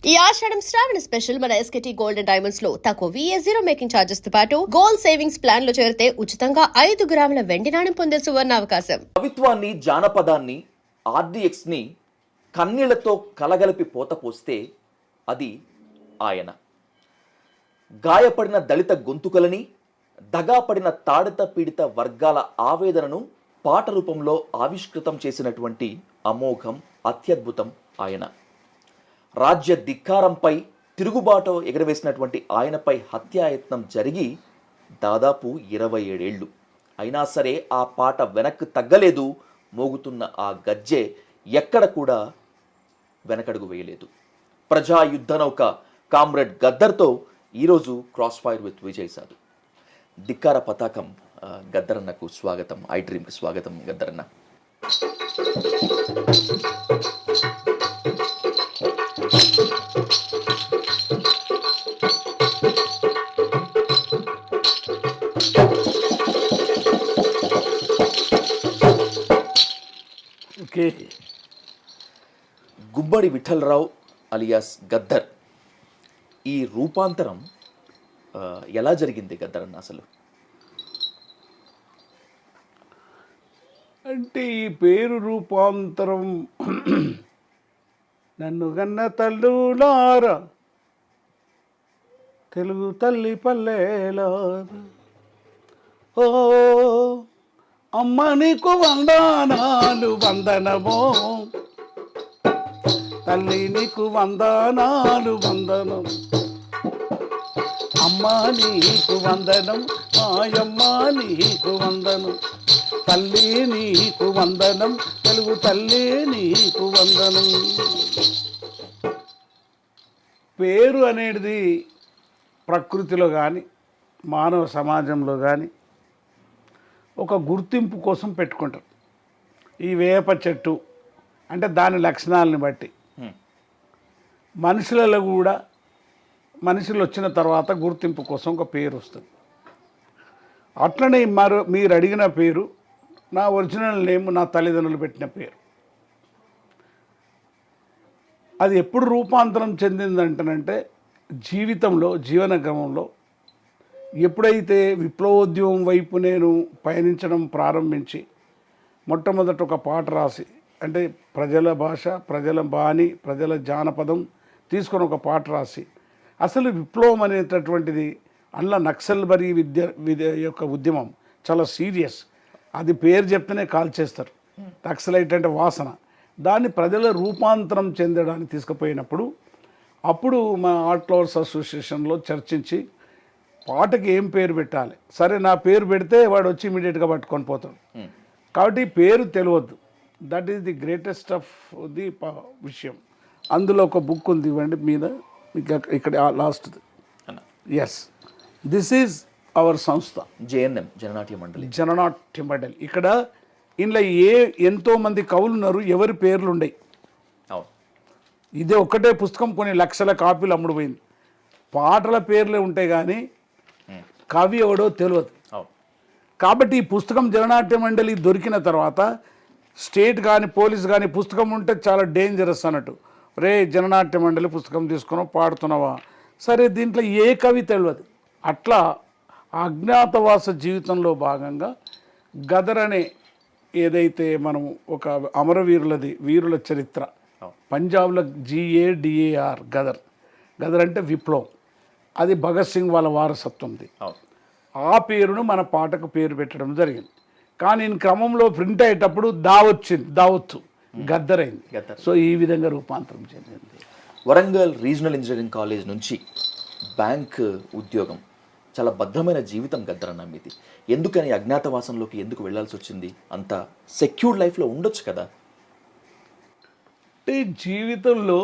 ఈ ఆషాఢం శ్రావణ స్పెషల్ మన ఎస్కేటీ gold and diamonds లో తక్కువ VA0 మేకింగ్ ఛార్జెస్ తో పాటు గోల్డ్ సేవింగ్స్ ప్లాన్ లో చేరితే ఉచితంగా 5 గ్రాముల వెండి నాణెం పొందే సువర్ణ అవకాశం. కవిత్వాన్ని, జానపదాన్ని, RDX ని కన్నీళ్లతో కలగలిపి పోత పోస్తే అది ఆయన. గాయపడిన దళిత గొంతుకలని, దగాపడిన తాడిత పీడిత వర్గాల ఆవేదనను పాట రూపంలో ఆవిష్కృతం చేసినటువంటి అమోఘం, అత్యద్భుతం ఆయన. రాజ్య ధిక్కారంపై తిరుగుబాటు ఎగరవేసినటువంటి ఆయనపై హత్యాయత్నం జరిగి దాదాపు 27 ఏళ్ళు అయినా సరే ఆ పాట వెనక్కి తగ్గలేదు. మోగుతున్న ఆ గజ్జె ఎక్కడ కూడా వెనకడుగు వేయలేదు. ప్రజా యుద్ధ నౌక కామ్రేడ్ గద్దర్తో ఈరోజు క్రాస్ ఫైర్ విత్ విజయ్ సాధు. ధిక్కార పతాకం గద్దరన్నకు స్వాగతం, ఐ డ్రీమ్కి స్వాగతం గద్దరన్న. గుమ్మడి విఠలరావు అలియాస్ గద్దర్, ఈ రూపాంతరం ఎలా జరిగింది గద్దర్ అన్న? అసలు అంటే ఈ పేరు రూపాంతరం నన్ను గన్న తల్లులారా, తెలుగు తల్లి పల్లెలారా, ఓ అమ్మ నీకు వందనాలు వందనమో, తల్లి నీకు వందనాలు వందనం, అమ్మ నీకు వందనం, మాయమ్మ నీకు వందనం, తల్లి నీకు వందనం, తెలుగు తల్లి నీకు వందనం. పేరు అనేది ప్రకృతిలో కానీ మానవ సమాజంలో కానీ ఒక గుర్తింపు కోసం పెట్టుకుంటారు. ఈ వేప చెట్టు అంటే దాని లక్షణాలని బట్టి మనుషులలో కూడా మనుషులు వచ్చిన తర్వాత గుర్తింపు కోసం ఒక పేరు వస్తుంది. అట్లనే మీరు అడిగిన పేరు నా ఒరిజినల్ నేమ్, నా తల్లిదండ్రులు పెట్టిన పేరు. అది ఎప్పుడు రూపాంతరం చెందిందంటేనంటే జీవితంలో, జీవన క్రమంలో ఎప్పుడైతే విప్లవోద్యమం వైపు నేను పయనించడం ప్రారంభించి మొట్టమొదట ఒక పాట రాసి, అంటే ప్రజల భాష, ప్రజల బాణి, ప్రజల జానపదం తీసుకొని ఒక పాట రాసి, అసలు విప్లవం అనేటటువంటిది అందులో నక్సల్బరీ విద్య యొక్క ఉద్యమం చాలా సీరియస్. అది పేరు చెప్తేనే కాల్ చేస్తారు. నక్సలైట్ అంటే వాసన. దాన్ని ప్రజల రూపాంతరం చెందడానికి తీసుకుపోయినప్పుడు అప్పుడు మా ఆర్ట్ లవర్స్ అసోసియేషన్లో చర్చించి పాటకి ఏం పేరు పెట్టాలి. సరే, నా పేరు పెడితే వాడు వచ్చి ఇమీడియట్గా పట్టుకొని పోతాడు. కాబట్టి పేరు తెలియద్దు. That is the greatest of the విషయం. అందులో ఒక బుక్ ఉంది ఇవ్వండి మీద, మీకు ఇక్కడ last. Yes, this is our సంస్థ JNM, జననాట్య మండలి. జననాట్య మండలి. ఇక్కడ ఇందులో ఎంతోమంది కవులు ఉన్నారు, ఎవరి పేర్లు ఉండయి. ఇదే ఒక్కటే పుస్తకం కొన్ని లక్షల కాపీలు అమ్ముడుపోయింది. పాటల పేర్లే ఉంటాయి కానీ కవి ఎవడో తెలియదు. కాబట్టి ఈ పుస్తకం జననాట్య మండలి దొరికిన తర్వాత స్టేట్ కానీ పోలీస్ కానీ పుస్తకం ఉంటే చాలా డేంజరస్ అన్నట్టు. రే, జననాట్య మండలి పుస్తకం తీసుకున్నావు, పాడుతున్నావా? సరే, దీంట్లో ఏ కవి తెలియదు. అట్లా అజ్ఞాతవాస జీవితంలో భాగంగా గదర్ అనే ఏదైతే మనం ఒక అమరవీరులది, వీరుల చరిత్ర, పంజాబ్లో GADAR గదర్. గదర్ అంటే విప్లవం. అది భగత్ సింగ్ వాళ్ళ వారసత్వంది. ఆ పేరును మన పాటకు పేరు పెట్టడం జరిగింది. కానీ నేను క్రమంలో ప్రింట్ అయ్యేటప్పుడు దావొచ్చు గద్దర్ అయింది. సో ఈ విధంగా రూపాంతరం చెందింది. వరంగల్ రీజనల్ ఇంజనీరింగ్ కాలేజ్ నుంచి బ్యాంక్ ఉద్యోగం, చాలా భద్రమైన జీవితం గద్దరన్న మీది. ఎందుకని అజ్ఞాతవాసంలోకి ఎందుకు వెళ్ళాల్సి వచ్చింది? అంత సెక్యూర్డ్ లైఫ్లో ఉండొచ్చు కదా. అంటే జీవితంలో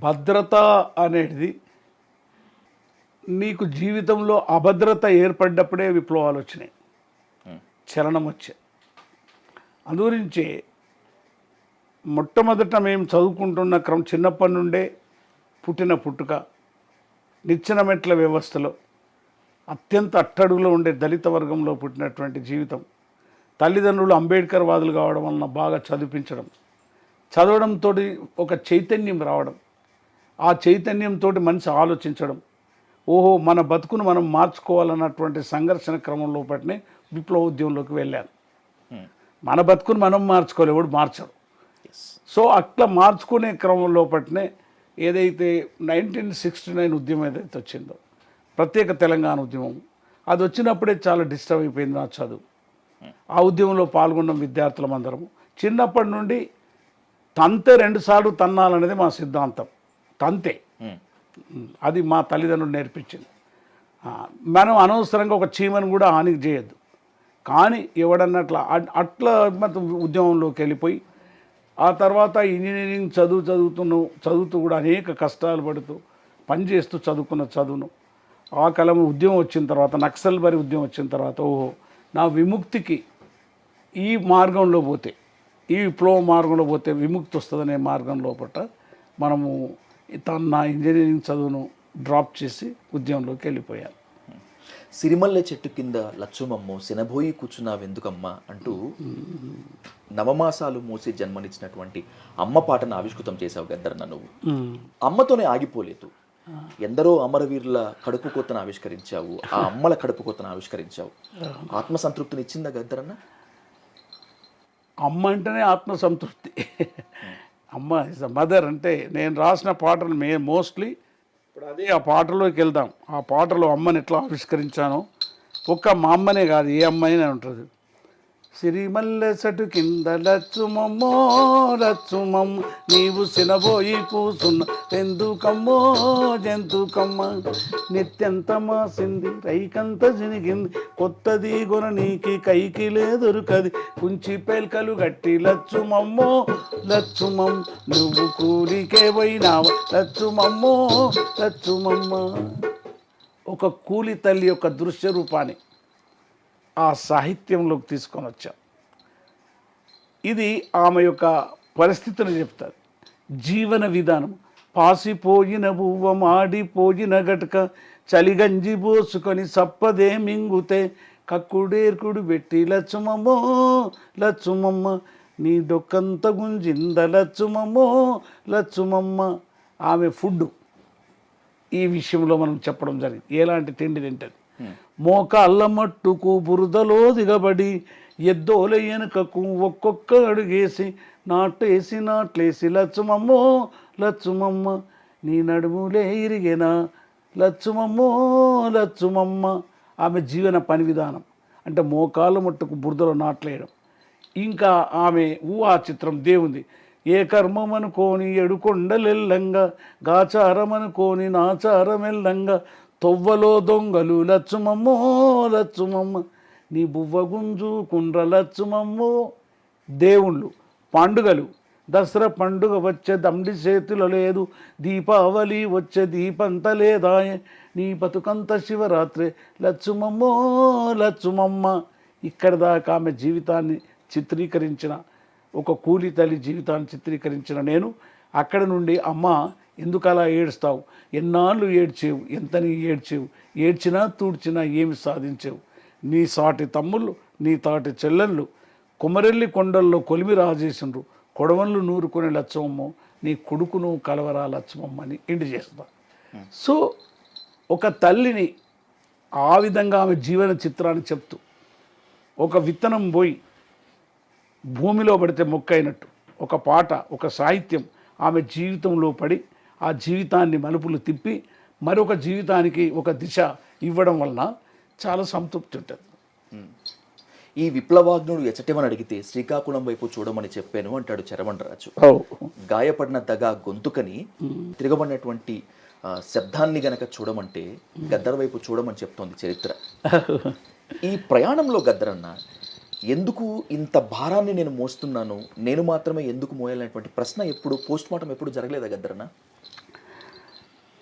భద్రత అనేది, నీకు జీవితంలో అభద్రత ఏర్పడ్డప్పుడే విప్లవాలు వచ్చినాయి, చలనం వచ్చాయి. అందుగురించే మొట్టమొదట మేము చదువుకుంటున్న చిన్నప్పటి నుండే పుట్టుక నిచ్చెన మెట్ల వ్యవస్థలో అత్యంత అట్టడుగులో ఉండే దళిత వర్గంలో పుట్టినటువంటి జీవితం. తల్లిదండ్రులు అంబేద్కర్ వాదులు కావడం వలన బాగా చదివించడం, చదవడంతో ఒక చైతన్యం రావడం, ఆ చైతన్యంతో మనిషి ఆలోచించడం, ఓహో మన బతుకును మనం మార్చుకోవాలన్నటువంటి సంఘర్షణ క్రమం లోపలనే విప్లవోద్యమంలోకి వెళ్ళాను. మన బతుకును మనం మార్చుకోవాలి, ఎవడు మార్చడు. సో అట్లా మార్చుకునే క్రమం లోపలనే ఏదైతే 1969 ఉద్యమం ఏదైతే వచ్చిందో, ప్రత్యేక తెలంగాణ ఉద్యమం, అది వచ్చినప్పుడే చాలా డిస్టర్బ్ అయిపోయింది నా చదువు. ఆ ఉద్యమంలో పాల్గొన్న విద్యార్థులం అందరము చిన్నప్పటి నుండి తంతే 2 సార్లు తన్నాలనేది మా సిద్ధాంతం. తంతే, అది మా తల్లిదండ్రులు నేర్పించింది. మనం అనవసరంగా ఒక చీమను కూడా హానికి చేయొద్దు. కానీ ఎవడన్నట్లా అట్లా మొత్తం ఉద్యమంలోకి వెళ్ళిపోయి ఆ తర్వాత ఇంజనీరింగ్ చదువుతూ కూడా అనేక కష్టాలు పడుతూ పనిచేస్తూ చదువుకున్న చదువును ఆ కాలం ఉద్యమం వచ్చిన తర్వాత, నక్సల్ బరి ఉద్యమం వచ్చిన తర్వాత, ఓహో నా విముక్తికి ఈ మార్గంలో పోతే, ఈ విప్లవ మార్గంలో పోతే విముక్తి వస్తుందనే మార్గం లోపల మనము నా ఇంజనీరింగ్ చదువును డ్రాప్ చేసి ఉద్యమంలోకి వెళ్ళిపోయాను. సిరిమల్లె చెట్టు కింద లచ్చుమమ్మో సినబోయి కూర్చున్నావెందుకమ్మ అంటూ నవమాసాలు మూసి జన్మనిచ్చినటువంటి అమ్మ పాటను ఆవిష్కృతం చేశావు గద్దరన్న. నువ్వు అమ్మతోనే ఆగిపోలేదు, ఎందరో అమరవీరుల కడుపు కోతను ఆవిష్కరించావు, ఆ అమ్మల కడుపు కోతను ఆవిష్కరించావు. ఆత్మసంతృప్తిని ఇచ్చిందా గద్దరన్న? అమ్మ అంటేనే ఆత్మసంతృప్తి. అమ్మ ఇస్ అ మదర్. అంటే నేను రాసిన పాటలు మోస్ట్లీ ఇప్పుడు అదే ఆ పాటలోకి వెళ్దాం. ఆ పాటలో అమ్మని ఎట్లా ఆవిష్కరించానో, ఒక్క మా అమ్మనే కాదు, ఏ అమ్మాయినే ఉంటుంది. సిరిమల్లె చెట్టు కింద లచ్చుమమ్మో లచ్చుమమ్మ నీవు సినబోయి కూసున్న ఎందుకమ్మో జంతుకమ్మ నిత్యంత మాసింది రైకంత జినిగింది కొత్తది కొన నీకి కైకిలే దొరకది కుంచి పేల్కలు గట్టి లచ్చుమమ్మో లచ్చుమమ్మ నువ్వు కూలికే పోయినావా లచ్చుమమ్మో లచ్చుమమ్మ. ఒక కూలి తల్లి యొక్క దృశ్య రూపాన్ని ఆ సాహిత్యంలోకి తీసుకొని వచ్చాం. ఇది ఆమె యొక్క పరిస్థితిని చెప్తారు. జీవన విధానం, పాసిపోయిన బువ్వ మాడిపోయిన గటక చలిగంజి పోసుకొని సప్పదే మింగుతే కక్కుడేర్కుడు పెట్టి లచ్చుమమ్మో లచ్చుమమ్మ నీ డొక్కంత గుంజింద లచ్చుమమ్మో లచ్చుమమ్మ. ఆమె ఫుడ్ ఈ విషయంలో మనం చెప్పడం జరిగింది. ఎలాంటి తిండి తింటుంది, మోకాళ్ళ మట్టుకు బురదలో దిగబడి ఎద్దోల వెనుకకు ఒక్కొక్క అడుగేసి నాట్లేసి లచ్చుమమ్మో లచ్చుమమ్మ నీ నడుములే ఇరిగేనా లచ్చుమమ్మో లచ్చుమమ్మ. ఆమె జీవన పని విధానం అంటే మోకాళ్ళ మట్టుకు బురదలో నాట్లేయడం. ఇంకా ఆమె ఊహా చిత్రం దేవుంది. ఏ కర్మమనుకోని ఎడుకొండలెల్లంగా గాచారమనుకోని నాచారమెల్లంగా తొవ్వలో దొంగలు లచ్చుమమ్మో లచ్చుమమ్మ నీ బువ్వ గుంజు కుండ్ర లచ్చుమమ్మో. దేవుళ్ళు, పండుగలు, దసరా పండుగ వచ్చే దండి చేతిలో లేదు, దీపావళి వచ్చే దీపంత లేదాయ నీ బతుకంత శివరాత్రి లచ్చుమమ్మో లచ్చుమమ్మ. ఇక్కడ దాకా ఆమె జీవితాన్ని చిత్రీకరించిన, ఒక కూలి తల్లి జీవితాన్ని చిత్రీకరించిన నేను అక్కడ నుండి అమ్మ ఎందుకు అలా ఏడుస్తావు, ఎన్నాళ్ళు ఏడ్చేవు, ఎంతని ఏడ్చేవు, ఏడ్చినా తూడ్చినా ఏమి సాధించేవు, నీ సాటి తమ్ముళ్ళు నీ తాటి చెల్లెళ్ళు కొమరెల్లి కొండల్లో కొలిమి రాజేసిండ్రు కొడవన్లు నూరుకునే లచ్చమమ్మో నీ కొడుకును కలవరా లచ్చమమ్మ అని ఇంటి చేస్తా. సో ఒక తల్లిని ఆ విధంగా ఆమె జీవన చిత్రాన్ని చెప్తూ, ఒక విత్తనం పోయి భూమిలో పడితే మొక్క అయినట్టు ఒక పాట, ఒక సాహిత్యం ఆమె జీవితంలో పడి ఆ జీవితాన్ని మలుపులు తిప్పి మరొక జీవితానికి ఒక దిశ ఇవ్వడం వలన చాలా సంతృప్తి ఉంటుంది. ఈ విప్లవాగ్నుడు ఎచటమని అడిగితే శ్రీకాకుళం వైపు చూడమని చెప్పాను అంటాడు చరమండరాజు. గాయపడిన దగా గొంతుకని తిరగబడినటువంటి శబ్దాన్ని గనక చూడమంటే గద్దర్ వైపు చూడమని చెప్తోంది చరిత్ర. ఈ ప్రయాణంలో గద్దరన్న ఎందుకు ఇంత భారాన్ని నేను మోస్తున్నాను, నేను మాత్రమే ఎందుకు మోయాలనేటువంటి ప్రశ్న ఎప్పుడు పోస్ట్ మార్టం ఎప్పుడు జరగలేదా గద్దరన్న?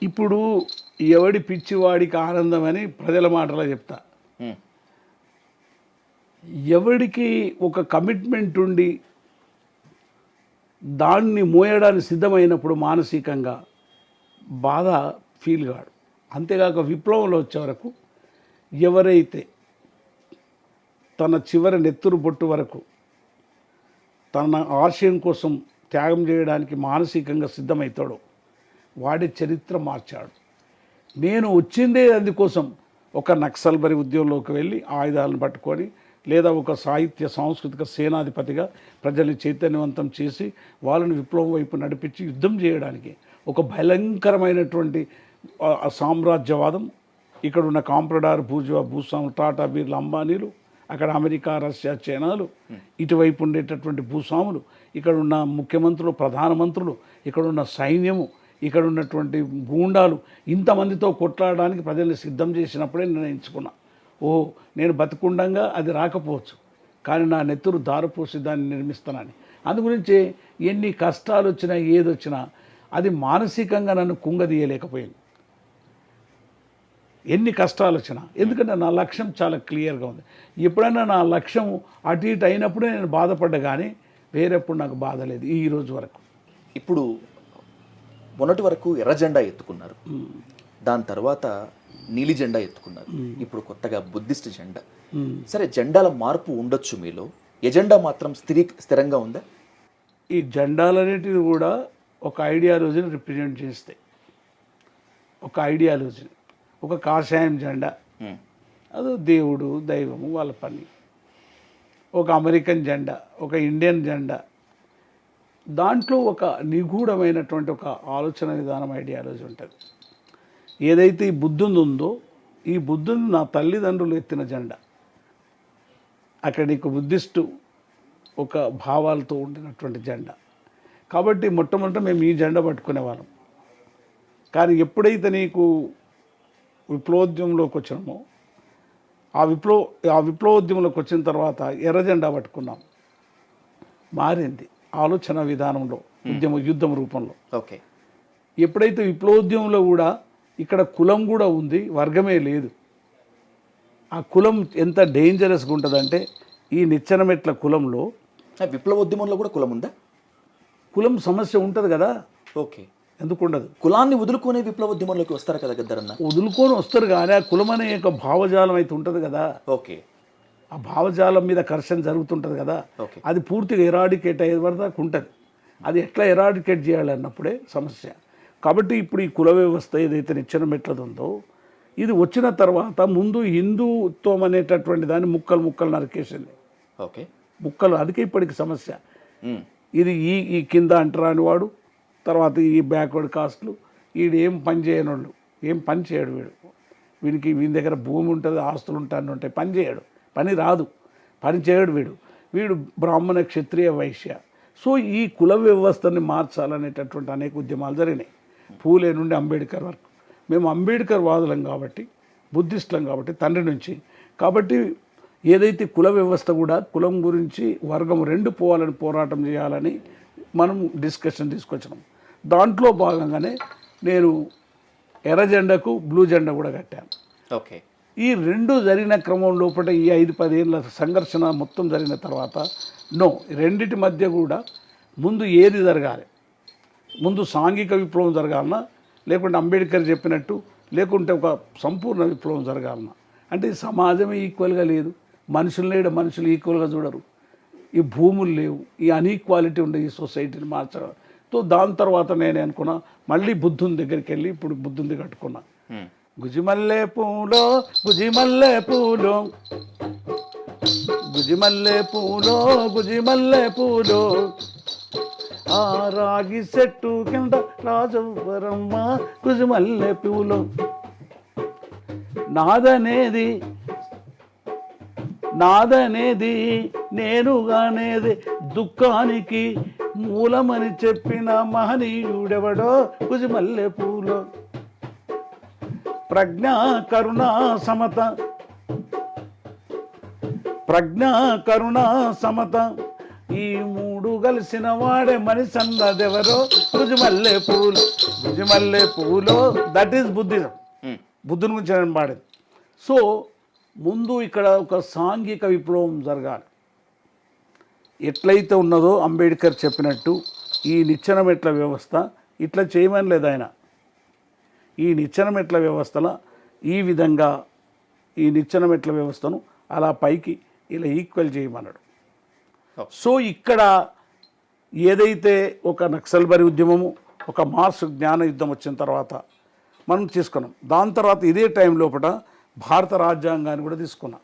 ఇప్పుడు ఎవడి పిచ్చివాడికి ఆనందం అని ప్రజల మాటలో చెప్తా. ఎవడికి ఒక కమిట్మెంట్ ఉండి దాన్ని మోయడానికి సిద్ధమైనప్పుడు మానసికంగా బాధ ఫీల్ కాడు. అంతేగాక విప్లవంలో వచ్చే వరకు ఎవరైతే తన చివరి నెత్తురు బొట్టు వరకు తన ఆశయం కోసం త్యాగం చేయడానికి మానసికంగా సిద్ధమవుతాడో వాడి చరిత్ర మార్చాడు. నేను వచ్చిందే అందుకోసం. ఒక నక్సల్బరి ఉద్యోగంలోకి వెళ్ళి ఆయుధాలను పట్టుకొని, లేదా ఒక సాహిత్య సాంస్కృతిక సేనాధిపతిగా ప్రజల్ని చైతన్యవంతం చేసి వాళ్ళని విప్లవం వైపు నడిపించి యుద్ధం చేయడానికి ఒక భయంకరమైనటువంటి సామ్రాజ్యవాదం. ఇక్కడ ఉన్న కాంప్రడార్, బూర్జువా, భూస్వాములు, టాటా, బిర్లా, అంబానీలు, అక్కడ అమెరికా, రష్యా, చైనాలు, ఇటువైపు ఉండేటటువంటి భూస్వాములు, ఇక్కడ ఉన్న ముఖ్యమంత్రులు, ప్రధానమంత్రులు, ఇక్కడ ఉన్న సైన్యము, ఇక్కడ ఉన్నటువంటి గూండాలు, ఇంతమందితో కొట్లాడడానికి ప్రజల్ని సిద్ధం చేసినప్పుడే నిర్ణయించుకున్నా, ఓహో నేను బతుకుండంగా అది రాకపోవచ్చు, కానీ నా నెత్తురు దారిపోసి దాన్ని నిర్మిస్తానని. అందుగురించి ఎన్ని కష్టాలు వచ్చినా ఏదొచ్చినా అది మానసికంగా నన్ను కుంగదీయలేకపోయింది. ఎన్ని కష్టాలు వచ్చినా, ఎందుకంటే నా లక్ష్యం చాలా క్లియర్గా ఉంది. ఎప్పుడైనా నా లక్ష్యం అటు ఇటు అయినప్పుడే నేను బాధపడ్డా, కానీ వేరేప్పుడు నాకు బాధ లేదు ఈ రోజు వరకు. ఇప్పుడు మొన్నటి వరకు ఎర్ర జెండా ఎత్తుకున్నారు, దాని తర్వాత నీలి జెండా ఎత్తుకున్నారు, ఇప్పుడు కొత్తగా బుద్ధిస్ట్ జెండా. సరే, జెండాల మార్పు ఉండొచ్చు మీలో, ఎజెండా మాత్రం స్థిరంగా ఉందా? ఈ జెండాలన్నిటిని కూడా ఒక ఐడియాలజీని రిప్రజెంట్ చేస్తాయి. ఒక ఐడియాలజీని, ఒక కాషాయం జెండా అది దేవుడు దైవము వాళ్ళ పని. ఒక అమెరికన్ జెండా, ఒక ఇండియన్ జెండా, దాంట్లో ఒక నిగూఢమైనటువంటి ఒక ఆలోచన విధానం, ఐడియాలజీ ఉంటుంది. ఏదైతే ఈ బుద్ధుంది ఉందో, ఈ బుద్ధుని నా తల్లిదండ్రులు ఎత్తిన జెండా. అక్కడ నీకు బుద్ధిస్టు ఒక భావాలతో ఉండినటువంటి జెండా. కాబట్టి మొట్టమొదట మేము ఈ జెండా పట్టుకునేవాళ్ళం. కానీ ఎప్పుడైతే నీకు విప్లవోద్యమంలోకి వచ్చినామో, ఆ విప్లవోద్యమంలోకి వచ్చిన తర్వాత ఎర్ర జెండా పట్టుకున్నాం. మారింది ఆలోచన విధానంలో, యుద్ధం రూపంలో. ఓకే. ఎప్పుడైతే విప్లవోద్యమంలో కూడా ఇక్కడ కులం కూడా ఉంది, వర్గమే లేదు. ఆ కులం ఎంత డేంజరస్గా ఉంటుందంటే, ఈ నిచ్చెనమెట్ల కులంలో, విప్లవోద్యమంలో కూడా కులం ఉందా? కులం సమస్య ఉంటుంది కదా. ఓకే. ఎందుకు ఉండదు? కులాన్ని వదులుకొని విప్లవోద్యమంలోకి వస్తారు కదా గద్దరన్న. వదులుకొని వస్తారు, కానీ ఆ కులం అనే ఒక భావజాలం అయితే ఉంటుంది కదా. ఓకే. ఆ భావజాలం మీద ఘర్షణ జరుగుతుంటుంది కదా. ఓకే. అది పూర్తిగా ఎరాడికేట్ అయ్యే వరకు ఉంటుంది. అది ఎట్లా ఎరాడికేట్ చేయాలన్నప్పుడే సమస్య. కాబట్టి ఇప్పుడు ఈ కుల వ్యవస్థ ఏదైతే నిచ్చెన మెట్లది ఉందో, ఇది వచ్చిన తర్వాత ముందు హిందుత్వం అనేటటువంటి దాన్ని ముక్కలు నరికేసింది. ఓకే. ముక్కలు, అందుకే ఇప్పటికి సమస్య. ఇది ఈ కింద అంటరాని వాడు, తర్వాత ఈ బ్యాక్వర్డ్ కాస్ట్లు, వీడు ఏం పని చేయనోళ్ళు, ఏం పని చేయడు వీడి దగ్గర భూమి ఉంటుంది, ఆస్తులు ఉంటాయి, పని చేయడు, పని రాదు, పని చేయడు వీడు బ్రాహ్మణ, క్షత్రియ, వైశ్య. సో ఈ కుల వ్యవస్థని మార్చాలనేటటువంటి అనేక ఉద్యమాలు జరిగినాయి, పూలే నుండి అంబేద్కర్ వరకు. మేము అంబేద్కర్ వాదులం కాబట్టి, బుద్ధిస్టులం కాబట్టి, తండ్రి నుంచి. కాబట్టి ఏదైతే కుల వ్యవస్థ కూడా, కులం గురించి వర్గం రెండు పోవాలని పోరాటం చేయాలని మనం డిస్కషన్ తీసుకొచ్చినాం. దాంట్లో భాగంగానే నేను ఎర్ర జెండాకు బ్లూ జెండా కూడా కట్టాను. ఓకే. ఈ రెండు జరిగిన క్రమం లోపల ఈ 5-10 ఏళ్ళ సంఘర్షణ మొత్తం జరిగిన తర్వాత రెండిటి మధ్య కూడా ముందు ఏది జరగాలి, ముందు సాంఘిక విప్లవం జరగాలన్నా, లేకుంటే అంబేద్కర్ చెప్పినట్టు, లేకుంటే ఒక సంపూర్ణ విప్లవం జరగాలన్నా. అంటే ఈ సమాజమే ఈక్వల్గా లేదు, మనుషులు ఈక్వల్గా చూడరు, ఈ భూములు లేవు, ఈ అన్ఈక్వాలిటీ ఉండే ఈ సొసైటీని మార్చడం. దాని తర్వాత నేను అనుకున్నా, మళ్ళీ బుద్ధుని దగ్గరికి వెళ్ళి ఇప్పుడు బుద్ధుని కట్టుకున్నా. గుజిమల్లె పూలో గుజిమల్లె పూలో గుజిమల్లె పూలో గుజిమల్లె పూలో, ఆ రాగి చెట్టు కింద రాజవరమ్మ గుజిమల్లె పూలో. నాదనేది నేనుగానేది, దుఃఖానికి మూలమని చెప్పిన మహనీయుడెవడో గుజిమల్లె పూలో. ప్రజ్ఞా కరుణా సమత ఈ మూడు కలిసిన వాడే మనిషి అన్నదెవరో గుజిమల్లె పూలో. That is Buddhism. బుద్ధుని గురించి నేను పాడేది. సో ముందు ఇక్కడ ఒక సాంఘిక విప్లవం జరగాలి. ఎట్లయితే ఉన్నదో అంబేద్కర్ చెప్పినట్టు ఈ నిచ్చెన మెట్ల వ్యవస్థ ఇట్లా చేయమని లేదు ఆయన. ఈ నిచ్చెన మెట్ల వ్యవస్థలో ఈ విధంగా ఈ నిచ్చెన మెట్ల వ్యవస్థను అలా పైకి ఇలా ఈక్వల్ చేయమన్నాడు. సో ఇక్కడ ఏదైతే ఒక నక్సల్బరీ ఉద్యమము, ఒక మాస్ జ్ఞాన యుద్ధం వచ్చిన తర్వాత మనం తీసుకున్నాం. దాని తర్వాత ఇదే టైం లోపల భారత రాజ్యాంగాన్ని కూడా తీసుకున్నాం.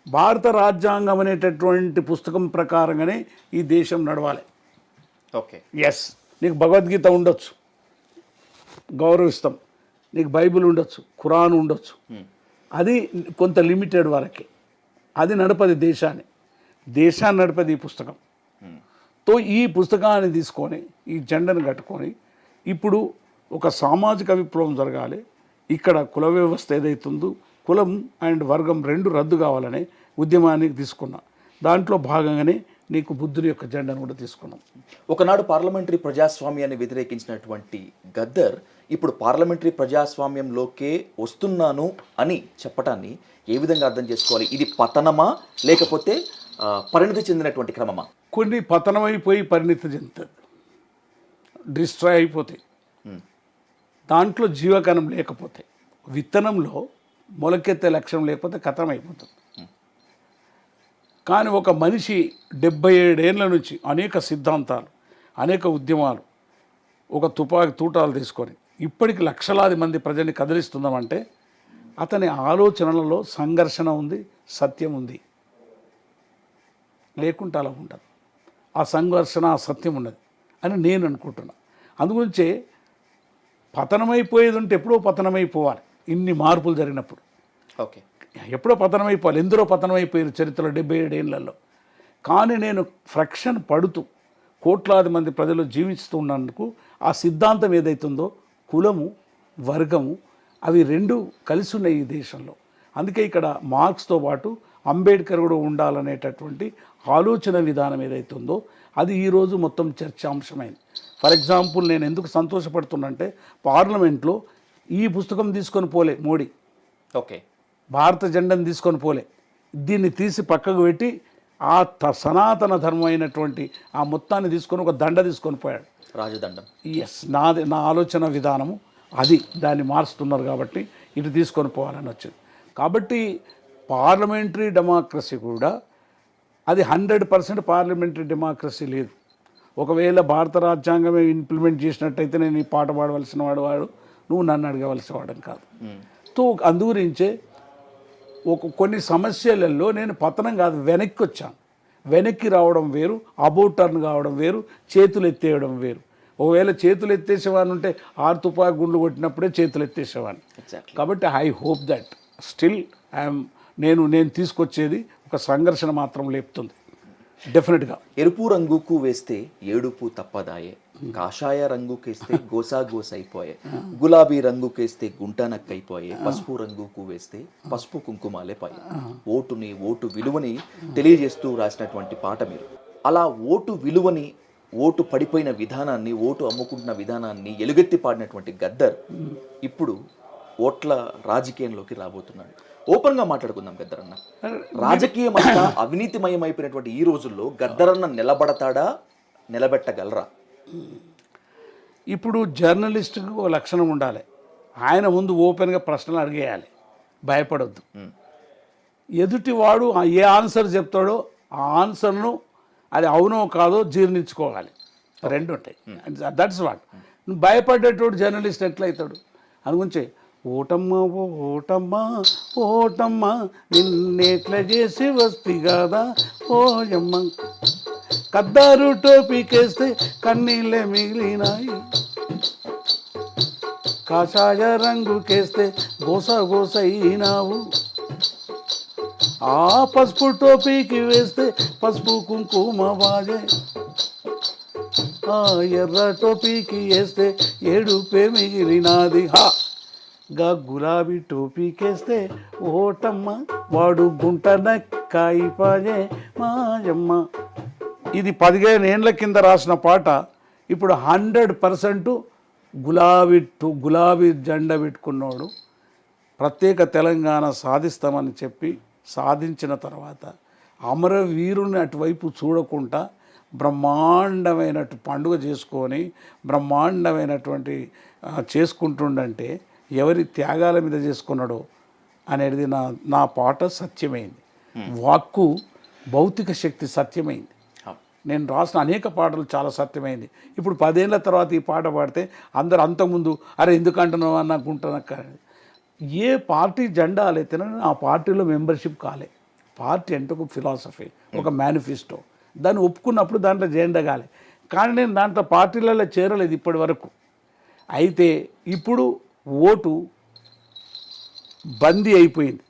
భారత రాజ్యాంగం అనేటటువంటి పుస్తకం ప్రకారంగానే ఈ దేశం నడవాలి. ఓకే. ఎస్, నీకు భగవద్గీత ఉండొచ్చు, గౌరవిస్తాం. నీకు బైబిల్ ఉండొచ్చు, ఖురాన్ ఉండొచ్చు. అది కొంత లిమిటెడ్ వరకే. అది నడపది దేశాన్ని నడపది ఈ పుస్తకం. తో ఈ పుస్తకాన్ని తీసుకొని ఈ జెండాను కట్టుకొని ఇప్పుడు ఒక సామాజిక విప్లవం జరగాలి. ఇక్కడ కుల వ్యవస్థ ఏదైతుందో కులం అండ్ వర్గం రెండు రద్దు కావాలనే ఉద్యమానికి తీసుకున్నాం. దాంట్లో భాగంగానే నీకు బుద్ధుని యొక్క జెండాను కూడా తీసుకున్నాం. ఒకనాడు పార్లమెంటరీ ప్రజాస్వామ్యాన్ని వ్యతిరేకించినటువంటి గద్దర్ ఇప్పుడు పార్లమెంటరీ ప్రజాస్వామ్యంలోకే వస్తున్నాను అని చెప్పటాన్ని ఏ విధంగా అర్థం చేసుకోవాలి? ఇది పతనమా లేకపోతే పరిణతి చెందినటువంటి క్రమమా? కొన్ని పతనమైపోయి పరిణతి చెందుతుంది, డిస్ట్రాయ్ అయిపోతాయి. దాంట్లో జీవకణం లేకపోతే, విత్తనంలో మొలకెత్తే లక్ష్యం లేకపోతే కథం అయిపోతుంది. కానీ ఒక మనిషి 77 ఏళ్ళ నుంచి అనేక సిద్ధాంతాలు, అనేక ఉద్యమాలు, ఒక తుపాకి తూటాలు తీసుకొని ఇప్పటికి లక్షలాది మంది ప్రజల్ని కదిలిస్తున్నామంటే అతని ఆలోచనలలో సంఘర్షణ ఉంది, సత్యం ఉంది. లేకుంటే అలా ఉండదు. ఆ సంఘర్షణ, ఆ సత్యం ఉన్నది అని నేను అనుకుంటున్నా. అందుగురించే పతనమైపోయేది ఉంటే ఎప్పుడో పతనమైపోవాలి. ఇన్ని మార్పులు జరిగినప్పుడు ఓకే, ఎప్పుడో పతనమైపోవాలి. ఎందరో పతనమైపోయారు చరిత్రలో 77 ఏళ్లలో. కానీ నేను ఫ్రాక్షన్ పడుతూ కోట్లాది మంది ప్రజలు జీవిస్తున్నందుకు ఆ సిద్ధాంతం ఏదైతుందో కులము, వర్గము అవి రెండు కలిసి ఉన్నాయి ఈ దేశంలో. అందుకే ఇక్కడ మార్క్స్తో పాటు అంబేద్కర్ కూడా ఉండాలనేటటువంటి ఆలోచన విధానం ఏదైతుందో అది ఈరోజు మొత్తం చర్చాంశమైంది. ఫర్ ఎగ్జాంపుల్, నేను ఎందుకు సంతోషపడుతున్నంటే పార్లమెంట్లో ఈ పుస్తకం తీసుకొని పోలే మోడీ, ఓకే, భారత జెండాను తీసుకొని పోలే. దీన్ని తీసి పక్కకు పెట్టి ఆ సనాతన ధర్మం అయినటువంటి ఆ మొత్తాన్ని తీసుకొని ఒక దండ తీసుకొని పోయాడు, రాజదండం. ఎస్, నా ఆలోచన విధానము అది. దాన్ని మారుస్తున్నారు కాబట్టి ఇటు తీసుకొని పోవాలని వచ్చింది. కాబట్టి పార్లమెంటరీ డెమోక్రసీ కూడా అది 100% పార్లమెంటరీ డెమోక్రసీ లేదు. ఒకవేళ భారత రాజ్యాంగమే ఇంప్లిమెంట్ చేసినట్టయితే నేను ఈ పాట పాడవలసిన వాడు నువ్వు నన్ను అడగవలసిన వాడని కాదు. తో అందుగురించే కొన్ని సమస్యలలో నేను పతనం కాదు, వెనక్కి వచ్చాను. వెనక్కి రావడం వేరు, అబౌట్ టర్న్ కావడం వేరు, చేతులు ఎత్తేయడం వేరు. ఒకవేళ చేతులు ఎత్తేసేవాడిని ఉంటే 6 తుపాకి గుండ్లు కొట్టినప్పుడే చేతులు ఎత్తేసేవాడిని. కాబట్టి ఐ హోప్ దట్ స్టిల్ నేను తీసుకొచ్చేది ఒక సంఘర్షణ మాత్రం లేపుతుంది డెఫినెట్గా. ఎరుపు రంగుకు వేస్తే ఏడుపు తప్పదాయే, కాషాయ రంగుకేస్తే గోసా గోసైపోయే, గులాబీ రంగుకేస్తే గుంట నక్కైపోయే, పసుపు రంగుకు వేస్తే పసుపు కుంకుమాలే పాయే. ఓటుని, ఓటు విలువని తెలియజేస్తూ రాసినటువంటి పాట మీరు. అలా ఓటు విలువని, ఓటు పడిపోయిన విధానాన్ని, ఓటు అమ్ముకుంటున్న విధానాన్ని ఎలుగెత్తి పాడినటువంటి గద్దర్ ఇప్పుడు ఓట్ల రాజకీయంలోకి రాబోతున్నాడు. ఓపెన్గా మాట్లాడుకుందాం గద్దరన్న. రాజకీయం అంతా అవినీతిమయం అయిపోయినటువంటి ఈ రోజుల్లో గద్దరన్న నిలబడతాడా, నిలబెట్టగలరా? ఇప్పుడు జర్నలిస్టుకు ఒక లక్షణం ఉండాలి. ఆయన ముందు ఓపెన్గా ప్రశ్నలు అడిగేయాలి, భయపడొద్దు. ఎదుటివాడు ఏ ఆన్సర్ చెప్తాడో ఆ ఆన్సర్ను అది అవునో కాదో జీర్ణించుకోవాలి. రెండు ఉంటాయి. That's what. నువ్వు భయపడేటోడు జర్నలిస్ట్ ఎట్లయితాడు? అందుగురించి ఓటమ్మ ఓటమ్మ ఓటమ్మ నిన్నెట్ల చేసి వస్తి కదా ఓయమ్మ, కద్దారు టోపీకేస్తే కన్నీళ్ళే మిగిలినాయి, కాషాయ రంగుకేస్తే గోస గోసైనావు, ఆ పసుపు టోపీకి వేస్తే పసుపు కుంకుమ బాగే, ఆ ఎర్ర టోపీకి వేస్తే ఏడుపే మిగిలినాది, హా గా గులాబీ టోపీకేస్తే ఓటమ్మ వాడు గుంట నక్కాయిపాయే మాయమ్మ. ఇది 15 ఏళ్ళ కింద రాసిన పాట. ఇప్పుడు 100% గులాబీ జెండా పెట్టుకున్నాడు. ప్రత్యేక తెలంగాణ సాధిస్తామని చెప్పి సాధించిన తర్వాత అమరవీరుని అటువైపు చూడకుండా బ్రహ్మాండమైనటు పండుగ చేసుకొని బ్రహ్మాండమైనటువంటి చేసుకుంటుండంటే ఎవరి త్యాగాల మీద చేసుకున్నాడో అనేది నా పాట సత్యమైంది. వాక్కు భౌతిక శక్తి సత్యమైంది. నేను రాసిన అనేక పాటలు చాలా సత్యమైంది. ఇప్పుడు 10 ఏళ్ల తర్వాత ఈ పాట పాడితే అందరు అంతకుముందు అరే ఎందుకు అంటున్నావు అని అనుకుంటున్నా. ఏ పార్టీ జెండా లేతేనే ఆ పార్టీలో మెంబర్షిప్ కాలే. పార్టీ అంటే ఒక ఫిలాసఫీ, ఒక మేనిఫెస్టో. దాన్ని ఒప్పుకున్నప్పుడు దాంట్లో జెండా కాలే. కానీ నేను దాంట్లో పార్టీలలో చేరలేదు ఇప్పటి వరకు. అయితే ఇప్పుడు ఓటు బందీ అయిపోయింది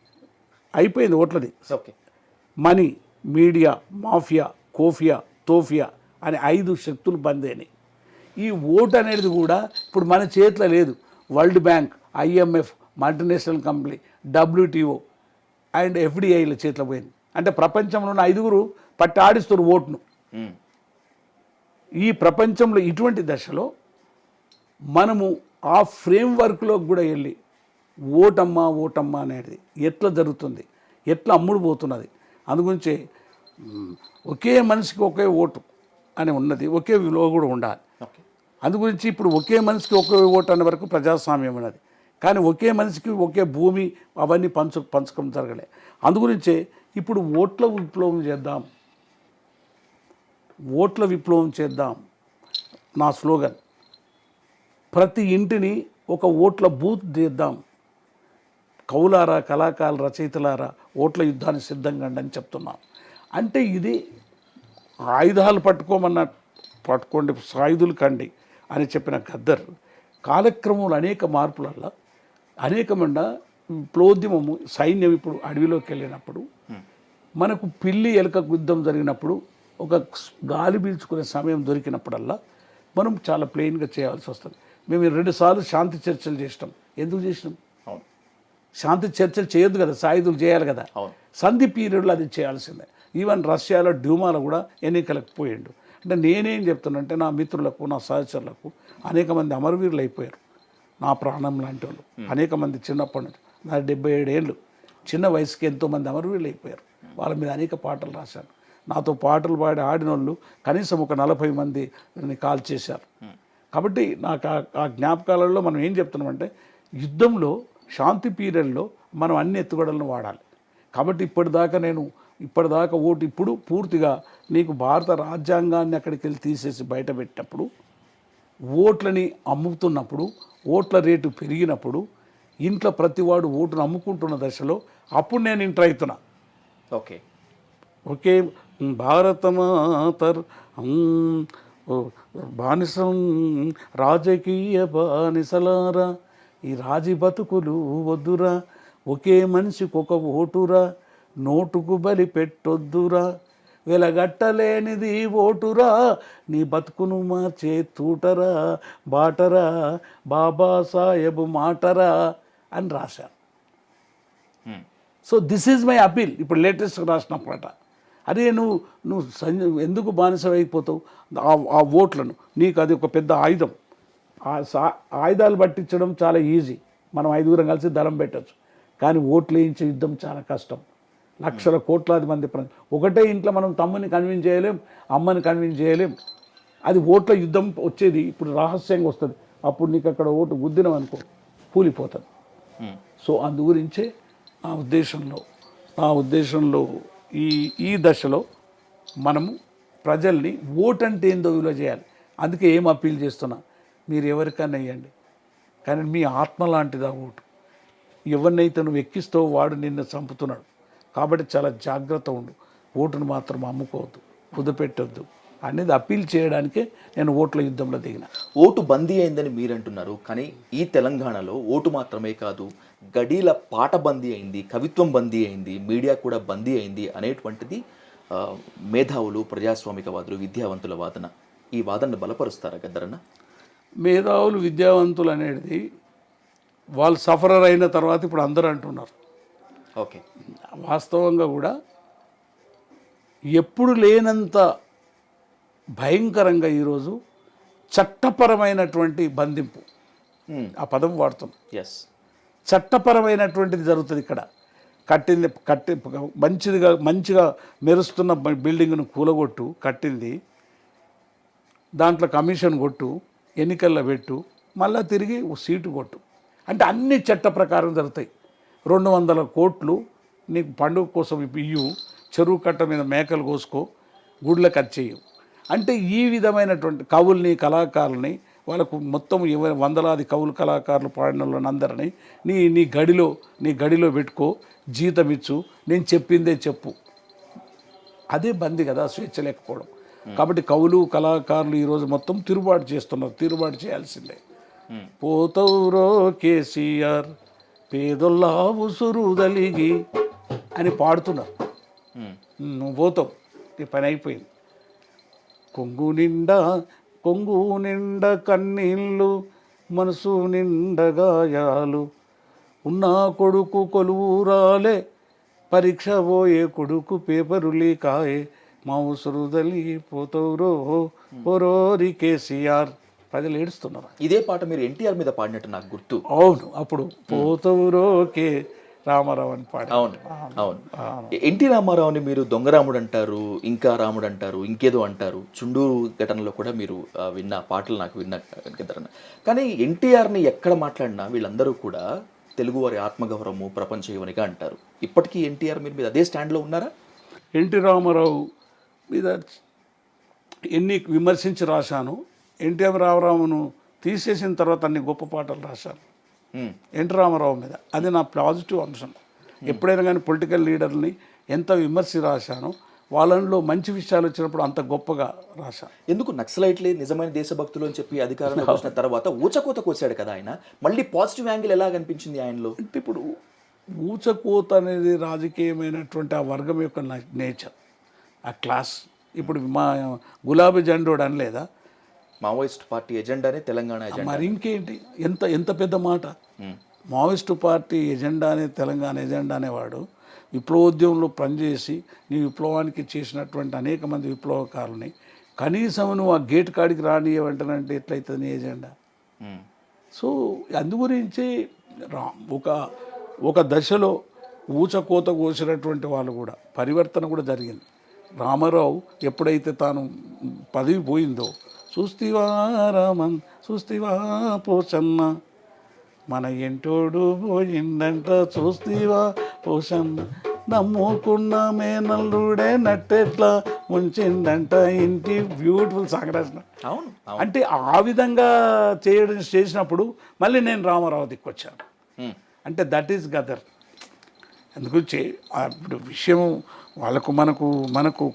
ఓట్లది. ఓకే. మనీ, మీడియా, మాఫియా, కోఫియా, తోఫియా అనే 5 శక్తులు బంద్ అయినాయి. ఈ ఓటు అనేది కూడా ఇప్పుడు మన చేతిలో లేదు. World Bank, IMF, multinational company, WTO and FDIల చేతిలో పోయింది. అంటే ప్రపంచంలో ఉన్న 5 పట్టి ఆడిస్తారు ఓటును. ఈ ప్రపంచంలో ఇటువంటి దశలో మనము ఆ ఫ్రేమ్వర్క్లో కూడా వెళ్ళి ఓటమ్మా అనేది ఎట్లా జరుగుతుంది, ఎట్లా అమ్ముడు పోతున్నది, అందుగురించి ఒకే మనిషికి ఒకే ఓటు అని ఉన్నది, ఒకే విలువ కూడా ఉండాలి. అందుగురించి ఇప్పుడు ఒకే మనిషికి ఒకే ఓటు అనే వరకు ప్రజాస్వామ్యం ఉన్నది. కానీ ఒకే మనిషికి ఒకే భూమి అవన్నీ పంచకం జరగలే. అందుగురించే ఇప్పుడు ఓట్ల విప్లవం చేద్దాం నా స్లోగన్. ప్రతి ఇంటిని ఒక ఓట్ల బూత్ చేద్దాం. కవులారా, కళాకారుల రచయితలారా, ఓట్ల యుద్ధాన్ని సిద్ధంగా అని చెప్తున్నాం. అంటే ఇది ఆయుధాలు పట్టుకోండి సాయుధులు కండి అని చెప్పిన గద్దర్ కాలక్రమంలో అనేక మార్పులల్లో అనేకమైన విప్లవోద్యమము, సైన్యం ఇప్పుడు అడవిలోకి వెళ్ళినప్పుడు, మనకు పిల్లి ఎలుక యుద్ధం జరిగినప్పుడు, ఒక గాలి పీల్చుకునే సమయం దొరికినప్పుడల్లా మనం చాలా ప్లెయిన్గా చేయాల్సి వస్తుంది. మేము 2 సార్లు శాంతి చర్చలు చేసినాం. ఎందుకు చేసినాం? శాంతి చర్చలు చేయొద్దు కదా, సాయుధులు చేయాలి కదా. సంధి పీరియడ్లో అది చేయాల్సిందే. ఈవెన్ రష్యాలో డ్యూమాలో కూడా ఎన్నికలకు పోయిండు. అంటే నేనేం చెప్తున్నానంటే నా మిత్రులకు, నా సహచరులకు అనేక మంది అమరవీరులు అయిపోయారు. నా ప్రాణం లాంటి వాళ్ళు అనేక మంది చిన్నప్పటి నుంచి, నా 77 ఏళ్ళు చిన్న వయసుకి ఎంతోమంది అమరవీరులు అయిపోయారు. వాళ్ళ మీద అనేక పాటలు రాశాను. నాతో పాటలు పాడి ఆడిన వాళ్ళు కనీసం ఒక 40 మందిని కాల్ చేశారు. కాబట్టి నాకు ఆ జ్ఞాపకాలలో మనం ఏం చెప్తున్నామంటే, యుద్ధంలో శాంతి పీరియడ్లో మనం అన్ని ఎత్తుగడలను వాడాలి. కాబట్టి ఇప్పటిదాకా ఓటు ఇప్పుడు పూర్తిగా నీకు భారత రాజ్యాంగాన్ని అక్కడికి వెళ్ళి తీసేసి బయట పెట్టినప్పుడు, ఓట్లని అమ్ముతున్నప్పుడు, ఓట్ల రేటు పెరిగినప్పుడు, ఇంట్లో ప్రతివాడు ఓటును అమ్ముకుంటున్న దశలో అప్పుడు నేను ఇంటర్ అవుతున్నా. ఓకే భారతమాతర్ బానిసం రాజకీయ బానిసలారా, ఈ రాజీ బతుకులు వద్దురా, ఒకే మనిషికి ఒక ఓటురా, నోటుకు బలి పెట్టొద్దురా, వెలగట్టలేనిది ఓటురా, నీ బతుకును మార్చే తూటరా, బాటరా, బాబాసాహెబ్ మాటరా అని రాశాను. So this is my appeal. ఇప్పుడు లేటెస్ట్ రాసిన పాట. అదే నువ్వు ఎందుకు బానిస అయిపోతావు? ఆ ఓట్లను, నీకు అది ఒక పెద్ద ఆయుధం. ఆయుధాలు పట్టించడం చాలా ఈజీ, మనం 5 కలిసి దళం పెట్టచ్చు. కానీ ఓట్లు వేయించే యుద్ధం చాలా కష్టం. లక్షల కోట్లాది మంది ఒకటే ఇంట్లో మనం తమ్ముని కన్విన్స్ చేయలేం, అమ్మని కన్విన్స్ చేయలేం. అది ఓట్ల యుద్ధం వచ్చేది ఇప్పుడు రహస్యంగా వస్తుంది. అప్పుడు నీకు అక్కడ ఓటు గుద్దినం అనుకో, కూలిపోతుంది. సో అందుగురించే నా ఉద్దేశంలో ఈ దశలో మనము ప్రజల్ని ఓటు అంటే ఏందో విలువ చేయాలి. అందుకే ఏం అప్పీల్ చేస్తున్నా, మీరు ఎవరికైనా వేయండి, కానీ మీ ఆత్మ లాంటిదా ఓటు. ఎవరినైతే నువ్వు ఎక్కిస్తావో వాడు నిన్ను చంపుతున్నాడు. కాబట్టి చాలా జాగ్రత్త ఉండు. ఓటును మాత్రం అమ్ముకోవద్దు, కుదపెట్టొద్దు అనేది అప్పీల్ చేయడానికే నేను ఓట్ల యుద్ధంలో దిగిన. ఓటు బందీ అయిందని మీరు అంటున్నారు, కానీ ఈ తెలంగాణలో ఓటు మాత్రమే కాదు, గడీల పాట బందీ అయింది, కవిత్వం బందీ అయింది, మీడియా కూడా బందీ అయింది అనేటువంటిది మేధావులు, ప్రజాస్వామికవాదులు, విద్యావంతుల వాదన. ఈ వాదనను బలపరుస్తారా గద్దరన్న? మేధావులు, విద్యావంతులు అనేది వాళ్ళు సఫరర్ అయిన తర్వాత ఇప్పుడు అందరూ అంటున్నారు. ఓకే, వాస్తవంగా కూడా ఎప్పుడు లేనంత భయంకరంగా ఈరోజు చట్టపరమైనటువంటి బంధింపు, ఆ పదం వాడుతాం. చట్టపరమైనటువంటిది జరుగుతుంది ఇక్కడ. మంచిగా మెరుస్తున్న బిల్డింగ్ను కూలగొట్టు, కట్టింది దాంట్లో కమిషన్ కొట్టు, ఎన్నికల్లో పెట్టు, మళ్ళీ తిరిగి సీటు కొట్టు. అంటే అన్ని చట్ట ప్రకారం జరుగుతాయి. 200 కోట్లు నీకు పండుగ కోసం ఇయ్యు, చెరువు కట్ట మీద మేకలు కోసుకో, గుడ్ల ఖర్చు చేయు. అంటే ఈ విధమైనటువంటి కవుల్ని కళాకారుల్ని వాళ్ళకు మొత్తం వందలాది కవులు కళాకారులు పాడిన వాళ్ళని అందరినీ నీ గడిలో పెట్టుకో, జీతం ఇచ్చు, నేను చెప్పిందే చెప్పు. అదే బంది కదా, స్వేచ్ఛ లేకపోవడం. కాబట్టి కవులు కళాకారులు ఈరోజు మొత్తం తిరుగుబాటు చేస్తున్నారు. తిరుగుబాటు చేయాల్సిందే. పోతవురో కేసీఆర్ పేదొల్లా ఉసురుదలిగి అని పాడుతున్నారు. నువ్వు పోతావు, నీ పని అయిపోయింది. కొంగు నిండా కన్నీళ్ళు, మనసు నిండా గాయాలు, ఉన్నా కొడుకు కొలువురాలే, పరీక్ష పోయే కొడుకు పేపరు లీకాయే, మా ఉసురుదలి పోతవురో ఓరోరి కేసీఆర్. ప్రజలు ఏడుస్తున్నారు. ఇదే పాట మీరు ఎన్టీఆర్ మీద పాడినట్టు నాకు గుర్తు. అవును, అప్పుడు పోతవురో కే రామారావు అని పాడు. అవును అవును. ఎన్టీ రామారావుని మీరు దొంగరాముడు అంటారు, ఇంకా రాముడు అంటారు, ఇంకేదో అంటారు. చుండూరు ఘటనలో కూడా మీరు విన్న పాటలు నాకు విన్న. కానీ ఎన్టీఆర్ని ఎక్కడ మాట్లాడినా వీళ్ళందరూ కూడా తెలుగువారి ఆత్మగౌరవము, ప్రపంచ యువనిగా అంటారు. ఇప్పటికీ ఎన్టీఆర్ మీరు మీద అదే స్టాండ్లో ఉన్నారా? ఎన్టీ రామారావు మీద ఎన్ని విమర్శించి రాశాను. ఎన్టీఆర్ రామారావును తీసేసిన తర్వాత అన్ని గొప్ప పాటలు రాశాను ఎన్టీ రామారావు మీద. అది నా పాజిటివ్ అంశం. ఎప్పుడైనా కానీ పొలిటికల్ లీడర్ని ఎంత విమర్శి రాశానో వాళ్ళలో మంచి విషయాలు వచ్చినప్పుడు అంత గొప్పగా రాశాను. ఎందుకు నక్సలైట్లే నిజమైన దేశభక్తులు అని చెప్పి అధికారంలో వచ్చిన తర్వాత ఊచకోత కోసాడు కదా ఆయన. మళ్ళీ పాజిటివ్ యాంగిల్ ఎలా కనిపించింది ఆయనలో? అంటే ఇప్పుడు ఊచకోత అనేది రాజకీయమైనటువంటి ఆ వర్గం యొక్క నేచర్, ఆ క్లాస్. ఇప్పుడు మా గులాబీ జెండోడు అనలేదా, మావోయిస్ట్ పార్టీ ఎజెండానే తెలంగాణ ఎజెండా. మరి ఇంకేంటి, ఎంత పెద్ద మాట. మావోయిస్టు పార్టీ ఎజెండానే తెలంగాణ ఎజెండా అనేవాడు విప్లవోద్యమంలో పనిచేసి నీ విప్లవానికి చేసినటువంటి అనేక మంది విప్లవకారులని కనీసం నువ్వు ఆ గేట్ కాడికి రానియవంటానంటే ఎట్లయితుంది నీ ఎజెండా? సో అందుగురించి ఒక దశలో ఊచకోత కోసినటువంటి వాళ్ళు కూడా పరివర్తన కూడా జరిగింది. రామారావు ఎప్పుడైతే తాను పదవి పోయిందో, చూస్తివా రామన్ చూస్తివా పోచన్న, మన ఎంటోడు పోయిందంట చూస్తివా పోషన్న, నమ్ముకున్న మేనల్లుడే నట్టెట్లా ముంచిందంట ఇంటి. బ్యూటిఫుల్ సాంగ్ రాసిన. అవును. అంటే ఆ విధంగా చేసినప్పుడు మళ్ళీ నేను రామారావు దిక్కొచ్చాను. అంటే దట్ ఈస్ గదర్. అందుగురించి ఇప్పుడు విషయం వాళ్ళకు మనకు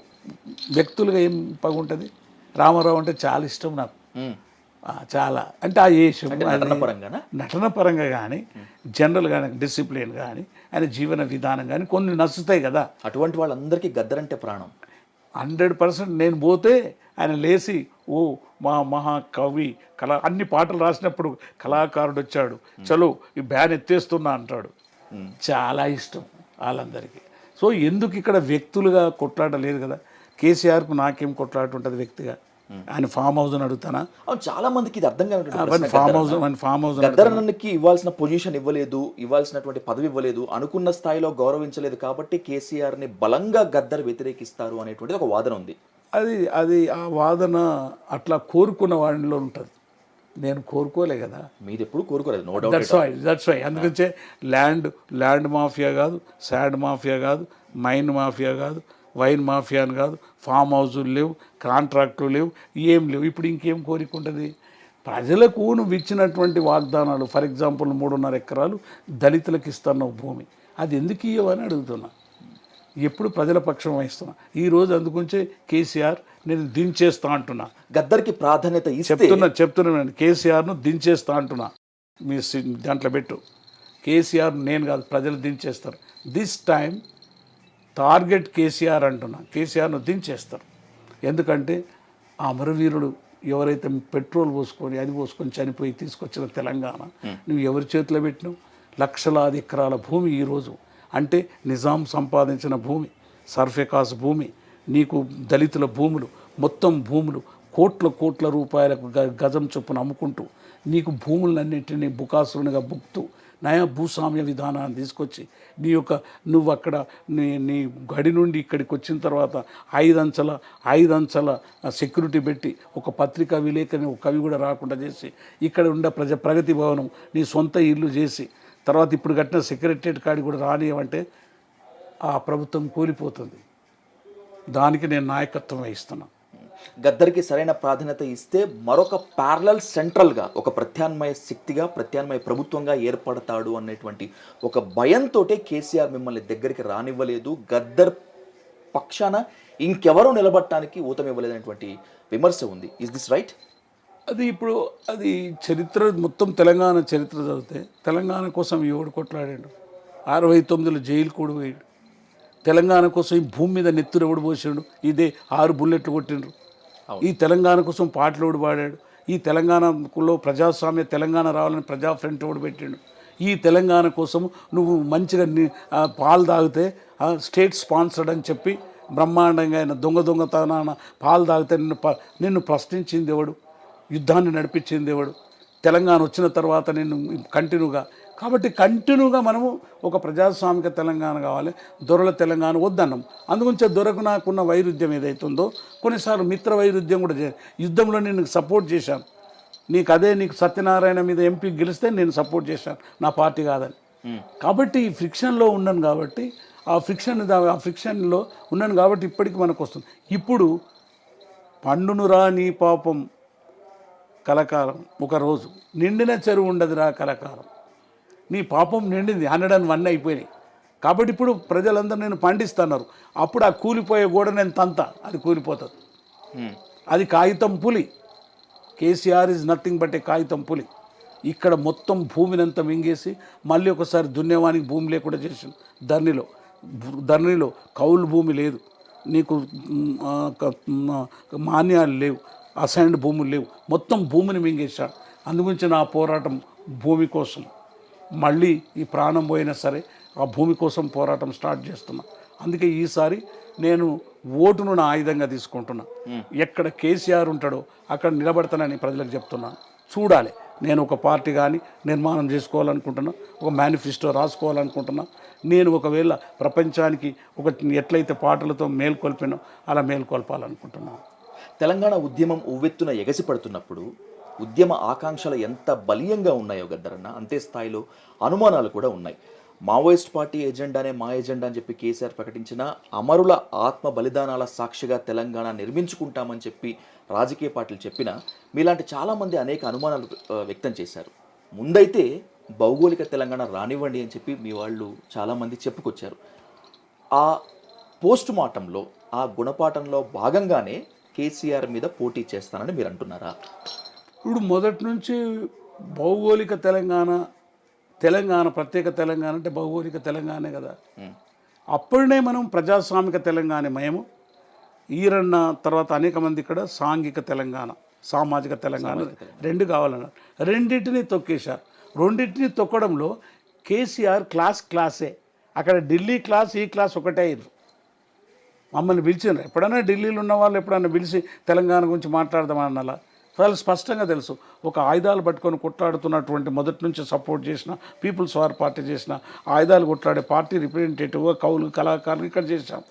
వ్యక్తులుగా ఏం పగుంటుంది. రామారావు అంటే చాలా ఇష్టం నాకు, చాలా. అంటే ఆ ఏషం నటన పరంగా కానీ జనరల్ కానీ డిసిప్లిన్ కానీ ఆయన జీవన విధానం కానీ కొన్ని నచ్చుతాయి కదా. అటువంటి వాళ్ళందరికీ గద్దరంటే ప్రాణం. 100% నేను పోతే ఆయన లేచి ఓ మా మహాకవి అన్ని పాటలు రాసినప్పుడు కళాకారుడు వచ్చాడు, చలో ఈ బ్యాన్ ఎత్తేస్తున్నా అంటాడు. చాలా ఇష్టం వాళ్ళందరికీ. సో ఎందుకు ఇక్కడ వ్యక్తులుగా కొట్లాట లేదు కదా. కేసీఆర్కు నాకేం కొట్లాట ఉంటుంది వ్యక్తిగా? ఆయన ఫామ్ హౌస్ అని అడుగుతానా? చాలా మందికి ఇది అర్థం కాదు. ఫామ్ హౌస్ గద్దరన్నకి ఇవ్వాల్సిన పొజిషన్ ఇవ్వలేదు, ఇవ్వాల్సినటువంటి పదవి ఇవ్వలేదు, అనుకున్న స్థాయిలో గౌరవించలేదు కాబట్టి కేసీఆర్ని బలంగా గద్దర్ వ్యతిరేకిస్తారు అనేటువంటిది ఒక వాదన ఉంది. అది ఆ వాదన అట్లా కోరుకున్న వాడిలో ఉంటుంది. నేను కోరుకోలే కదా. మీరు ఎప్పుడు కోరుకోలేదు, నో డౌట్. దట్స్ వై అందుకొచ్చే ల్యాండ్ మాఫియా కాదు, శాండ్ మాఫియా కాదు, మైన్ మాఫియా కాదు, వైన్ మాఫియా అని కాదు, ఫామ్ హౌజులు లేవు, కాంట్రాక్టులు లేవు, ఏం లేవు. ఇప్పుడు ఇంకేం కోరిక ఉంటుంది? ప్రజలకు నువ్వు ఇచ్చినటువంటి వాగ్దానాలు, ఫర్ ఎగ్జాంపుల్ 3.5 ఎకరాలు దళితులకు ఇస్తున్నావు భూమి, అది ఎందుకు ఇవ్వని అడుగుతున్నా. ఎప్పుడు ప్రజల పక్షం వహిస్తున్నా. ఈరోజు అందుకుంచే కేసీఆర్ నేను దించేస్తా అంటున్నా. గద్దర్కి ప్రాధాన్యత చెప్తున్నా కేసీఆర్ను దించేస్తా అంటున్నా. మీ దాంట్లో పెట్టు, కేసీఆర్ నేను కాదు ప్రజలు దించేస్తారు. దిస్ టైం టార్గెట్ కేసీఆర్ అంటున్నా. కేసీఆర్ను దించేస్తారు. ఎందుకంటే ఆ అమరవీరుడు ఎవరైతే పెట్రోల్ పోసుకొని చనిపోయి తీసుకొచ్చిన తెలంగాణ నువ్వు ఎవరి చేతిలో పెట్టినావు? లక్షలాది ఎకరాల భూమి ఈరోజు అంటే నిజాం సంపాదించిన భూమి, సర్ఫెకాస్ భూమి, నీకు దళితుల భూములు, మొత్తం భూములు కోట్ల రూపాయలకు గజం చొప్పున అమ్ముకుంటూ నీకు భూములన్నింటినీ బుకాసురునిగా బుక్తూ నయా భూస్వామ్య విధానాన్ని తీసుకొచ్చి నువ్వు అక్కడ నీ గడి నుండి ఇక్కడికి వచ్చిన తర్వాత 5 అంచెల సెక్యూరిటీ పెట్టి ఒక పత్రికా విలేకరిని ఒక కవి కూడా రాకుండా చేసి ఇక్కడ ఉండే ప్రగతి భవనం నీ సొంత ఇల్లు చేసి తర్వాత ఇప్పుడు కట్టిన సెక్రటరియట్ కాడికి కూడా రానియమంటే ఆ ప్రభుత్వం కూలిపోతుంది. దానికి నేను నాయకత్వం వహిస్తున్నా. గద్దర్కి సరైన ప్రాధాన్యత ఇస్తే మరొక ప్యారలల్ సెంట్రల్గా ఒక ప్రత్యామ్నాయ శక్తిగా ప్రత్యామ్నాయ ప్రభుత్వంగా ఏర్పడతాడు అనేటువంటి ఒక భయంతో కేసీఆర్ మిమ్మల్ని దగ్గరికి రానివ్వలేదు, గద్దర్ పక్షాన ఇంకెవరో నిలబడటానికి ఊతమివ్వలేదనేటువంటి విమర్శ ఉంది. Is this right? అది చరిత్ర మొత్తం తెలంగాణ చరిత్ర చదివితే తెలంగాణ కోసం ఎవడు కొట్లాడాడు? 69లో జైలు కూడా పోయాడు. తెలంగాణ కోసం ఈ భూమి మీద నెత్తురు ఎవడు పోసాడు? ఇదే 6 బుల్లెట్లు కొట్టిండ్రు. ఈ తెలంగాణ కోసం పాటలు ఎవడు పాడాడు? ఈ తెలంగాణలో ప్రజాస్వామ్య తెలంగాణ రావాలని ప్రజా ఫ్రంట్ ఎవడు పెట్టిండు? ఈ తెలంగాణ కోసం నువ్వు మంచిగా పాలు తాగితే స్టేట్ స్పాన్సర్డ్ అని చెప్పి బ్రహ్మాండంగా ఆయన దొంగతనాన పాలు తాగితే నిన్ను ప్రశ్నించింది ఎవడు? యుద్ధాన్ని నడిపించింది ఎవడు? తెలంగాణ వచ్చిన తర్వాత నిన్ను కంటిన్యూగా మనము ఒక ప్రజాస్వామిక తెలంగాణ కావాలి, దొరల తెలంగాణ వద్దన్నాం. అందుగురించి దొరకు నాకున్న వైరుధ్యం ఏదైతుందో కొన్నిసార్లు మిత్ర వైరుధ్యం కూడా యుద్ధంలో నేను సపోర్ట్ చేశాను. నీకు సత్యనారాయణ మీద ఎంపీ గెలిస్తే నేను సపోర్ట్ చేశాను, నా పార్టీ కాదని. కాబట్టి ఈ ఫ్రిక్షన్లో ఉన్నాను కాబట్టి ఆ ఫ్రిక్షన్లో ఉన్నాను కాబట్టి ఇప్పటికి మనకు వస్తుంది. ఇప్పుడు పండునురా నీ పాపం కలకాలం, ఒకరోజు నిండిన చెరువు ఉండదురా కలకాలం. నీ పాపం నిండింది, 101 అయిపోయినాయి. కాబట్టి ఇప్పుడు ప్రజలందరూ నేను పండిస్తున్నారు. అప్పుడు ఆ కూలిపోయే గోడ నేను అది కూలిపోతుంది. అది కాగితం పులి. కేసీఆర్ ఈజ్ నథింగ్ బట్ ఏ కాగితం పులి. ఇక్కడ మొత్తం భూమిని అంతా మింగేసి మళ్ళీ ఒకసారి దున్నేవానికి భూమి లేకుండా చేసింది. ధరణిలో కౌలు భూమి లేదు, నీకు మాన్యాలు లేవు, అసైన్డ్ భూములు లేవు, మొత్తం భూమిని మింగేశాడు. అందుగురించి నా పోరాటం భూమి కోసం. మళ్ళీ ఈ ప్రాణం పోయినా సరే ఆ భూమి కోసం పోరాటం స్టార్ట్ చేస్తున్నా. అందుకే ఈసారి నేను ఓటును నా ఆయుధంగా తీసుకుంటున్నా. ఎక్కడ కేసీఆర్ ఉంటాడో అక్కడ నిలబడతానని ప్రజలకు చెప్తున్నాను. చూడాలి, నేను ఒక పార్టీ కానీ నిర్మాణం చేసుకోవాలనుకుంటున్నా, ఒక మేనిఫెస్టో రాసుకోవాలనుకుంటున్నా. నేను ఒకవేళ ప్రపంచానికి ఎట్లయితే పాటలతో మేల్కొల్పినో అలా మేల్కొల్పాలనుకుంటున్నాను. తెలంగాణ ఉద్యమం ఉవ్వెత్తున ఎగసిపడుతున్నప్పుడు ఉద్యమ ఆకాంక్షలు ఎంత బలీయంగా ఉన్నాయో గద్దరన్న, అంతే స్థాయిలో అనుమానాలు కూడా ఉన్నాయి. మావోయిస్ట్ పార్టీ ఎజెండానే మా ఎజెండా అని చెప్పి కేసీఆర్ ప్రకటించిన అమరుల ఆత్మ బలిదానాల సాక్షిగా తెలంగాణ నిర్మించుకుంటామని చెప్పి రాజకీయ పార్టీలు చెప్పినా మీలాంటి చాలామంది అనేక అనుమానాలు వ్యక్తం చేశారు. ముందైతే భౌగోళిక తెలంగాణ రానివ్వండి అని చెప్పి మీ వాళ్ళు చాలామంది చెప్పుకొచ్చారు. ఆ పోస్ట్ మార్టంలో ఆ గుణపాఠంలో భాగంగానే కేసీఆర్ మీద పోటీ చేస్తానని మీరు అంటున్నారా? ఇప్పుడు మొదటి నుంచి భౌగోళిక తెలంగాణ ప్రత్యేక తెలంగాణ అంటే భౌగోళిక తెలంగాణే కదా. అప్పుడే మనం ప్రజాస్వామిక తెలంగాణ మేము ఈరన్న తర్వాత అనేక మంది ఇక్కడ సాంఘిక తెలంగాణ, సామాజిక తెలంగాణ 2 కావాలన్నారు. రెండింటిని తొక్కేశారు. రెండింటిని తొక్కడంలో కేసీఆర్ క్లాసే. అక్కడ ఢిల్లీ క్లాస్ ఈ క్లాస్ ఒకటే అయ్యారు. మమ్మల్ని పిలిచినారు. ఎప్పుడైనా ఢిల్లీలో ఉన్న వాళ్ళు ఎప్పుడైనా పిలిచి తెలంగాణ గురించి మాట్లాడదామన్నలా వాళ్ళు స్పష్టంగా తెలుసు. ఒక ఆయుధాలు పట్టుకొని కొట్లాడుతున్నటువంటి మొదటి నుంచి సపోర్ట్ చేసిన పీపుల్స్ వార్ పార్టీ చేసిన ఆయుధాలు కొట్లాడే పార్టీ రిప్రజెంటేటివ్గా కవులు కళాకారులు ఇక్కడ చేశాం.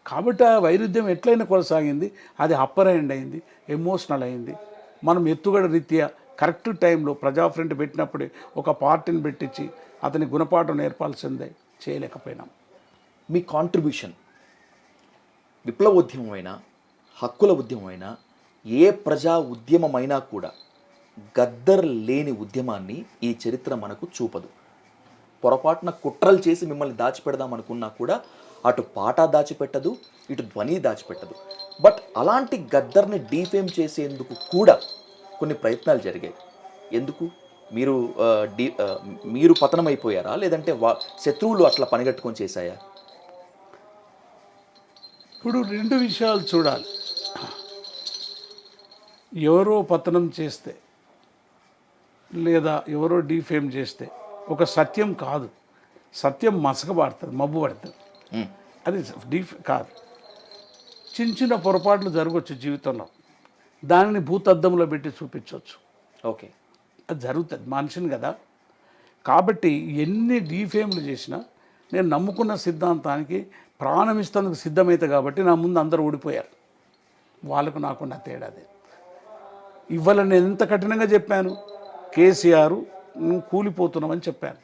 కాబట్టి ఆ వైరుధ్యం ఎట్లయినా కొనసాగింది. అది అప్పర్ హ్యాండ్ అయింది, ఎమోషనల్ అయింది. మనం ఎత్తుగడ రీత్యా కరెక్ట్ టైంలో ప్రజా ఫ్రంట్ పెట్టినప్పుడే ఒక పార్టీని పెట్టించి అతని గుణపాఠం నేర్పాల్సిందే, చేయలేకపోయినాం. మీ కాంట్రిబ్యూషన్ విప్లవోద్యమమైనా హక్కుల ఉద్యమమైనా ఏ ప్రజా ఉద్యమమైనా కూడా గద్దర్ లేని ఉద్యమాన్ని ఈ చరిత్ర మనకు చూపదు. పొరపాటున కుట్రలు చేసి మిమ్మల్ని దాచిపెడదాం అనుకున్నా కూడా అటు పాట దాచిపెట్టదు, ఇటు ధ్వని దాచిపెట్టదు. బట్ అలాంటి గద్దర్ని డీఫేమ్ చేసేందుకు కూడా కొన్ని ప్రయత్నాలు జరిగాయి. ఎందుకు? మీరు పతనమైపోయారా, లేదంటే శత్రువులు అట్లా పనిగట్టుకొని చేశాయా? ఇప్పుడు 2 విషయాలు చూడాలి. ఎవరో పతనం చేస్తే లేదా ఎవరో డీఫేమ్ చేస్తే ఒక సత్యం కాదు, సత్యం మసకబడుతుంది, మబ్బు పడుతుంది. అది కాదు. చిన్న పొరపాట్లు జరగవచ్చు జీవితంలో, దానిని భూతద్దంలో పెట్టి చూపించవచ్చు. ఓకే, అది జరుగుతుంది, మనిషిని కదా. కాబట్టి ఎన్ని డీఫేమ్లు చేసినా నేను నమ్ముకున్న సిద్ధాంతానికి ప్రాణం ఇస్తేందుకు సిద్ధమైతే కాబట్టి నా ముందు అందరూ ఓడిపోయారు. వాళ్ళకు నాకున్న తేడాది. ఇవాళ నేను ఎంత కఠినంగా చెప్పాను, కేసీఆర్ నువ్వు కూలిపోతున్నావని చెప్పాను.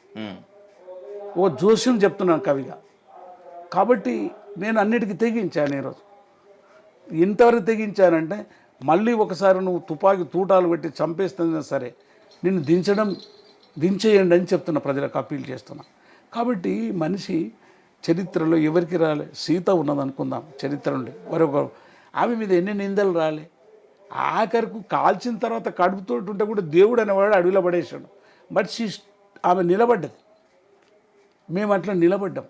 ఓ జోస్యం చెప్తున్నాను కవిగా. కాబట్టి నేను అన్నిటికీ తెగించాను. ఈరోజు ఎంతవరకు తెగించానంటే మళ్ళీ ఒకసారి నువ్వు తుపాకీ తూటాలు పెట్టి చంపేస్తున్నా సరే నిన్ను దించేయండి అని చెప్తున్నా, ప్రజలకు అప్పీల్ చేస్తున్నా. కాబట్టి మనిషి చరిత్రలో ఎవరికి రాలే, సీత ఉన్నదనుకుందాం చరిత్ర నుండి, మరొక ఆమె మీద ఎన్ని నిందలు రాలే, ఆఖరికి కాల్చిన తర్వాత కడుపుతోటి ఉంటే కూడా దేవుడు అనేవాడు అడవిలో పడేసాడు. బట్ ఆమె నిలబడ్డది. మేము అట్లా నిలబడ్డాం.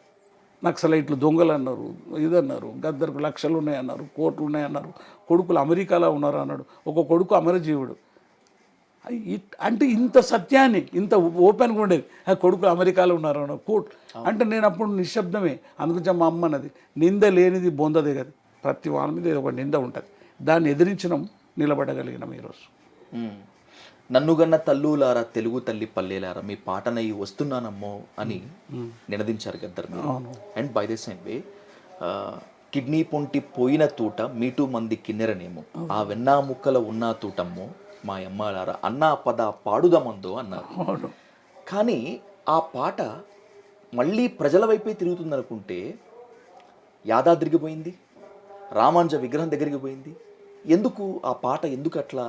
నక్సలైట్లు దొంగలు అన్నారు, ఇదన్నారు, గద్దరికి లక్షలు ఉన్నాయన్నారు, కోట్లు ఉన్నాయన్నారు, కొడుకులు అమెరికాలో ఉన్నారు అన్నాడు, ఒక కొడుకు అమరజీవుడు. అంటే ఇంత సత్యాన్ని ఇంత ఓపెన్గా ఉండేది, కొడుకులు అమెరికాలో ఉన్నారు అన్నాడు, కోట్లు అంటే నేను అప్పుడు నిశ్శబ్దమే. అందుకొచ్చా మా అమ్మ అన్నది, నింద లేనిది బొందదే కదా, ప్రతి వాళ్ళ మీద ఏదో ఒక నింద ఉంటుంది, దాన్ని ఎదిరించడం నిలబడగలిగినాం ఈరోజు. నన్నుగన్న తల్లులారా తెలుగు తల్లి పల్లెలారా మీ పాటనై వస్తున్నానమ్మో అని నినదించారు గద్దర్ మీరు. And by the same way kidney పొంటి పోయిన తూట మీటూ మంది కిన్నెరనేమో, ఆ వెన్నా ముక్కల ఉన్న తూటమ్మో మా అమ్మలారా అన్నా పద పాడుదమందో అన్నారు. కానీ ఆ పాట మళ్ళీ ప్రజల వైపే తిరుగుతుంది అనుకుంటే యాదాద్రికి పోయింది, రామానుజ విగ్రహం దగ్గరికి పోయింది. ఎందుకు ఆ పాట ఎందుకు అట్లా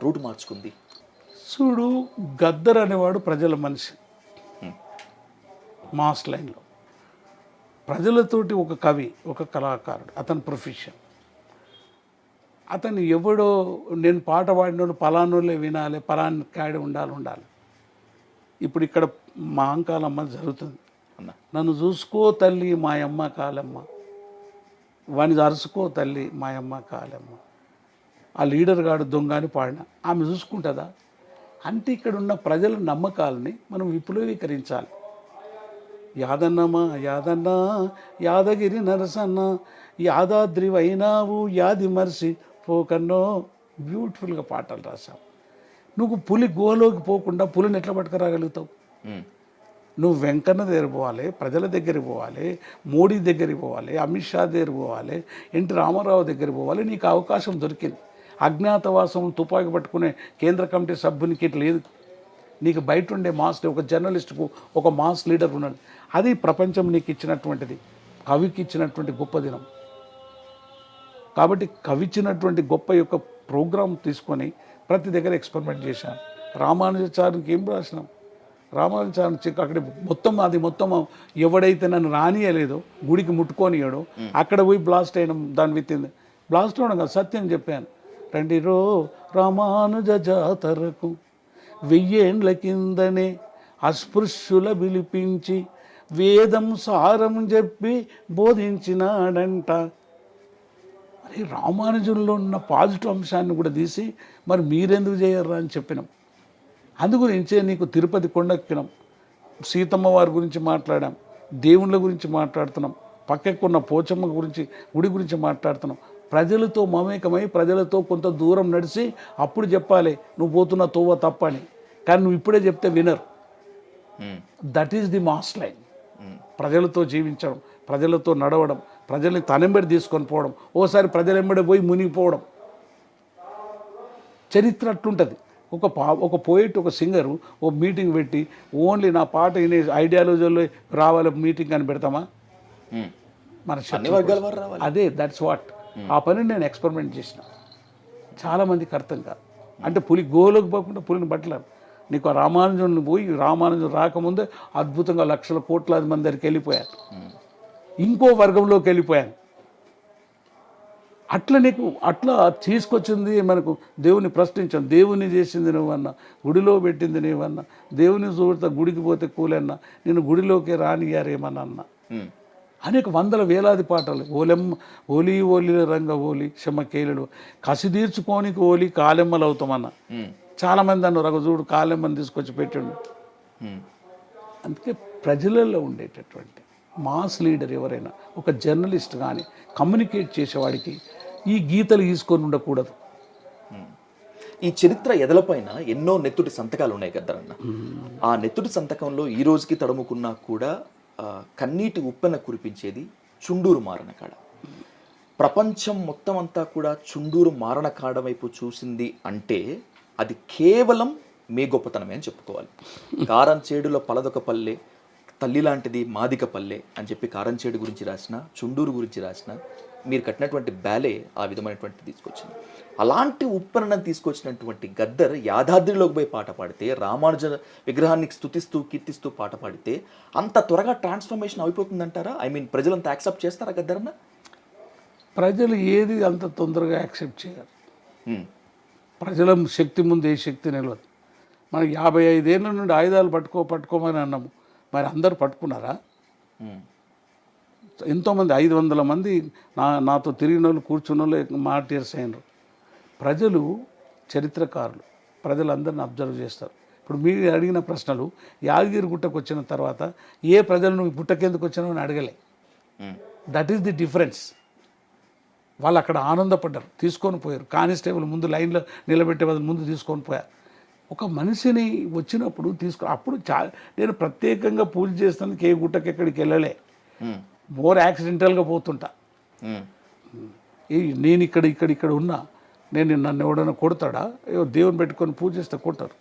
రూట్ మార్చుకుంది? చూడు, గద్దర్ అనేవాడు ప్రజల మనిషి, మాస్ లైన్లో ప్రజలతోటి ఒక కవి, ఒక కళాకారుడు, అతని ప్రొఫెషన్. అతను ఎవడో నేను పాట పాడినోడు పలానోళ్ళే వినాలి, పలాని కాడి ఉండాలి. ఇప్పుడు ఇక్కడ మా అంకాలమ్మ జరుగుతుంది, నన్ను చూసుకో తల్లి మాయమ్మ కాలమ్మ, వాని అరుసుకో తల్లి మాయమ్మ కాలమ్మ, ఆ లీడర్ గాడు దొంగ అని పాడిన, ఆమె చూసుకుంటుందా? అంటే ఇక్కడ ఉన్న ప్రజల నమ్మకాలని మనం విప్లవీకరించాలి. యాదన్నమా యాదన్న యాదగిరి నరసన్న యాదాద్రి వైనావు యాది మర్సి పోకన్నో, బ్యూటిఫుల్గా పాటలు రాసావు. నువ్వు పులి గుహలోకి పోకుండా పులిని ఎట్లా పట్టుకురాగలుగుతావు? నువ్వు వెంకన్న దగ్గర పోవాలి, ప్రజల దగ్గర పోవాలి, మోడీ దగ్గరికి పోవాలి, అమిత్ షా దగ్గర పోవాలి, ఎన్టీ రామారావు దగ్గర పోవాలి. నీకు అవకాశం దొరికింది. అజ్ఞాతవాసం తుపాకీ పట్టుకునే కేంద్ర కమిటీ సభ్యునికి ఇట్లా లేదు. నీకు బయట ఉండే మాస్, ఒక జర్నలిస్టుకు ఒక మాస్ లీడర్ ఉన్నాడు. అది ప్రపంచం నీకు ఇచ్చినటువంటిది, కవికి ఇచ్చినటువంటి గొప్ప దినం. కాబట్టి కవి ఇచ్చినటువంటి గొప్ప యొక్క ప్రోగ్రాం తీసుకొని ప్రతి దగ్గర ఎక్స్పెరిమెంట్ చేశాను. రామానుజాచార్యునికి ఏం రాసినాం, రామానుజాచార్య అక్కడ మొత్తం ఎవడైతే నన్ను రానియలేదో, గుడికి ముట్టుకోనియడో అక్కడ పోయి బ్లాస్ట్ అయినాం. దాని విత్తింది బ్లాస్ట్ అవడం కాదు, సత్యం చెప్పాను. రండిరో రామానుజ జాతరకు 1000 ఏండ్ల కిందనే అస్పృశ్యుల పిలిపించి వేదం సారం చెప్పి బోధించినాడంట. మరి రామానుజంలో ఉన్న పాజిటివ్ అంశాన్ని కూడా తీసి మరి మీరెందుకు చేయర్రా అని చెప్పినాం. అందుగురించే నీకు తిరుపతి కొండెక్కినాం, సీతమ్మ వారి గురించి మాట్లాడాం, దేవుళ్ళ గురించి మాట్లాడుతున్నాం, పక్కకున్న పోచమ్మ గురించి గుడి గురించి మాట్లాడుతున్నాం. ప్రజలతో మమేకమై ప్రజలతో కొంత దూరం నడిచి అప్పుడు చెప్పాలి నువ్వు పోతున్న తోవ తప్పని. కానీ నువ్వు ఇప్పుడే చెప్తే వినరు. That is the mass line. ప్రజలతో జీవించడం, ప్రజలతో నడవడం, ప్రజల్ని తనెంబడి తీసుకొని పోవడం, ఓసారి ప్రజలెంబడి పోయి మునిగిపోవడం. చరిత్ర అట్లుంటుంది. ఒక పోయిట్, ఒక సింగరు ఓ మీటింగ్ పెట్టి ఓన్లీ నా పాట వినే ఐడియాలజీలో రావాలి మీటింగ్ అని పెడతామా? మన అదే దట్స్ వాట్. ఆ పని నేను ఎక్స్పెరిమెంట్ చేసిన. చాలామందికి అర్థం కాదు. అంటే పులి గోలోకి పోకుండా పులిని పట్టలేరు. నీకు రామానుజుని పోయి రామానుజుడు రాకముందే అద్భుతంగా లక్షల కోట్లాది మంది దగ్గరికి వెళ్ళిపోయాను, ఇంకో వర్గంలోకి వెళ్ళిపోయాను. అట్లా తీసుకొచ్చింది మనకు. దేవుని ప్రశ్నించాం, దేవుని చేసింది నువ్వన్నా, గుడిలో పెట్టింది నువ్వన్నా, దేవుని చూడతా గుడికి పోతే కూలన్నా, నేను గుడిలోకి రానియారేమన్నా అన్న. అనేక వందల వేలాది పాటలు. ఓలి ఓలి రంగ ఓలి క్షమ కేలుడు కసి తీర్చుకోనికి ఓలి కాలెమ్మలు అవుతామన్న. చాలామంది అన్నారు రఘుజూడు కాలెమ్మని తీసుకొచ్చి పెట్టండు. అందుకే ప్రజలలో ఉండేటటువంటి మాస్ లీడర్ ఎవరైనా, ఒక జర్నలిస్ట్ కానీ కమ్యూనికేట్ చేసేవాడికి ఈ గీతలు తీసుకొని ఉండకూడదు. ఈ చరిత్ర ఎదలపైన ఎన్నో నెత్తుటి సంతకాలు ఉన్నాయి కదరన్న. ఆ నెత్తుటి సంతకంలో ఈ రోజుకి తడుముకున్నా కూడా కన్నీటి ఉప్పెన కురిపించేది చుండూరు మారణకాడ. ప్రపంచం మొత్తం అంతా కూడా చుండూరు మారణకాడ వైపు చూసింది అంటే అది కేవలం మీ గొప్పతనమే అని చెప్పుకోవాలి. కారంచేడులో పలదొక పల్లె, తల్లి లాంటిది మాదిక పల్లె అని చెప్పి కారంచేడు గురించి రాసిన, చుండూరు గురించి రాసిన మీరు కట్టినటువంటి బ్యాలే ఆ విధమైనటువంటి తీసుకొచ్చింది. అలాంటి ఉప్పెనను తీసుకొచ్చినటువంటి గద్దర్ యాదాద్రిలోకి పోయి పాట పాడితే, రామానుజ విగ్రహాన్ని స్తుతిస్తూ కీర్తిస్తూ పాట పాడితే అంత త్వరగా ట్రాన్స్ఫర్మేషన్ అయిపోతుందంటారా? ఐ మీన్ ప్రజలంతా యాక్సెప్ట్ చేస్తారా గద్దరన్న? ప్రజలు ఏది అంత తొందరగా యాక్సెప్ట్ చేయరు. మ్మ్. ప్రజల శక్తి ముందు ఏ శక్తి నిలవదు. మనకి 55 ఏళ్ళ నుండి ఆయుధాలు పట్టుకోమని అన్నాము, మరి అందరూ పట్టుకున్నారా? మ్మ్. ఎంతోమంది 500 మంది నాతో తిరిగిన వాళ్ళు, కూర్చున్న వాళ్ళు మార్టియర్స్ అయినారు. ప్రజలు చరిత్రకారులు, ప్రజలందరిని అబ్జర్వ్ చేస్తారు. ఇప్పుడు మీరు అడిగిన ప్రశ్నలు, యాదగిరి గుట్టకు వచ్చిన తర్వాత ఏ ప్రజలు నువ్వు గుట్టకెందుకు వచ్చినావు అని అడగలే. మ్మ్. That is the difference. వాళ్ళు అక్కడ ఆనందపడ్డారు, తీసుకొని పోయారు. కానిస్టేబుల్ ముందు లైన్లో నిలబెట్టే బదులు ముందు తీసుకొని పోయారు. ఒక మనిషిని వచ్చినప్పుడు అప్పుడు నేను ప్రత్యేకంగా పూజ చేస్తానికి ఏ గుట్టకి ఎక్కడికి వెళ్ళలే. మ్మ్. మోర్ యాక్సిడెంటల్గా పోతుంటా. మ్మ్. నేను ఇక్కడ ఉన్నా, నన్ను ఎవడైనా కొడతాడా? దేవుని పెట్టుకొని పూజ చేస్తే కొట్టారు.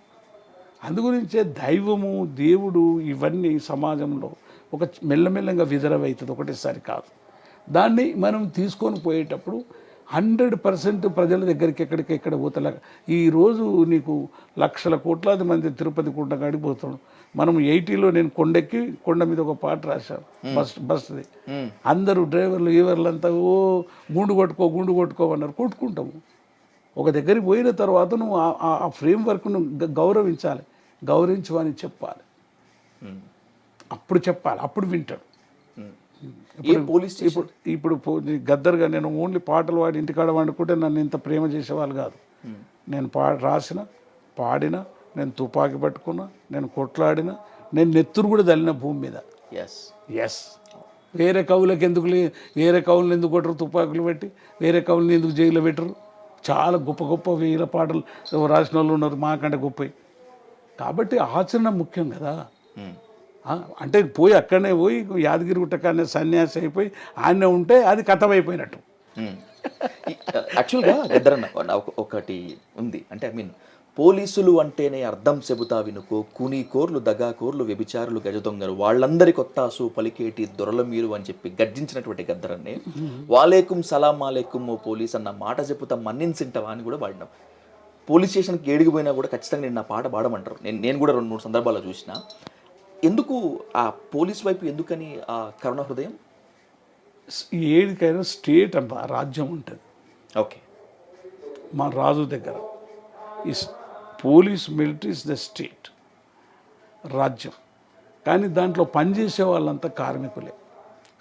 అందుగురించే దైవము, దేవుడు ఇవన్నీ సమాజంలో ఒక మెల్లమెల్లంగా విదరవవుతుంది, ఒకటేసారి కాదు. దాన్ని మనం తీసుకొని పోయేటప్పుడు 100% ప్రజల దగ్గరికి ఎక్కడ పోతలే. ఈరోజు నీకు లక్షల కోట్లాది మంది తిరుపతి గుట్టకాడికి పోతున్నాడు. మనం 80లో నేను కొండెక్కి కొండ మీద ఒక పాట రాశాను, బస్ది. అందరూ డ్రైవర్లు అంతా గుండు కొట్టుకో అన్నారు. కొట్టుకుంటాము. ఒక దగ్గరికి పోయిన తర్వాత నువ్వు ఆ ఫ్రేమ్ వర్క్ను గౌరవించాలి, గౌరవించమని చెప్పాలి. అప్పుడు చెప్పాలి, అప్పుడు వింటాడు. ఇప్పుడు గద్దర్గా నేను ఓన్లీ పాటలు పాడి ఇంటికాడ వండుకుంటే నన్ను ఇంత ప్రేమ చేసేవాళ్ళు కాదు. నేను రాసిన, పాడిన, నేను తుపాకీ పట్టుకున్నా, నేను కొట్లాడిన, నేను నెత్తురు కూడా చల్లిన భూమి మీద. ఎస్. వేరే కవులకు వేరే కవులను ఎందుకు కొట్టరు తుపాకులు పెట్టి? వేరే కవులను ఎందుకు జైల్లో పెట్టరు? చాలా గొప్ప వీర పాటలు రాసిన వాళ్ళు ఉన్నారు మాకంటే గొప్పవి. కాబట్టి ఆచరణ ముఖ్యం కదా. అంటే అక్కడనే పోయి యాదగిరి గుట్టకానే సన్యాసి అయిపోయి ఆయనే ఉంటే అది కథమైపోయినట్టు. యాక్చువల్గా గద్దరన్న ఒకటి ఉంది. అంటే ఐ మీన్ పోలీసులు అంటేనే అర్థం చెబుతా వినుకో, కూనీకోర్లు, దగాకోర్లు, వ్యభిచారులు, గజదొంగలు, వాళ్ళందరి కొత్తాసు పలికేటి దొరల మీరు అని చెప్పి గర్జించినటువంటి గద్దరన్నే వాలేకుం సలాం అలేకుం ఓ పోలీస్ అన్న మాట చెబుతా మన్నించింటవా అని కూడా పాడినాం. పోలీస్ స్టేషన్కి ఏడిగిపోయినా కూడా ఖచ్చితంగా నేను నా పాట పాడమంటారు. నేను కూడా 2-3 సందర్భాల్లో చూసిన. ఎందుకు ఆ పోలీస్ వైపు ఎందుకని ఆ కరుణ హృదయం? ఏడికైనా స్టేట్ అంట రాజ్యం ఉంటుంది. ఓకే. మా రాజు దగ్గర ఈ police military is the state, రాజ్యం. కానీ దాంట్లో పనిచేసే వాళ్ళంతా కార్మికులే,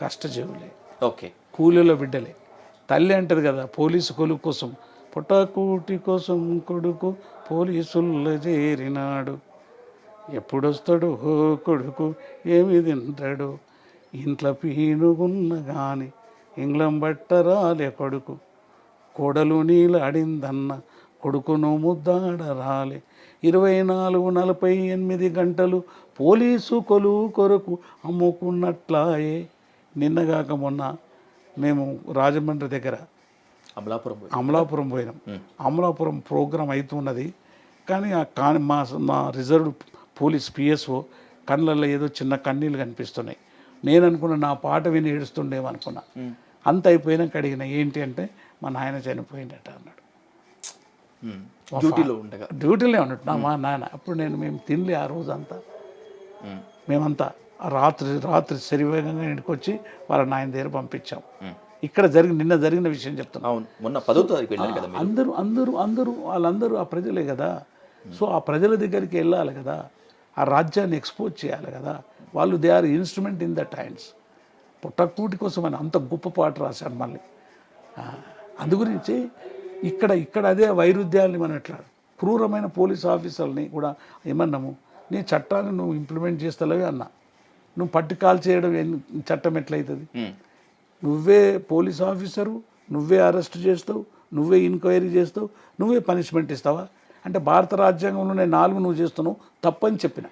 కష్టజీవులే, ఓకే, కూలీల బిడ్డలే. తల్లి అంటది కదా పోలీసు కొలువు కోసం, పుట్టకూటి కోసం కొడుకు పోలీసుల్లో చేరినాడు, ఎప్పుడొస్తాడు కొడుకు ఏమి తింటాడు, ఇంట్లో పీనుగున్న కానీ ఇంగ్లం బట్టరాలే కొడుకు, కోడలు నీలాడిందన్న కొడుకును ముద్దాడరాలే, 24-48 గంటలు పోలీసు కొలువు కొరకు అమ్ముకున్నట్లాయే. నిన్నగాక మొన్న మేము రాజమండ్రి దగ్గర అమలాపురం పోయినాం. అమలాపురం ప్రోగ్రాం అవుతున్నది. కానీ మా రిజర్వ్ పోలీస్ పిఎస్ఓ కళ్ళల్లో ఏదో చిన్న కన్నీళ్ళు కనిపిస్తున్నాయి. నేను అనుకున్నా నా పాట విని ఏడుస్తుండేమనుకున్నా. అంత అయిపోయినాక అడిగిన ఏంటి అంటే మా నాయన చనిపోయిందట అన్నాడు. డ్యూటీలో ఉన్నట్టు మా నాయన. అప్పుడు మేము తినలే ఆ రోజు అంతా. మేమంతా రాత్రి శరీరంగా ఇంటికి వచ్చి వాళ్ళ నాయన దగ్గర పంపించాం. ఇక్కడ నిన్న జరిగిన విషయం చెప్తున్నాం. అందరూ వాళ్ళందరూ ఆ ప్రజలే కదా. సో ఆ ప్రజల దగ్గరికి వెళ్ళాలి కదా, ఆ రాజ్యాన్ని ఎక్స్పోజ్ చేయాలి కదా. వాళ్ళు they are instrument in that hands. పుట్టకూటి కోసం అని అంత గొప్ప పాట రాశారు. మళ్ళీ అందుగురించి ఇక్కడ అదే వైరుధ్యాలని మనం ఎట్లా క్రూరమైన పోలీస్ ఆఫీసర్ని కూడా ఏమన్నాము, నీ చట్టాన్ని నువ్వు ఇంప్లిమెంట్ చేస్తలేవే అన్నా. నువ్వు పట్టి కాల్ చేయడం చట్టం ఎట్లయితుంది? నువ్వే పోలీస్ ఆఫీసరు, నువ్వే అరెస్ట్ చేస్తావు, నువ్వే ఎంక్వైరీ చేస్తావు, నువ్వే పనిష్మెంట్ ఇస్తావా? అంటే భారత రాజ్యాంగంలో 4 నువ్వు చేస్తున్నావు తప్పని చెప్పిన.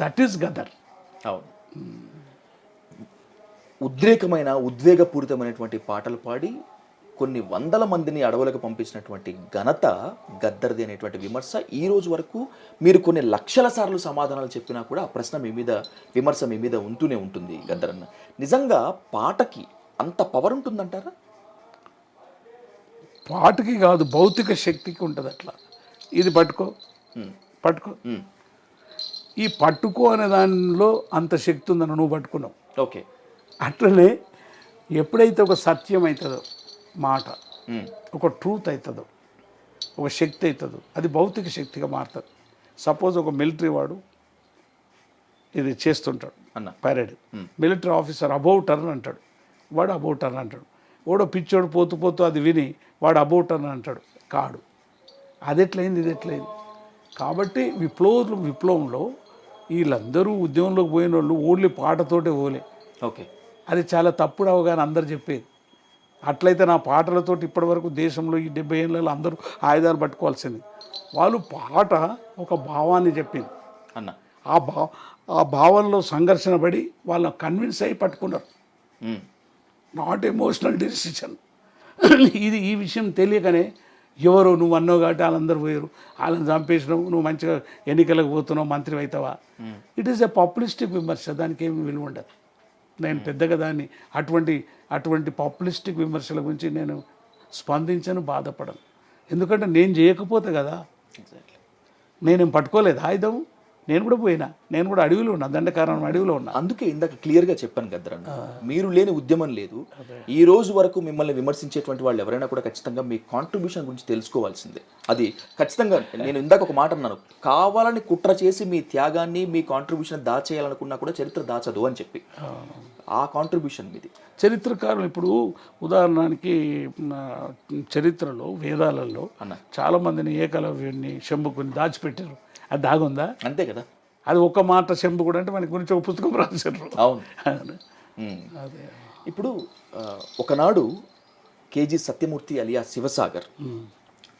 That is Gaddar. ఉద్వేగపూరితమైనటువంటి పాటలు పాడి కొన్ని వందల మందిని అడవులకు పంపించినటువంటి ఘనత గద్దర్ది అనేటువంటి విమర్శ ఈ రోజు వరకు మీరు కొన్ని లక్షల సార్లు సమాధానాలు చెప్పినా కూడా ఆ ప్రశ్న మీ మీద, విమర్శ మీ మీద ఉంటూనే ఉంటుంది గద్దరన్న. నిజంగా పాటకి అంత పవర్ ఉంటుందంటారా? పాటకి కాదు, భౌతిక శక్తికి ఉంటుంది అట్లా. ఇది పట్టుకో, పట్టుకో, ఉమ్, ఈ పట్టుకో అనే దానిలో అంత శక్తి ఉందని నువ్వు పట్టుకున్నావు. ఓకే. అట్లనే ఎప్పుడైతే ఒక సత్యం అవుతుందో మాట, ఉమ్, ఒక ట్రూత్ అవుతుందో, ఒక శక్తి అవుతుందో, అది భౌతిక శక్తిగా మారుతుంది. సపోజ్ ఒక మిలిటరీ వాడు ఇది చేస్తుంటాడు, అన్న parade, military officer about turn అంటాడు, వాడు అబౌట్ టర్న్ అంటాడు. వాడు పిచ్చోడు పోతూ పోతూ అది విని వాడు అబౌట్ టర్న్ అంటాడు, కాడు. అది ఎట్లయింది, ఇది ఎట్లయింది. కాబట్టి విప్లవంలో వీళ్ళందరూ ఉద్యమంలోకి పోయిన వాళ్ళు ఓన్లీ పాటతోటే పోలే. ఓకే. అది చాలా తప్పుడు అవగాహన అందరు చెప్పేది. అట్లయితే నా పాటలతోటి ఇప్పటివరకు దేశంలో ఈ 70 ఏళ్ళలో అందరూ ఆయుధాలు పట్టుకోవాల్సింది. వాళ్ళు పాట ఒక భావాన్ని చెప్పింది. అన్న ఆ భావంలో సంఘర్షణ పడి వాళ్ళని కన్విన్స్ అయ్యి పట్టుకున్నారు. ఉమ్, నాట్ ఎమోషనల్ డిసిషన్. ఈ విషయం తెలియకనే ఎవరో నువ్వు అన్నావు కాబట్టి వాళ్ళందరూ పోయారు, వాళ్ళని చంపేసినావు, నువ్వు మంచిగా ఎన్నికలకు పోతున్నావు, మంత్రి అవుతావా. ఇట్ ఈస్ ఎ పాపులిస్టిక్ విమర్శ, దానికి ఏమి విలువ ఉండదు. నేను పెద్దగా దాన్ని అటువంటి పాపులిస్టిక్ విమర్శల గురించి నేను స్పందించను, బాధపడను. ఎందుకంటే నేను చేయకపోతే కదా. ఎగ్జాక్ట్లీ. నేనేం పట్టుకోలేదు ఆయుధం, నేను కూడా పోయినా, నేను కూడా అడవిలో ఉన్నా, దండకారణం అడవిలో ఉన్నా. అందుకే ఇందాక క్లియర్గా చెప్పాను కదరన్న, మీరు లేని ఉద్యమం లేదు. ఈ రోజు వరకు మిమ్మల్ని విమర్శించేటువంటి వాళ్ళు ఎవరైనా కూడా ఖచ్చితంగా మీ కాంట్రిబ్యూషన్ గురించి తెలుసుకోవాల్సిందే. అది ఖచ్చితంగా, నేను ఇందాక ఒక మాట అన్నాను, కావాలని కుట్ర చేసి మీ త్యాగాన్ని మీ కాంట్రిబ్యూషన్ దాచేయాలనుకున్నా కూడా చరిత్ర దాచదు అని చెప్పి. ఆ కాంట్రిబ్యూషన్ మీది. చరిత్రకారులు ఇప్పుడు ఉదాహరణకి చరిత్రలో వేదాలలో చాలామందిని ఏకలవ్యుని శంభుకుని దాచిపెట్టారు. అది దాగుందా? అంతే కదా. అది ఒక మాట శంభుకుడు అంటే మన గురించి ఒక పుస్తకం రాశారు. అవును. అదే. ఇప్పుడు ఒకనాడు కేజీ సత్యమూర్తి అలియా శివసాగర్,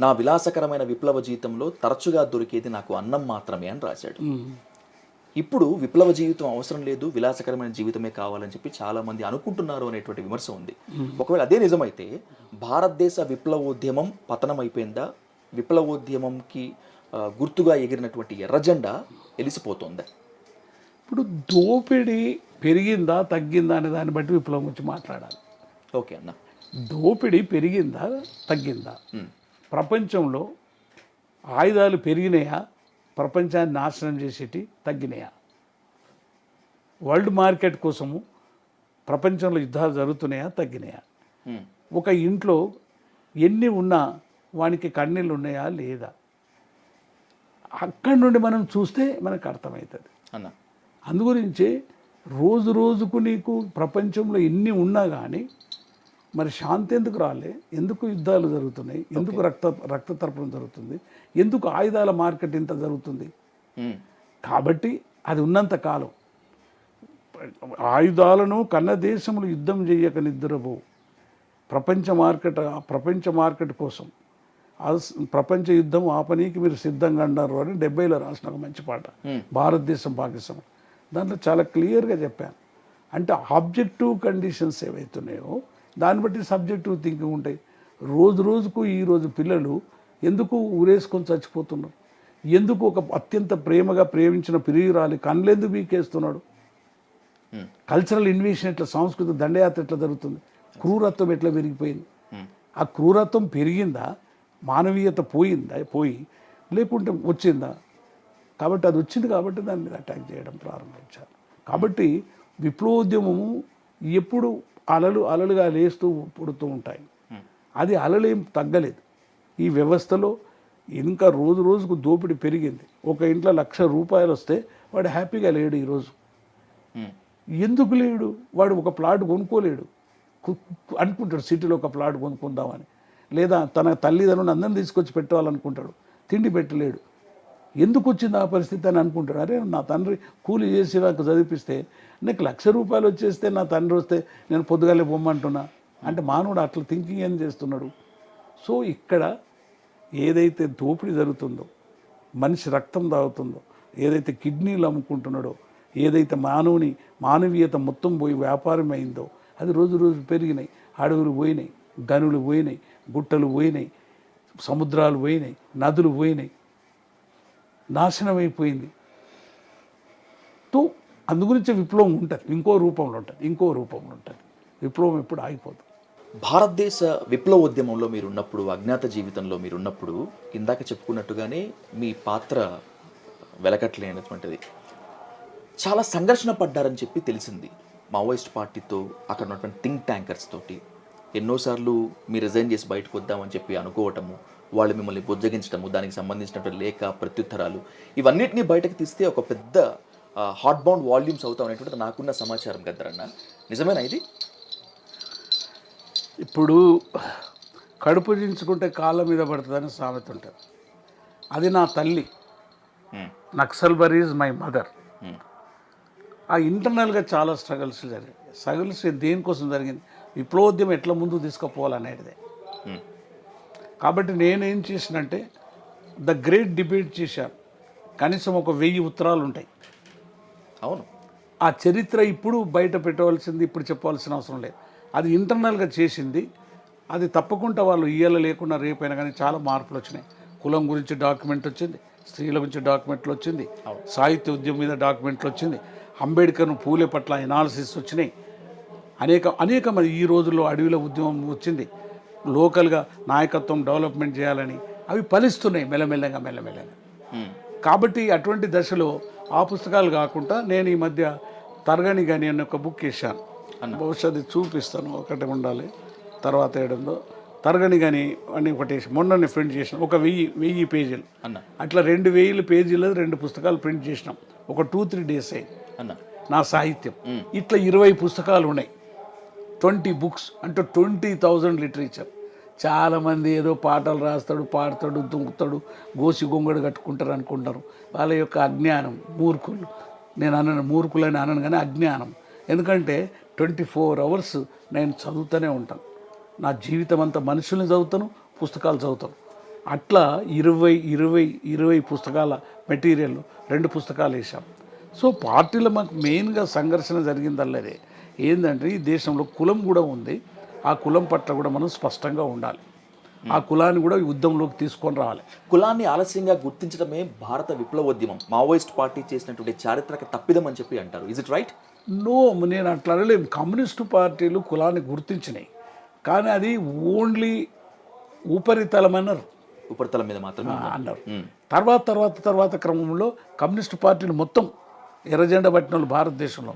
నా విలాసకరమైన విప్లవ జీవితంలో తరచుగా దొరికేది నాకు అన్నం మాత్రమే అని రాశాడు. ఇప్పుడు విప్లవ జీవితం అవసరం లేదు, విలాసకరమైన జీవితమే కావాలని చెప్పి చాలా మంది అనుకుంటున్నారు అనేటువంటి విమర్శ ఉంది. ఒకవేళ అదే నిజమైతే భారతదేశ విప్లవోద్యమం పతనం అయిపోయిందా? విప్లవోద్యమంకి గుర్తుగా ఎగిరినటువంటి ఎర్రజెండా ఎలిసిపోతుందా? ఇప్పుడు దోపిడీ పెరిగిందా తగ్గిందా అనే దాన్ని బట్టి విప్లవం గురించి మాట్లాడాలి. ఓకే అన్న. దోపిడీ పెరిగిందా తగ్గిందా? ప్రపంచంలో ఆయుధాలు పెరిగినాయా, ప్రపంచాన్ని నాశనం చేసేటి తగ్గినాయా? వరల్డ్ మార్కెట్ కోసము ప్రపంచంలో యుద్ధాలు జరుగుతున్నాయా తగ్గినాయా? ఒక ఇంట్లో ఎన్ని ఉన్నా వానికి కన్నీళ్ళు ఉన్నాయా లేదా? అక్కడి నుండి మనం చూస్తే మనకు అర్థమవుతుంది అన్న. అందుగురించి రోజు రోజుకు నీకు ప్రపంచంలో ఎన్ని ఉన్నా కానీ మరి శాంతి ఎందుకు రాలే? ఎందుకు యుద్ధాలు జరుగుతున్నాయి? ఎందుకు రక్తతర్పణం జరుగుతుంది? ఎందుకు ఆయుధాల మార్కెట్ ఇంత జరుగుతుంది? కాబట్టి అది ఉన్నంత కాలం ఆయుధాలను కన్న దేశములు యుద్ధం చేయక నిద్రపో. ప్రపంచ మార్కెట్ కోసం ప్రపంచ యుద్ధం ఆపనీకి మీరు సిద్ధంగా అన్నారు అని 70లో రాసిన ఒక మంచి పాట, భారతదేశం పాకిస్తాన్. దాంట్లో చాలా క్లియర్గా చెప్పాను. అంటే ఆబ్జెక్టివ్ కండిషన్స్ ఏవైతున్నాయో దాన్ని బట్టి సబ్జెక్టివ్ థింకింగ్ ఉంటాయి. రోజు రోజుకు ఈరోజు పిల్లలు ఎందుకు ఊరేసుకొని చచ్చిపోతున్నారు? ఎందుకు ఒక అత్యంత ప్రేమగా ప్రేమించిన ప్రియురాలి కళ్ళెందుకు వీకేస్తున్నాడు? కల్చరల్ ఇన్వేషన్ ఎట్లా, సాంస్కృతిక దండయాత్ర ఎట్లా జరుగుతుంది? క్రూరత్వం ఎట్లా పెరిగిపోయింది? ఆ క్రూరత్వం పెరిగిందా? మానవీయత పోయి లేకుంటే వచ్చిందా? కాబట్టి అది వచ్చింది కాబట్టి దాని మీద అటాక్ చేయడం ప్రారంభించారు. కాబట్టి విప్లవోద్యమము ఎప్పుడు అలలుగా లేస్తూ పుడుతూ ఉంటాయి. అది అలలేం తగ్గలేదు. ఈ వ్యవస్థలో ఇంకా రోజు రోజుకు దోపిడీ పెరిగింది. ఒక ఇంట్లో ₹1,00,000 వస్తే వాడు హ్యాపీగా లేడు ఈరోజు. ఎందుకు లేడు? వాడు ఒక ప్లాట్ కొనుక్కోలేడు అనుకుంటాడు, సిటీలో ఒక ప్లాట్ కొనుక్కుందామని. లేదా తన తల్లిదండ్రులను అందరిని తీసుకొచ్చి పెట్టాలనుకుంటాడు, తిండి పెట్టలేడు. ఎందుకు వచ్చింది ఆ పరిస్థితి అని అనుకుంటాడు. అరే నా తండ్రి కూలి చేసి నాకు చదివిపిస్తే నాకు ₹1,00,000 వచ్చేస్తే నా తండ్రి వస్తే నేను పొద్దుగాలే బొమ్మంటున్నా అంటే మానవుడు అట్లా థింకింగ్ ఏం చేస్తున్నాడు? సో ఇక్కడ ఏదైతే దోపిడీ జరుగుతుందో, మనిషి రక్తం తాగుతుందో, ఏదైతే కిడ్నీలు అమ్ముకుంటున్నాడో, ఏదైతే మానవీయత మొత్తం పోయి వ్యాపారం అయిందో అది రోజు రోజు పెరిగినాయి. అడవులు పోయినాయి, గనులు పోయినాయి, గుట్టలు పోయినాయి, సముద్రాలు పోయినాయి, నదులు పోయినాయి, నాశనం అయిపోయింది. అందుగురించి విప్లవం ఉంటుంది, ఇంకో రూపంలో ఉంటుంది. విప్లవం ఎప్పుడు ఆగిపోదు. భారతదేశ విప్లవోద్యమంలో మీరున్నప్పుడు, అజ్ఞాత జీవితంలో మీరున్నప్పుడు ఇందాక చెప్పుకున్నట్టుగానే మీ పాత్ర వెలకట్లేనటువంటిది. చాలా సంఘర్షణ పడ్డారని చెప్పి తెలిసింది మావోయిస్ట్ పార్టీతో, అక్కడ ఉన్నటువంటి థింక్ ట్యాంకర్స్ తోటి. ఎన్నోసార్లు మీరు రిజైన్ చేసి బయటకు వద్దామని చెప్పి అనుకోవటము, వాళ్ళు మిమ్మల్ని బుజ్జగించడము, దానికి సంబంధించినటువంటి లేఖ ప్రత్యుత్తరాలు, ఇవన్నిటినీ బయటకు తీస్తే ఒక పెద్ద హాట్ బౌండ్ వాల్యూమ్స్ అవుతాం అనేటువంటిది నాకున్న సమాచారం గద్దరన్న. నిజమేనా ఇది? ఇప్పుడు కడుపు దించుకుంటే కాళ్ళ మీద పడుతుందని సామెత ఉంటుంది. అది నా తల్లి, నక్సల్బరీ ఈజ్ మై మదర్. ఆ ఇంటర్నల్గా చాలా స్ట్రగల్స్ జరిగాయి. స్ట్రగల్స్ దేనికోసం జరిగింది? విప్లవోద్యమం ఎట్లా ముందుకు తీసుకుపోవాలనేదే. కాబట్టి నేనేం చేసినంటే ద గ్రేట్ డిబేట్ చేశాను. కనీసం ఒక 1000 ఉత్తరాలు ఉంటాయి. అవును, ఆ చరిత్ర ఇప్పుడు బయట పెట్టవలసింది, ఇప్పుడు చెప్పవలసిన అవసరం లేదు. అది ఇంటర్నల్గా చేసింది. అది తప్పకుండా వాళ్ళు ఇయ్యాల లేకుండా రేపైనా కానీ చాలా మార్పులు వచ్చినాయి. కులం గురించి డాక్యుమెంట్ వచ్చింది, స్త్రీల గురించి డాక్యుమెంట్లు వచ్చింది, సాహిత్య ఉద్యమం మీద డాక్యుమెంట్లు వచ్చింది, అంబేద్కర్ను పూలే పట్ల ఎనాలిసిస్ వచ్చినాయి. అనేక మంది ఈ రోజుల్లో అడవిల ఉద్యమం వచ్చింది. లోకల్గా నాయకత్వం డెవలప్మెంట్ చేయాలని అవి ఫలిస్తున్నాయి మెల్లమెల్లగా. కాబట్టి అటువంటి దశలో ఆ పుస్తకాలు కాకుండా నేను ఈ మధ్య తరగని కానీ అనే ఒక బుక్ వేసాను. బహుశా అది చూపిస్తాను, ఒకటి ఉండాలి తర్వాత వేయడంలో. తరగని కానీ అని ఒకటి మొన్న ప్రింట్ చేసినాం, ఒక 1000 పేజీలు అట్లా 2000 పేజీలు 2 పుస్తకాలు ప్రింట్ చేసినాం. ఒక 2-3 డేస్ అయింది నా సాహిత్యం. ఇట్లా 20 పుస్తకాలు ఉన్నాయి, 20 బుక్స్, అంటే 20,000 లిటరేచర్. చాలామంది ఏదో పాటలు రాస్తాడు, పాడతాడు, దుంకుతాడు, గోసి గొంగడు కట్టుకుంటారు అనుకుంటారు. వాళ్ళ యొక్క అజ్ఞానం, మూర్ఖులు. నేను అనను మూర్ఖులని అనను కానీ అజ్ఞానం. ఎందుకంటే 24 hours నేను చదువుతూనే ఉంటాను. నా జీవితం అంతా మనుషుల్ని చదువుతాను, పుస్తకాలు చదువుతాను. అట్లా 20 పుస్తకాల మెటీరియల్ 2 పుస్తకాలు వేసాం. సో పార్టీలో మాకు మెయిన్గా సంఘర్షణ జరిగిందల్లదే ఏంటంటే ఈ దేశంలో కులం కూడా ఉంది. ఆ కులం పట్ల కూడా మనం స్పష్టంగా ఉండాలి. ఆ కులాన్ని కూడా యుద్ధంలోకి తీసుకొని రావాలి. కులాన్ని ఆలస్యంగా గుర్తించడమే భారత విప్లవోద్యమం, మావోయిస్ట్ పార్టీ చేసినటువంటి చారిత్రక తప్పిదం అని చెప్పి అంటారు. Is it right? నో, నేను అట్లా అనలేను. కమ్యూనిస్టు పార్టీలు కులాన్ని గుర్తించినాయి, కానీ అది ఓన్లీ ఉపరితలం అన్నారు, ఉపరితలం మీద మాత్రమే అన్నారు. తర్వాత క్రమంలో కమ్యూనిస్టు పార్టీలు మొత్తం ఎర్రజెండా పట్టిన వాళ్ళు భారతదేశంలో.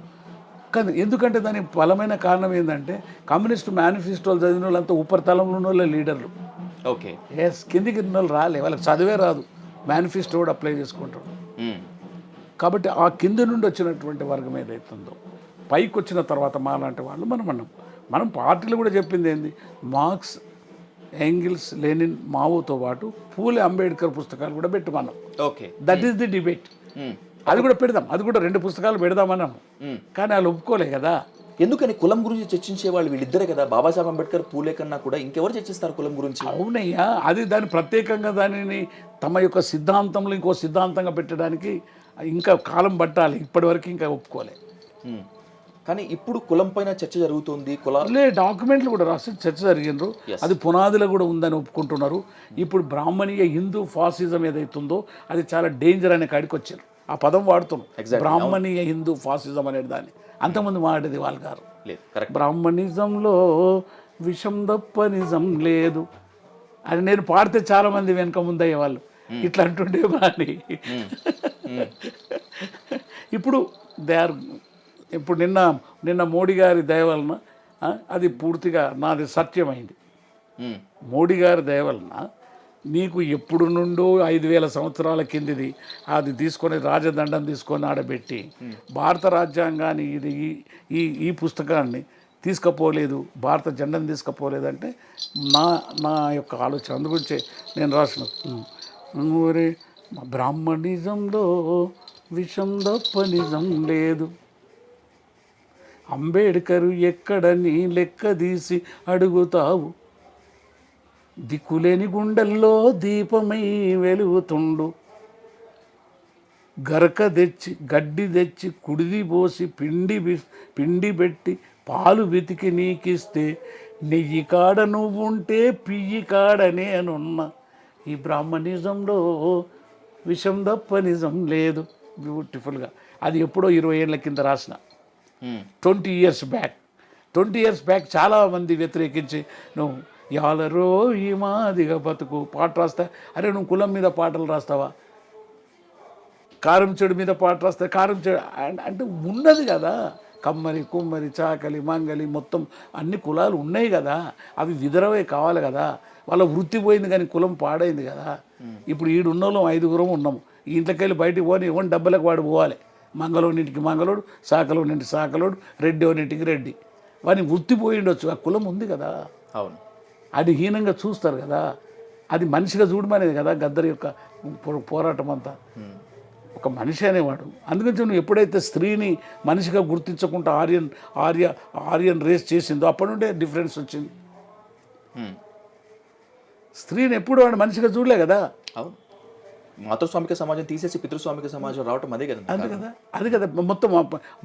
కానీ ఎందుకంటే దానికి బలమైన కారణం ఏంటంటే కమ్యూనిస్టు మేనిఫెస్టోలు చదివిన వాళ్ళంతా ఉపరితలంలో ఉన్న వాళ్ళే లీడర్లు. ఓకే, కిందికి ఉన్న వాళ్ళు రాలే, వాళ్ళకి చదివే రాదు, మేనిఫెస్టో కూడా అప్లై చేసుకుంటాడు. కాబట్టి ఆ కింద నుండి వచ్చినటువంటి వర్గం ఏదైతుందో పైకి వచ్చిన తర్వాత మాలాంటి వాళ్ళు మనం పార్టీలు కూడా చెప్పింది ఏంది, మార్క్స్, ఎంగిల్స్, లెనిన్, మావోతో పాటు పూలే, అంబేద్కర్ పుస్తకాలు కూడా పెట్టమన్నాం. Okay, that is the debate. అది కూడా పెడదాం, అది కూడా 2 పుస్తకాలు పెడదామన్నాము. కానీ వాళ్ళు ఒప్పుకోలే కదా. ఎందుకని? కులం గురించి చర్చించే వాళ్ళు వీళ్ళిద్దరే కదా, బాబాసాహెబ్ అంబేద్కర్, పూలే కన్నా కూడా ఇంకెవరు చర్చిస్తారు కులం గురించి? అవునయ్యా, అది దాని ప్రత్యేకంగా దానిని తమ యొక్క సిద్ధాంతంలో ఇంకో సిద్ధాంతంగా పెట్టడానికి ఇంకా కాలం పట్టాలి. ఇప్పటివరకు ఇంకా ఒప్పుకోలే. కానీ ఇప్పుడు కులం పైన చర్చ జరుగుతుంది. డాక్యుమెంట్లు కూడా రాసి చర్చ జరిగినారు. అది పునాదిలో కూడా ఉందని ఒప్పుకుంటున్నారు. ఇప్పుడు బ్రాహ్మణీయ హిందూ ఫాసిజం ఏదైతుందో అది చాలా డేంజర్ అనే కాడికి వచ్చారు. ఆ పదం వాడుతున్నాం, బ్రాహ్మణీయ హిందూ ఫాసిజం అనేది. దాన్ని అంతమంది వాడేది వాళ్ళు గారు. బ్రాహ్మణిజంలో విషం తప్ప నిజం లేదు అని నేను పాడితే చాలా మంది వెనక ముందయ్యే వాళ్ళు ఇట్లా అంటుండే కానీ ఇప్పుడు ఇప్పుడు నిన్న మోడీ గారి దయ వలన అది పూర్తిగా నాది సత్యమైంది. మోడీ గారి దయ వలన నీకు ఎప్పుడు నుండో 5,000 సంవత్సరాల కిందిది అది తీసుకొని రాజదండం తీసుకొని ఆడబెట్టి భారత రాజ్యాంగాన్ని ఇది ఈ పుస్తకాన్ని తీసుకుపోలేదు, భారత జెండాను తీసుకుపోలేదంటే నా యొక్క ఆలోచన. అందుగురించే నేను రాసిన బ్రాహ్మణిజంలో విషం తప్ప నిజం లేదు, అంబేద్కరు ఎక్కడని లెక్క తీసి అడుగుతావు, దిక్కులేని గుండెల్లో దీపమై వెలుగుతుండు, గరక తెచ్చి గడ్డి తెచ్చి కుడిది పోసి పిండి పెట్టి పాలు వెతికి నీకిస్తే నెయ్యి కాడ నువ్వుంటే పియ్యి కాడ నేనున్నా, ఈ బ్రాహ్మణిజంలో విషం తప్ప నిజం లేదు. బ్యూటిఫుల్గా అది ఎప్పుడో 20 ఏళ్ళ కింద రాసిన, 20 years బ్యాక్. 20 years బ్యాక్ చాలామంది వ్యతిరేకించి నువ్వు యాలరో ఈ మాదిగా బతుకు పాట రాస్తా, అరే నువ్వు కులం మీద పాటలు రాస్తావా, కారం చెడు మీద పాట రాస్తా, కారం చెడు అంటే ఉన్నది కదా, కమ్మరి కుమ్మరి చాకలి మంగలి మొత్తం అన్ని కులాలు ఉన్నాయి కదా, అవి విదరవే కావాలి కదా, వాళ్ళ వృత్తి పోయింది కానీ కులం పాడైంది కదా. ఇప్పుడు ఈడున్నోళ్ళం 5గురం ఉన్నాము, ఈ ఇంట్లోకెళ్ళి బయటికి పోని ఇవ్వండి డబ్బులకు వాడు పోవాలి, మంగళోనింటికి మంగళోడు, సాకలోనింటికి సాకలోడు, రెడ్డినింటికి రెడ్డి, వాడిని వృత్తి పోయి ఉండొచ్చు, ఆ కులం ఉంది కదా. అవును, అది హీనంగా చూస్తారు కదా, అది మనిషిగా చూడమనేది కదా గద్దర్ యొక్క పోరాటం అంతా. ఒక మనిషి అనేవాడు, అందుకని నువ్వు ఎప్పుడైతే స్త్రీని మనిషిగా గుర్తించకుండా ఆర్యన్ రేస్ చేసిందో అప్పటి నుండే డిఫరెన్స్ వచ్చింది. స్త్రీని ఎప్పుడు వాడు మనిషిగా చూడలే కదా. అవును, మాతృస్వామిక సమాజం తీసేసి పితృస్వామిక సమాజం రావటం అదే కదా. అది కదా మొత్తం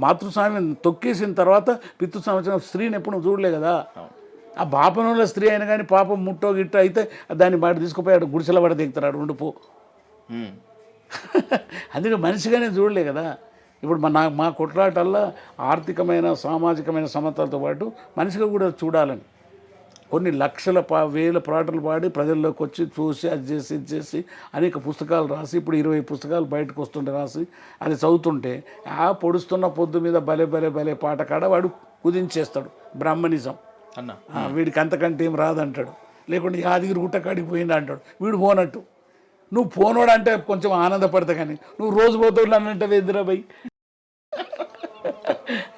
మాతృస్వామ్యం తొక్కేసిన తర్వాత పితృస్వామ్యం స్త్రీని ఎప్పుడు చూడలే కదా. ఆ బాపనంలో స్త్రీ అయినా కానీ పాపం ముట్టో గిట్టో అయితే దాన్ని బయట తీసుకుపోయాడు, గుడిసెల పడ దిగుతాడు ఉండిపో. అందుకే మనిషిగానే చూడలే కదా. ఇప్పుడు మా కొట్లాటల్లో ఆర్థికమైన సామాజికమైన సమతలతో పాటు మనిషిగా కూడా చూడాలని కొన్ని లక్షల వేల పాటలు పాడి ప్రజల్లోకి వచ్చి చూసి అది చేసి ఇది చేసి అనేక పుస్తకాలు రాసి ఇప్పుడు 20 పుస్తకాలు బయటకు వస్తుంటే రాసి అది చదువుతుంటే ఆ పొడుస్తున్న పొద్దు మీద భలే భలే భలే పాట కాడ వాడు కుదించేస్తాడు బ్రాహ్మణిజం అన్న. వీడికి అంతకంటే ఏం రాదంటాడు, లేకుంటే యాదగిరి గుట్ట కాడికి పోయింది అంటాడు, వీడు పోనట్టు. నువ్వు పోనోడు అంటే కొంచెం ఆనందపడతా కానీ నువ్వు రోజు పోతాడు అన్నంటే ఎదురబోయి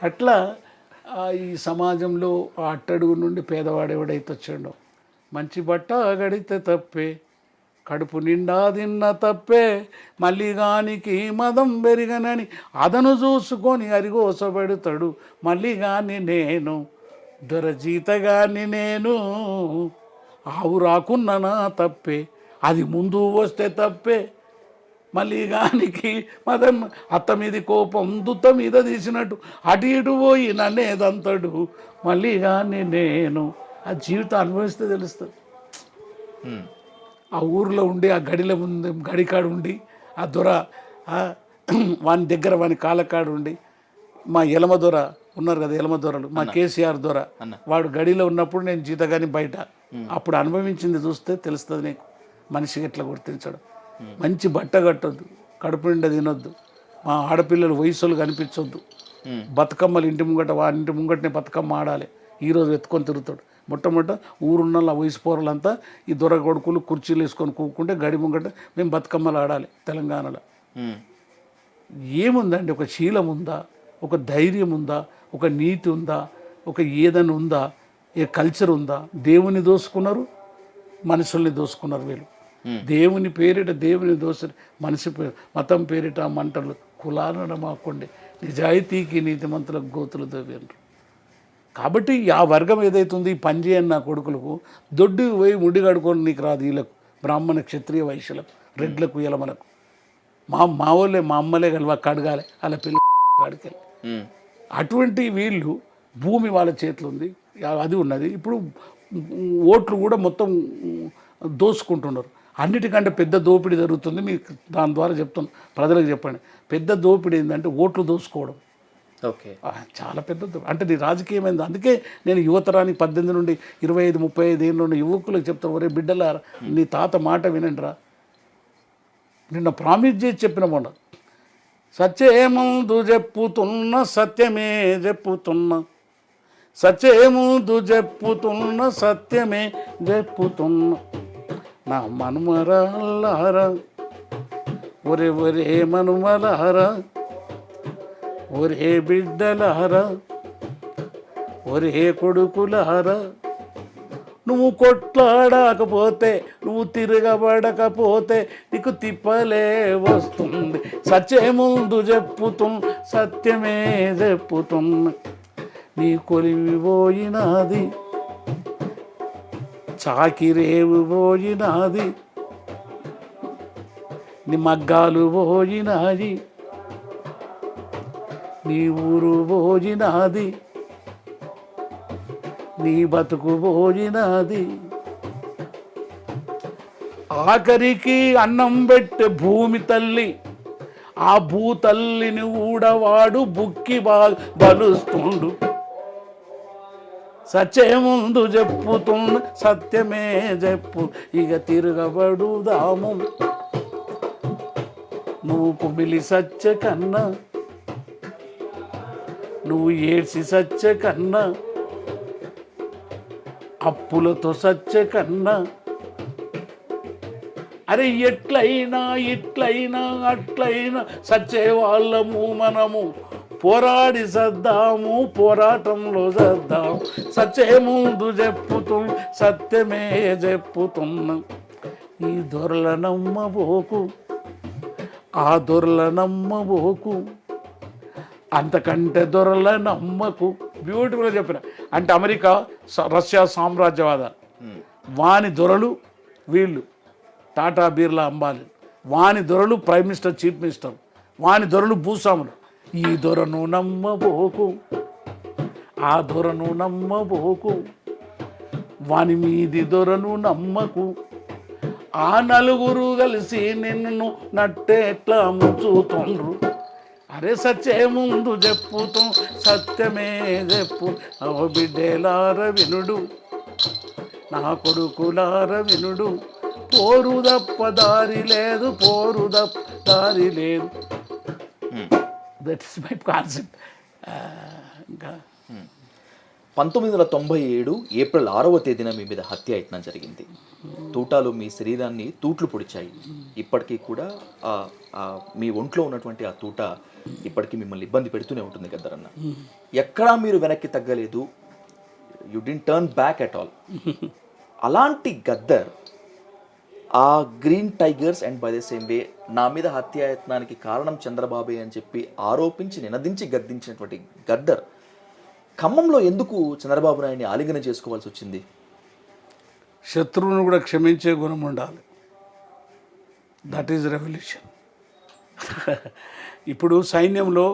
అట్లా ఈ సమాజంలో ఆ అట్టడుగు నుండి పేదవాడు ఎవడైతే వచ్చాడో మంచి బట్ట గడితే తప్పే, కడుపు నిండా తిన్న తప్పే, మళ్ళీగానికి మదం పెరిగనని అదను చూసుకొని అరిగోసబెడతాడు, మళ్ళీగాని నేను దొరజీతగాని నేను, ఆవు రాకున్న నా తప్పే, అది ముందు వస్తే తప్పే, మళ్ళీగానికి మదం అత్త మీది కోపం దుత్త మీద తీసినట్టు అటు ఇటు పోయి నన్నేదంతాడు, మళ్ళీగాని నేను. ఆ జీవితం అనుభవిస్తే తెలుస్తుంది. ఆ ఊరిలో ఉండి ఆ గడిలో ముందు గడికాడు ఉండి ఆ దొర వాని దగ్గర వాని కాలకాడు ఉండి, మా ఎలమ దొర ఉన్నారు కదా, ఎలమ దొరలు, మా కేసీఆర్ దొర, వాడు గడిలో ఉన్నప్పుడు నేను జీతగాని బయట, అప్పుడు అనుభవించింది చూస్తే తెలుస్తుంది నీకు మనిషికి ఎట్లా గుర్తించడం. మంచి బట్ట కట్టొద్దు, కడుపు నిండా తినొద్దు, మా ఆడపిల్లలు వయసులు కనిపించొద్దు, బతుకమ్మలు ఇంటి ముంగట వారింటి ముంగటనే బతుకమ్మ ఆడాలి, ఈరోజు ఎత్తుకొని తిరుగుతాడు. మొట్టమొదట ఊరున్న వయసు పోరలంతా ఈ దొర కొడుకులు కుర్చీలు వేసుకొని కూకుంటే గడి ముంగట మేము బతుకమ్మలు ఆడాలి. తెలంగాణలో ఏముందండి, ఒక శీలం ఉందా, ఒక ధైర్యం ఉందా, ఒక నీతి ఉందా, ఒక ఏదైనా ఉందా, ఏ కల్చర్ ఉందా? దేవుని దోసుకున్నారు, మనుషుల్ని దోసుకున్నారు వీళ్ళు. దేవుని పేరిట దేవుని దోసరి మనిషి మతం పేరిట మంటలు కులాలను మాకుండే నిజాయితీకి నీతిమంతులకు గోతులు దవ్వరు. కాబట్టి ఆ వర్గం ఏదైతుంది ఈ పని చేయని నా కొడుకులకు దొడ్డు పోయి ముడి కడుకొని నీకు రాదు. వీళ్ళకు బ్రాహ్మణ క్షత్రియ వైశ్యులకు రెడ్లకు ఎలమలకు మా వాళ్ళే మా అమ్మలే కలివ కడగాలి అలా పిల్ల కడికెళ్ళి. అటువంటి వీళ్ళు భూమి వాళ్ళ చేతిలో ఉంది, అది ఉన్నది. ఇప్పుడు ఓట్లు కూడా మొత్తం దోసుకుంటున్నారు. అన్నిటికంటే పెద్ద దోపిడీ జరుగుతుంది. మీకు దాని ద్వారా చెప్తాను, ప్రజలకు చెప్పండి. పెద్ద దోపిడీ ఏంటంటే ఓట్లు దోసుకోవడం. ఓకే, చాలా పెద్ద దోపిడీ. అంటే నీ రాజకీయమైంది. అందుకే నేను యువతరానికి 18 నుండి 25-35 ఏళ్ళ నుండి యువకులకు చెప్తాను, ఒరే బిడ్డలారా నీ తాత మాట వినండి రా. నిన్న ప్రామిస్ చేసి చెప్పిన మొన్న, సత్యముందు చెప్పుతున్న సత్యమే చెప్పుతున్నా, సత్యముందు చెప్పుతున్న సత్యమే చెప్పుతున్నా, నా మనుమరాలారా ఒరే ఒరే మనుమలారా, ఒరే బిడ్డలారా, ఒరే కొడుకులారా, నువ్వు కొట్లాడకపోతే నువ్వు తిరగబడకపోతే నీకు తిప్పలే వస్తుంది. సత్యముందు చెప్పుతున్న సత్యమే చెప్పుతున్నా, నీ కొలివి పోయినాది, చాకిరేవు పోయినాది, నీ మగ్గాలు పోయినాది, నీ ఊరు పోయినాది, నీ బతుకు పోయినాది. ఆఖరికి అన్నం పెట్టే భూమి తల్లి, ఆ భూతల్లిని ఊడవాడు బుక్కి బలుస్తుండు. సత్యముందు చెప్పుతున్న సత్యమే చెప్పు ఇక తిరగబడుదాము నువ్వు కుమిలి సత్య కన్నా నువ్వు ఏడ్చి సత్య కన్నా అప్పులతో సత్య కన్నా అరే ఎట్లయినా ఇట్లయినా అట్లయినా సచ్చే వాళ్ళము మనము పోరాడి సద్దాము పోరాటంలో సద్దాము సచ్చే ముందు చెప్పుతూ సత్యమే చెప్పుతున్నా ఈ దొరల నమ్మబోకు ఆ దొరల నమ్మబోకు అంతకంటే దొరల నమ్మకు బ్యూటిఫుల్గా చెప్పిన అంటే అమెరికా రష్యా సామ్రాజ్యవాదాలు వాని దొరలు వీళ్ళు టాటా బిర్లా అంబానీ వాని దొరలు ప్రైమ్ మినిస్టర్ చీఫ్ మినిస్టర్ వాని దొరలు భూస్వాములు ఈ దొరను నమ్మబోకు ఆ దొరను నమ్మబోకు వాని మీది దొరను నమ్మకు ఆ నలుగురు కలిసి నిన్ను నట్టేట్లా ముంచుతుండ్రు అరే సత్యే ముందు చెప్పుతూ సత్యమే చెప్పు ఓ బిడ్డేలార వినుడు నా కొడుకులార వినుడు పోరు తప్ప దారి లేదు పోరు తప్ప దారి లేదు దట్ ఇస్ మై కాన్సెప్ట్ ఇంకా 1997 ఏప్రిల్ 6వ తేదీన మీ మీద హత్యాయత్నం జరిగింది. తూటాలు మీ శరీరాన్ని తూట్లు పొడిచాయి. ఇప్పటికీ కూడా మీ ఒంట్లో ఉన్నటువంటి ఆ తూట ఇప్పటికీ మిమ్మల్ని ఇబ్బంది పెడుతూనే ఉంటుంది గద్దరన్న. ఎక్కడా మీరు వెనక్కి తగ్గలేదు. You didn't turn back at all. అలాంటి గద్దర్ ఆ green tigers and by the same way నా మీద హత్యాయత్నానికి కారణం చంద్రబాబే అని చెప్పి ఆరోపించి నినదించి గద్దించినటువంటి గద్దర్ ఖమ్మంలో ఎందుకు చంద్రబాబు నాయుడిని ఆలింగనం చేసుకోవాల్సి వచ్చింది? శత్రువును కూడా క్షమించే గుణం ఉండాలి. That is revolution. ఇప్పుడు సైన్యంలో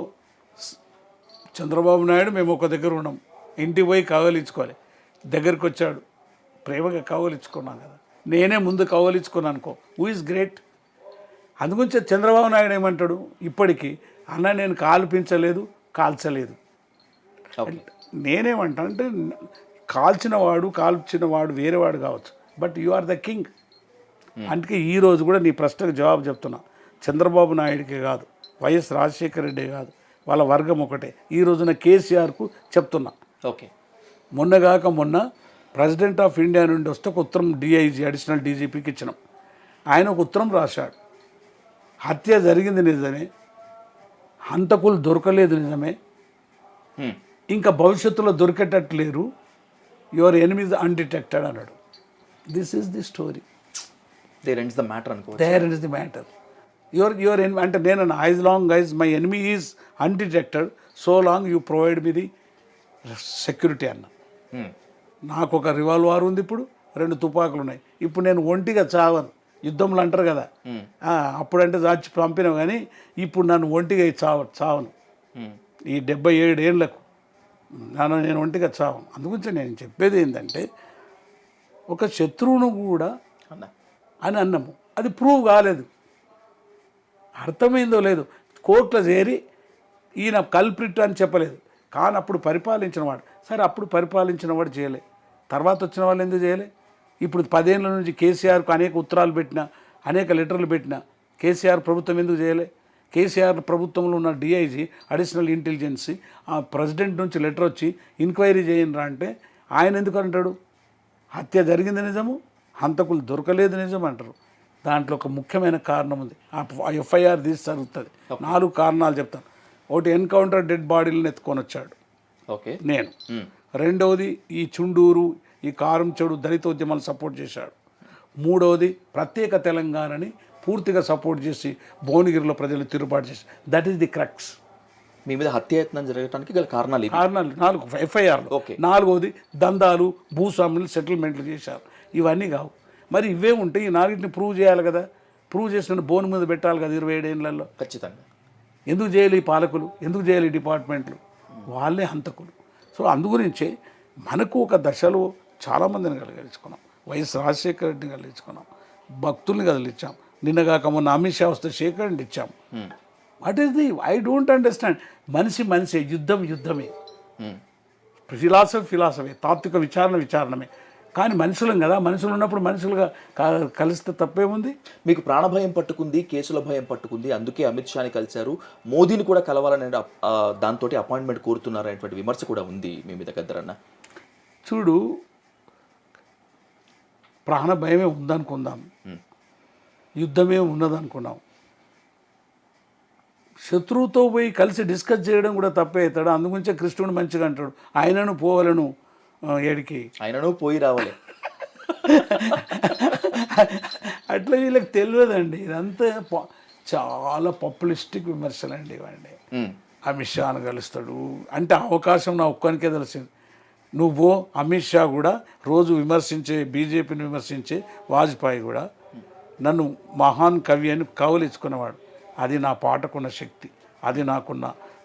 చంద్రబాబు నాయుడు మేము ఒక దగ్గర ఉన్నాం, ఇంటికి పోయి కవలించుకోవాలి. దగ్గరికి వచ్చాడు, ప్రేమగా కవలించుకున్నాం కదా. నేనే ముందు కవలించుకున్నాను అనుకో, హూ ఈజ్ గ్రేట్. అందుగురించి చంద్రబాబు నాయుడు ఏమంటాడు ఇప్పటికీ, అన్న నేను కాల్పించలేదు కాల్చలేదు. నేనేమంటా అంటే కాల్చినవాడు వేరేవాడు కావచ్చు, but you are the king. అందుకే ఈరోజు కూడా నీ ప్రశ్నకు జవాబు చెప్తున్నా. చంద్రబాబు నాయుడికి కాదు, వైఎస్ రాజశేఖర రెడ్డి కాదు, వాళ్ళ వర్గం ఒకటే. ఈ రోజున కేసీఆర్కు చెప్తున్నా. ఓకే, మొన్న ప్రెసిడెంట్ ఆఫ్ ఇండియా నుండి వస్తే ఒక ఉత్తరం డిఐజీ అడిషనల్ డీజీపీకి ఇచ్చినాం. ఆయన ఒక ఉత్తరం రాశాడు. హత్య జరిగింది నిజమే, హంతకులు దొరకలేదు నిజమే, ఇంకా భవిష్యత్తులో దొరికేటట్లేరు, యువర్ ఎనిమీస్ అన్డిటెక్టెడ్ అన్నాడు. This is the story. There ends the matter అనుకో. There ends the matter. Your enemy అంటే నేను as long as my enemy is undetected so long you provide me the security అన్న. నాకు ఒక revolver ఉంది, ఇప్పుడు 2 తుపాకులు ఉన్నాయి. ఇప్పుడు నేను ఒంటిగా చావను. యుద్ధంలో అంటారు కదా, అప్పుడంటే దాచి పంపినావు, కానీ ఇప్పుడు నన్ను ఒంటిగా చావను. ఈ 77 ఏళ్లకు నేను ఒంటిగా చావను. అందుగురించి నేను చెప్పేది ఏంటంటే, ఒక శత్రువును కూడా అని అన్నాము, అది ప్రూవ్ కాలేదు. అర్థమైందో లేదు, కోర్టులో చేరి ఈయన కల్ప్రిట్ అని చెప్పలేదు. కానీ అప్పుడు పరిపాలించిన వాడు, సరే అప్పుడు పరిపాలించిన వాడు చేయలే, తర్వాత వచ్చిన వాళ్ళు ఎందుకు చేయలే? ఇప్పుడు 10 ఏళ్ళ నుంచి కేసీఆర్కు అనేక ఉత్తరాలు పెట్టినా, అనేక లెటర్లు పెట్టినా కేసీఆర్ ప్రభుత్వం ఎందుకు చేయలే? కేసీఆర్ ప్రభుత్వంలో ఉన్న డిఐజీ అడిషనల్ ఇంటెలిజెన్సీ ఆ ప్రెసిడెంట్ నుంచి లెటర్ వచ్చి ఎంక్వైరీ చేయండిరా అంటే ఆయన ఎందుకు అంటాడు? హత్య జరిగింది నిజము, హంతకులు దొరకలేదు నిజం అంటారు. దాంట్లో ఒక ముఖ్యమైన కారణం ఉంది. ఆ ఎఫ్ఐఆర్ తీసి జరుగుతుంది. 4 కారణాలు చెప్తాను. ఒకటి, ఎన్కౌంటర్ డెడ్ బాడీలను ఎత్తుకొని వచ్చాడు నేను. రెండవది, ఈ చుండూరు ఈ కారం చెడు దళితోద్యమాలు సపోర్ట్ చేశాడు. మూడవది, ప్రత్యేక తెలంగాణని పూర్తిగా సపోర్ట్ చేసి భువనగిరిలో ప్రజలు తిరుగుబాటు చేసి. That is the crux. మీ మీద హత్యాయత్నం జరగడానికి గల కారణాలు 4 ఎఫ్ఐఆర్లు. 4వది, దందాలు, భూస్వాములు సెటిల్మెంట్లు చేశారు. ఇవన్నీ కావు. మరి ఇవే ఉంటే ఈ 4టిని ప్రూవ్ చేయాలి కదా. ప్రూవ్ చేసిన బోన్ మీద పెట్టాలి కదా 27 ఏళ్లలో. ఖచ్చితంగా. ఎందుకు చేయాలి ఈ పాలకులు, ఎందుకు చేయాలి ఈ డిపార్ట్మెంట్లు? వాళ్ళే హంతకులు. సో అందుగురించే మనకు ఒక దశలో చాలామందిని కలిగించుకున్నాం. వైఎస్ రాజశేఖర రెడ్డిని కలిగించుకున్నాం, భక్తుల్ని కదిలిచ్చాం. నిన్నగాక మొన్న అమిత్ షా వస్తే శేఖర్ని ఇచ్చాం. What is the I don't understand. మనిషి యుద్ధమే. ఫిలాసఫీ తాత్విక విచారణమే. కానీ మనుషులం కదా, మనుషులు ఉన్నప్పుడు మనుషులుగా కలిస్తే తప్పేముంది? మీకు ప్రాణభయం పట్టుకుంది, కేసుల భయం పట్టుకుంది, అందుకే అమిత్ షాని కలిశారు, మోదీని కూడా కలవాలని దాంతో అపాయింట్మెంట్ కోరుతున్నారు అనేటువంటి విమర్శ కూడా ఉంది మీ మీద గద్దరన్న. చూడు, ప్రాణభయమే ఉందనుకుందాం, యుద్ధమే ఉన్నదనుకున్నాం, శత్రువుతో పోయి కలిసి డిస్కస్ చేయడం కూడా తప్పే అవుతాడు. అందుగురించే కృష్ణుడు మంచిగా అంటాడు, ఆయనను పోవలను ఏడికి, ఆయనను పోయి రావాలి. అట్లా వీళ్ళకి తెలియదండి. ఇదంతా చాలా పాపులిస్టిక్ విమర్శలండి ఇవ్వండి. అమిత్ షాను కలుస్తాడు అంటే అవకాశం నా ఒక్కనికే తెలిసింది. నువ్వు అమిత్ షా కూడా రోజు బీజేపీని విమర్శించే వాజ్పేయి కూడా నన్ను మహాన్ కవి అని కవులిచ్చుకున్నవాడు. అది నా పాటకున్న శక్తి, అది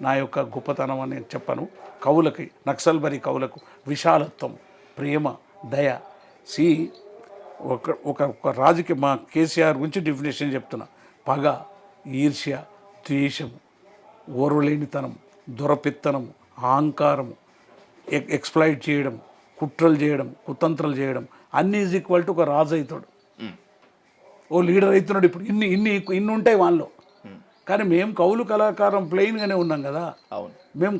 నా యొక్క గొప్పతనం అని నేను చెప్పను. కవులకి, నక్సల్బరీ కవులకు విశాలత్వం, ప్రేమ, దయ. ఒక రాజకీయ మా కేసీఆర్ గురించి డెఫినేషన్ చెప్తున్నా: పగ, ఈర్ష్య, ద్వేషము, ఓర్వలేనితనం, దురపిత్తనము, అహంకారము, ఎక్స్ప్లాయిట్ చేయడం, కుట్రలు చేయడం, కుతంత్రాలు చేయడం, అన్నీ ఈజ్ ఈక్వల్ టు ఒక రాజు అవుతాడు, ఓ లీడర్ అవుతున్నాడు. ఇప్పుడు ఇన్ని ఉంటాయి వాళ్ళలో. కానీ మేము కవులు కళాకారం ప్లెయిన్గానే ఉన్నాం కదా. అవును, మేము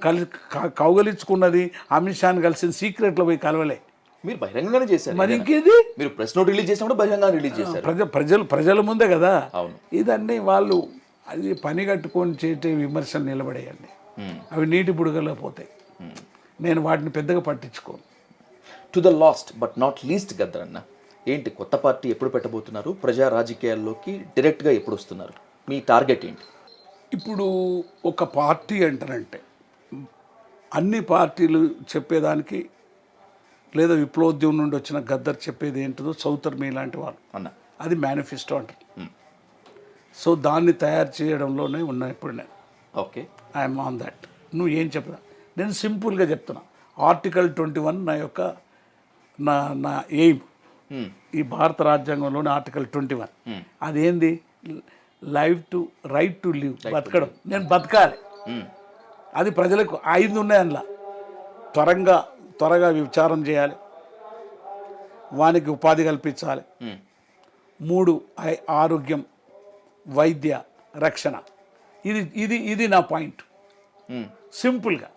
కౌగలించుకున్నది అమిత్ షాని కలిసి సీక్రెట్లో పోయి కలవలే. మీరు బహిరంగంగానే చేశారు. మరి ఇంకేది, మీరు ప్రెస్ నోట్ రిలీజ్ చేసినప్పుడు బహిరంగంగా రిలీజ్ చేశారు. ప్రజల ముందే కదా. అవును, ఇదన్నీ వాళ్ళు అది పని కట్టుకొని చేసే విమర్శలు నిలబడేయండి. అవి నీటి బుడగల్లో పోతాయి. నేను వాటిని పెద్దగా పట్టించుకోను. To the last but not least గద్దరన్న, ఏంటి కొత్త పార్టీ ఎప్పుడు పెట్టబోతున్నారు? ప్రజా రాజకీయాల్లోకి డైరెక్ట్గా ఎప్పుడు వస్తున్నారు? మీ టార్గెట్ ఏంటి? ఇప్పుడు ఒక పార్టీ అంటారంటే అన్ని పార్టీలు చెప్పేదానికి, లేదా విప్లవోద్యమం నుండి వచ్చిన గద్దర్ చెప్పేది ఏంటిదో చౌతర్ మీ లాంటి వాళ్ళు అన్న, అది మేనిఫెస్టో అంటారు. సో దాన్ని తయారు చేయడంలోనే ఉన్నా ఇప్పుడు నేను. Okay, I'm on that. నువ్వు ఏం చెప్పదా, నేను సింపుల్గా చెప్తున్నా. ఆర్టికల్ 21 నా యొక్క నా ఎయిమ్. ఈ భారత రాజ్యాంగంలోని ఆర్టికల్ 21 అదేంది? రైట్ టు లివ్, బతకడం. నేను బతకాలి, అది ప్రజలకు 5 ఉన్నాయి. అందులో త్వరగా విచారం చేయాలి, వానికి ఉపాధి కల్పించాలి. 3 ఆరోగ్యం, వైద్య రక్షణ. ఇది నా పాయింట్. సింపుల్గా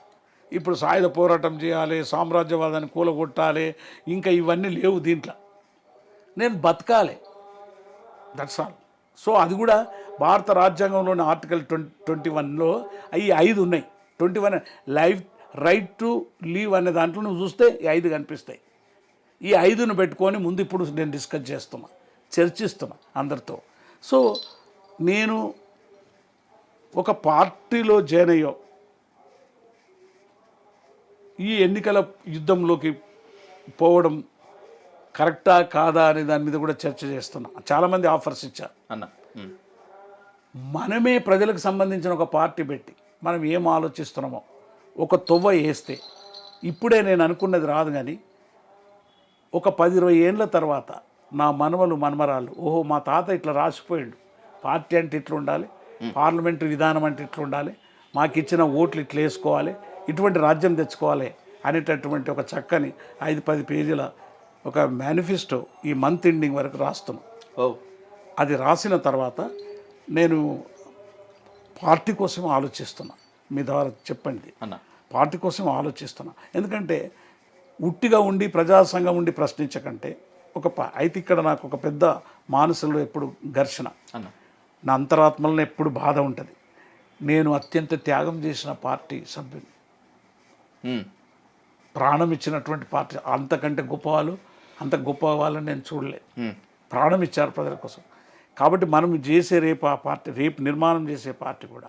ఇప్పుడు సాయుధ పోరాటం చేయాలి, సామ్రాజ్యవాదాన్ని కూలగొట్టాలి, ఇంకా ఇవన్నీ లేవు దీంట్లో. నేను బతకాలి, దట్స్ ఆల్. సో అది కూడా భారత రాజ్యాంగంలోని ఆర్టికల్ 21లో అవి 5 ఉన్నాయి. 21 రైట్ టు లీవ్ అనే దాంట్లో నువ్వు చూస్తే ఈ 5 కనిపిస్తాయి. ఈ 5ను పెట్టుకొని ముందు ఇప్పుడు నేను డిస్కస్ చేస్తున్నా, చర్చిస్తున్నా అందరితో. సో నేను ఒక పార్టీలో జాయిన్ అయ్యో ఈ ఎన్నికల యుద్ధంలోకి పోవడం కరెక్టా కాదా అనే దాని మీద కూడా చర్చ చేస్తున్నా. చాలామంది ఆఫర్స్ ఇచ్చారు అన్న. మనమే ప్రజలకు సంబంధించిన ఒక పార్టీ పెట్టి మనం ఏం ఆలోచిస్తున్నామో ఒక తొవ్వ వేస్తే ఇప్పుడే నేను అనుకున్నది రాదు. కానీ ఒక 10-20 ఏళ్ళ తర్వాత నా మనమరాళ్ళు, ఓహో మా తాత ఇట్లా రాసిపోయాడు, పార్టీ అంటే ఇట్లా ఉండాలి, పార్లమెంటరీ విధానం అంటే ఇట్లా ఉండాలి, మాకు ఇచ్చిన ఓట్లు ఇట్లా వేసుకోవాలి, ఇటువంటి రాజ్యం తెచ్చుకోవాలి అనేటటువంటి ఒక చక్కని 5-10 పేజీల ఒక మేనిఫెస్టో ఈ మంత్ ఎండింగ్ వరకు రాస్తున్నాం. అది రాసిన తర్వాత నేను పార్టీ కోసం ఆలోచిస్తున్నా. మీ ద్వారా చెప్పండి అన్న, పార్టీ కోసం ఆలోచిస్తున్నా. ఎందుకంటే ఉట్టిగా ఉండి ప్రజాసంఘం ఉండి ప్రశ్నించకంటే అయితే ఇక్కడ నాకు ఒక పెద్ద మానసులో ఎప్పుడు ఘర్షణ, నా అంతరాత్మలను ఎప్పుడు బాధ ఉంటుంది. నేను అత్యంత త్యాగం చేసిన పార్టీ సభ్యుని, ప్రాణం ఇచ్చినటువంటి పార్టీ. అంత గొప్ప వాళ్ళని నేను చూడలేదు. ప్రాణం ఇచ్చారు ప్రజల కోసం. కాబట్టి మనం చేసే రేపు నిర్మాణం చేసే పార్టీ కూడా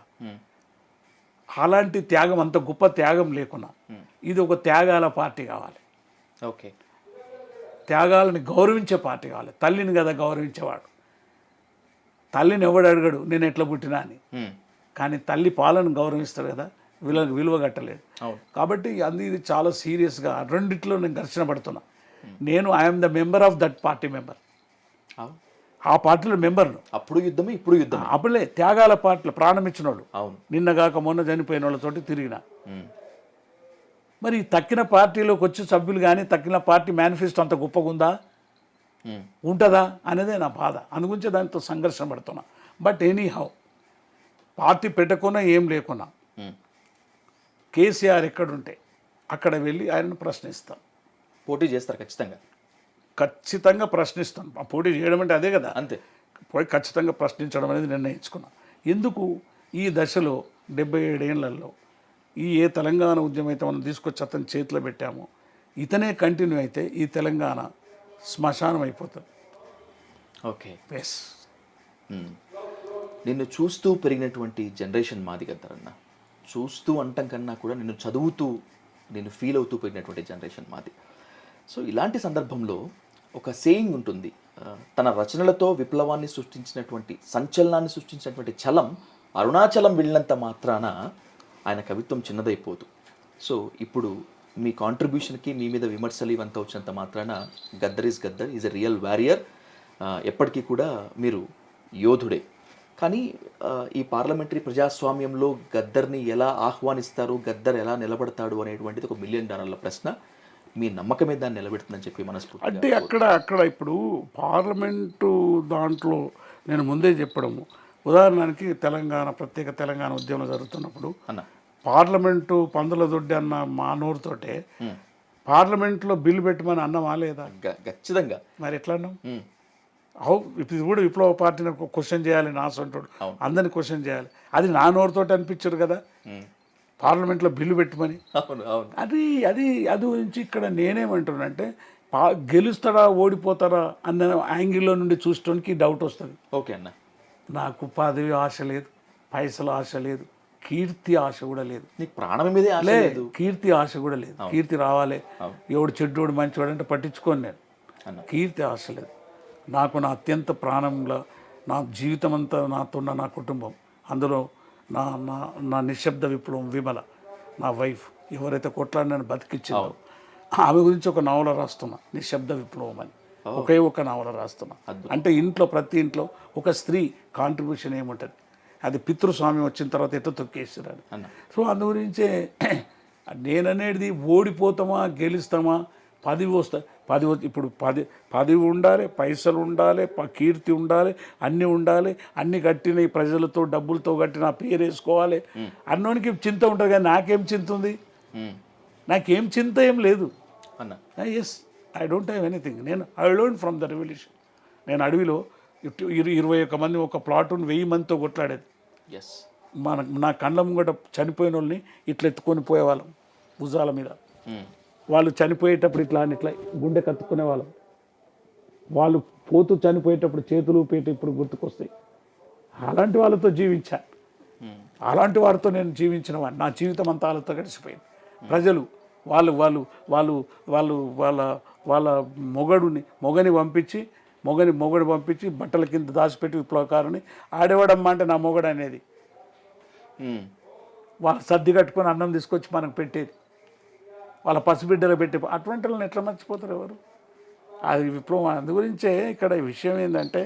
అలాంటి త్యాగం, అంత గొప్ప త్యాగం లేకున్నా ఇది ఒక త్యాగాల పార్టీ కావాలి. ఓకే, త్యాగాలని గౌరవించే పార్టీ కావాలి. తల్లిని కదా గౌరవించేవాడు. తల్లిని ఎవడు అడగడు నేను ఎట్లా పుట్టినా అని, కానీ తల్లి పాలను గౌరవిస్తాడు కదా, విలువ కట్టలేడు. కాబట్టి ఇది చాలా సీరియస్గా రెండిట్లో నేను ఘర్షణ పడుతున్నా. నేను I'm the member of that party member. ఆ పార్టీలో మెంబర్ను. అప్పుడు యుద్ధమే ఇప్పుడు యుద్ధం. అప్పుడే త్యాగాల పార్టీలో ప్రాణం ఇచ్చిన వాళ్ళు, అవును, నిన్నగాక మొన్న చనిపోయిన వాళ్ళతోటి తిరిగిన. మరి తక్కిన పార్టీలోకి వచ్చే సభ్యులు కానీ తక్కిన పార్టీ మేనిఫెస్టో అంత గొప్పగా ఉందా, ఉంటుందా అనేదే నా బాధ. అందుగురించి దాంతో సంఘర్షణ పడుతున్నా. బట్ ఎనీ హౌ పార్టీ పెట్టకున్నా ఏం లేకున్నా కేసీఆర్ ఎక్కడుంటే అక్కడ వెళ్ళి ఆయనను ప్రశ్నిస్తాం. పోటీ చేస్తారు ఖచ్చితంగా? ఖచ్చితంగా ప్రశ్నిస్తాం. ఆ పోటీ చేయడం అంటే అదే కదా, అంతే. పోయి ఖచ్చితంగా ప్రశ్నించడం అనేది నిర్ణయించుకున్నాం. ఎందుకు ఈ దశలో 77 ఏళ్లలో ఏ తెలంగాణ ఉద్యమం అయితే మనం తీసుకొచ్చి అతని చేతిలో పెట్టామో ఇతనే కంటిన్యూ అయితే ఈ తెలంగాణ శ్మశానం అయిపోతుంది. ఓకే. ఎస్. నిన్ను చూస్తూ పెరిగినటువంటి జనరేషన్ మాది గద్దరన్న. చూస్తూ అంటం కన్నా కూడా నిన్ను చదువుతూ నేను ఫీల్ అవుతూ పెరిగినటువంటి జనరేషన్ మాది. సో ఇలాంటి సందర్భంలో ఒక సేయింగ్ ఉంటుంది, తన రచనలతో విప్లవాన్ని సృష్టించినటువంటి, సంచలనాన్ని సృష్టించినటువంటి చలం అరుణాచలం వెళ్ళినంత మాత్రాన ఆయన కవిత్వం చిన్నదైపోదు. సో ఇప్పుడు మీ కాంట్రిబ్యూషన్కి మీ మీద విమర్శలు ఇవంతా వచ్చినంత మాత్రాన Gaddar is a real warrior. ఎప్పటికీ కూడా మీరు యోధుడే. కానీ ఈ పార్లమెంటరీ ప్రజాస్వామ్యంలో గద్దర్ని ఎలా ఆహ్వానిస్తారు, గద్దర్ ఎలా నిలబడతాడు అనేటువంటిది ఒక $1 మిలియన్ ప్రశ్న. మీ నమ్మకమే దాన్ని నిలబెడుతుందని చెప్పి మనస్ఫూర్తిగా. అంటే అక్కడ ఇప్పుడు పార్లమెంటు దాంట్లో నేను ముందే చెప్పడము, ఉదాహరణకి ప్రత్యేక తెలంగాణ ఉద్యమం జరుగుతున్నప్పుడు అన్న పార్లమెంటు పందుల దొడ్డి అన్న మా నోరుతోటే పార్లమెంట్లో బిల్లు పెట్టమని అన్నమా లేదా? ఖచ్చితంగా. మరి ఎట్లా అన్నాం? ఇప్పుడు కూడా విప్లవ పార్టీని క్వశ్చన్ చేయాలి, నా సొంటోడు అందరిని క్వశ్చన్ చేయాలి. అది నా నోరుతోటి అనిపించారు కదా పార్లమెంట్లో బిల్లు పెట్టమని. అది అది అది గురించి ఇక్కడ నేనేమంటున్నానంటే గెలుస్తాడా ఓడిపోతారా అన్న యాంగిల్లో నుండి చూడటానికి డౌట్ వస్తుంది. ఓకే అన్న. నాకు పదవి ఆశ లేదు, పైసల ఆశ లేదు, కీర్తి ఆశ కూడా లేదు. నీకు ప్రాణం మీదే ఆశ లేదు, కీర్తి ఆశ కూడా లేదు. కీర్తి రావాలి, ఎవడు చెడ్డోడు మంచివాడు అంటే పట్టించుకోను నేను. కీర్తి ఆశ లేదు నాకు. నా అత్యంత ప్రాణంలో నా జీవితం అంతా నాతోన్న నా కుటుంబం, అందులో నా నా నా నిశ్శబ్ద విప్లవం విమల, నా వైఫ్, ఎవరైతే కొట్లాడినని బతికిచ్చిందో ఆమె గురించి ఒక నవల రాస్తున్నా, నిశ్శబ్ద విప్లవం అని. ఒక నవల రాస్తున్నా. అంటే ఇంట్లో ప్రతి ఇంట్లో ఒక స్త్రీ కాంట్రిబ్యూషన్ ఏముంటుంది, అది పితృస్వామ్యం వచ్చిన తర్వాత ఎట్లా తొక్కేసారు. సో అందు గురించే నేననేది ఓడిపోతామా గెలుస్తామా, పదవి వస్తాయి, ఇప్పుడు పదవి ఉండాలి, పైసలు ఉండాలి, కీర్తి ఉండాలి, అన్నీ ఉండాలి, అన్నీ కట్టిన ఈ ప్రజలతో డబ్బులతో కట్టిన పేరు వేసుకోవాలి అన్నోనికి చింత ఉంటుంది. కానీ నాకేం చింత ఉంది? నాకేం చింత ఏం లేదు. Yes, I don't have anything. I learn from the revolution. నేను అడవిలో 21 మంది ఒక ప్లాటూన్ 1000 మందితో కొట్లాడేది. నా కళ్ళ ముంగట చనిపోయిన వాళ్ళని ఇట్లా ఎత్తుకొని పోయేవాళ్ళం భుజాల మీద. వాళ్ళు చనిపోయేటప్పుడు ఇట్లా గుండె కత్తుకునే వాళ్ళం. వాళ్ళు పోతూ చనిపోయేటప్పుడు చేతులు పేట ఇప్పుడు గుర్తుకొస్తాయి. అలాంటి వాళ్ళతో జీవించా, అలాంటి వారితో నేను జీవించిన వాడిని. నా జీవితం అంతా వాళ్ళతో గడిచిపోయింది. ప్రజలు వాళ్ళు వాళ్ళు వాళ్ళు వాళ్ళు వాళ్ళ వాళ్ళ మొగని పంపించి బట్టల కింద దాచిపెట్టి విప్లవకారుని ఆడేవాడమ్మా అంటే నా మొగడు అనేది. వాళ్ళ సర్ది కట్టుకొని అన్నం తీసుకొచ్చి మనకు పెట్టేది, వాళ్ళ పసిబిడ్డలు పెట్టి. అటువంటి వాళ్ళని ఎట్లా మర్చిపోతారు ఎవరు? అది విప్లవం. అందు గురించే ఇక్కడ విషయం ఏంటంటే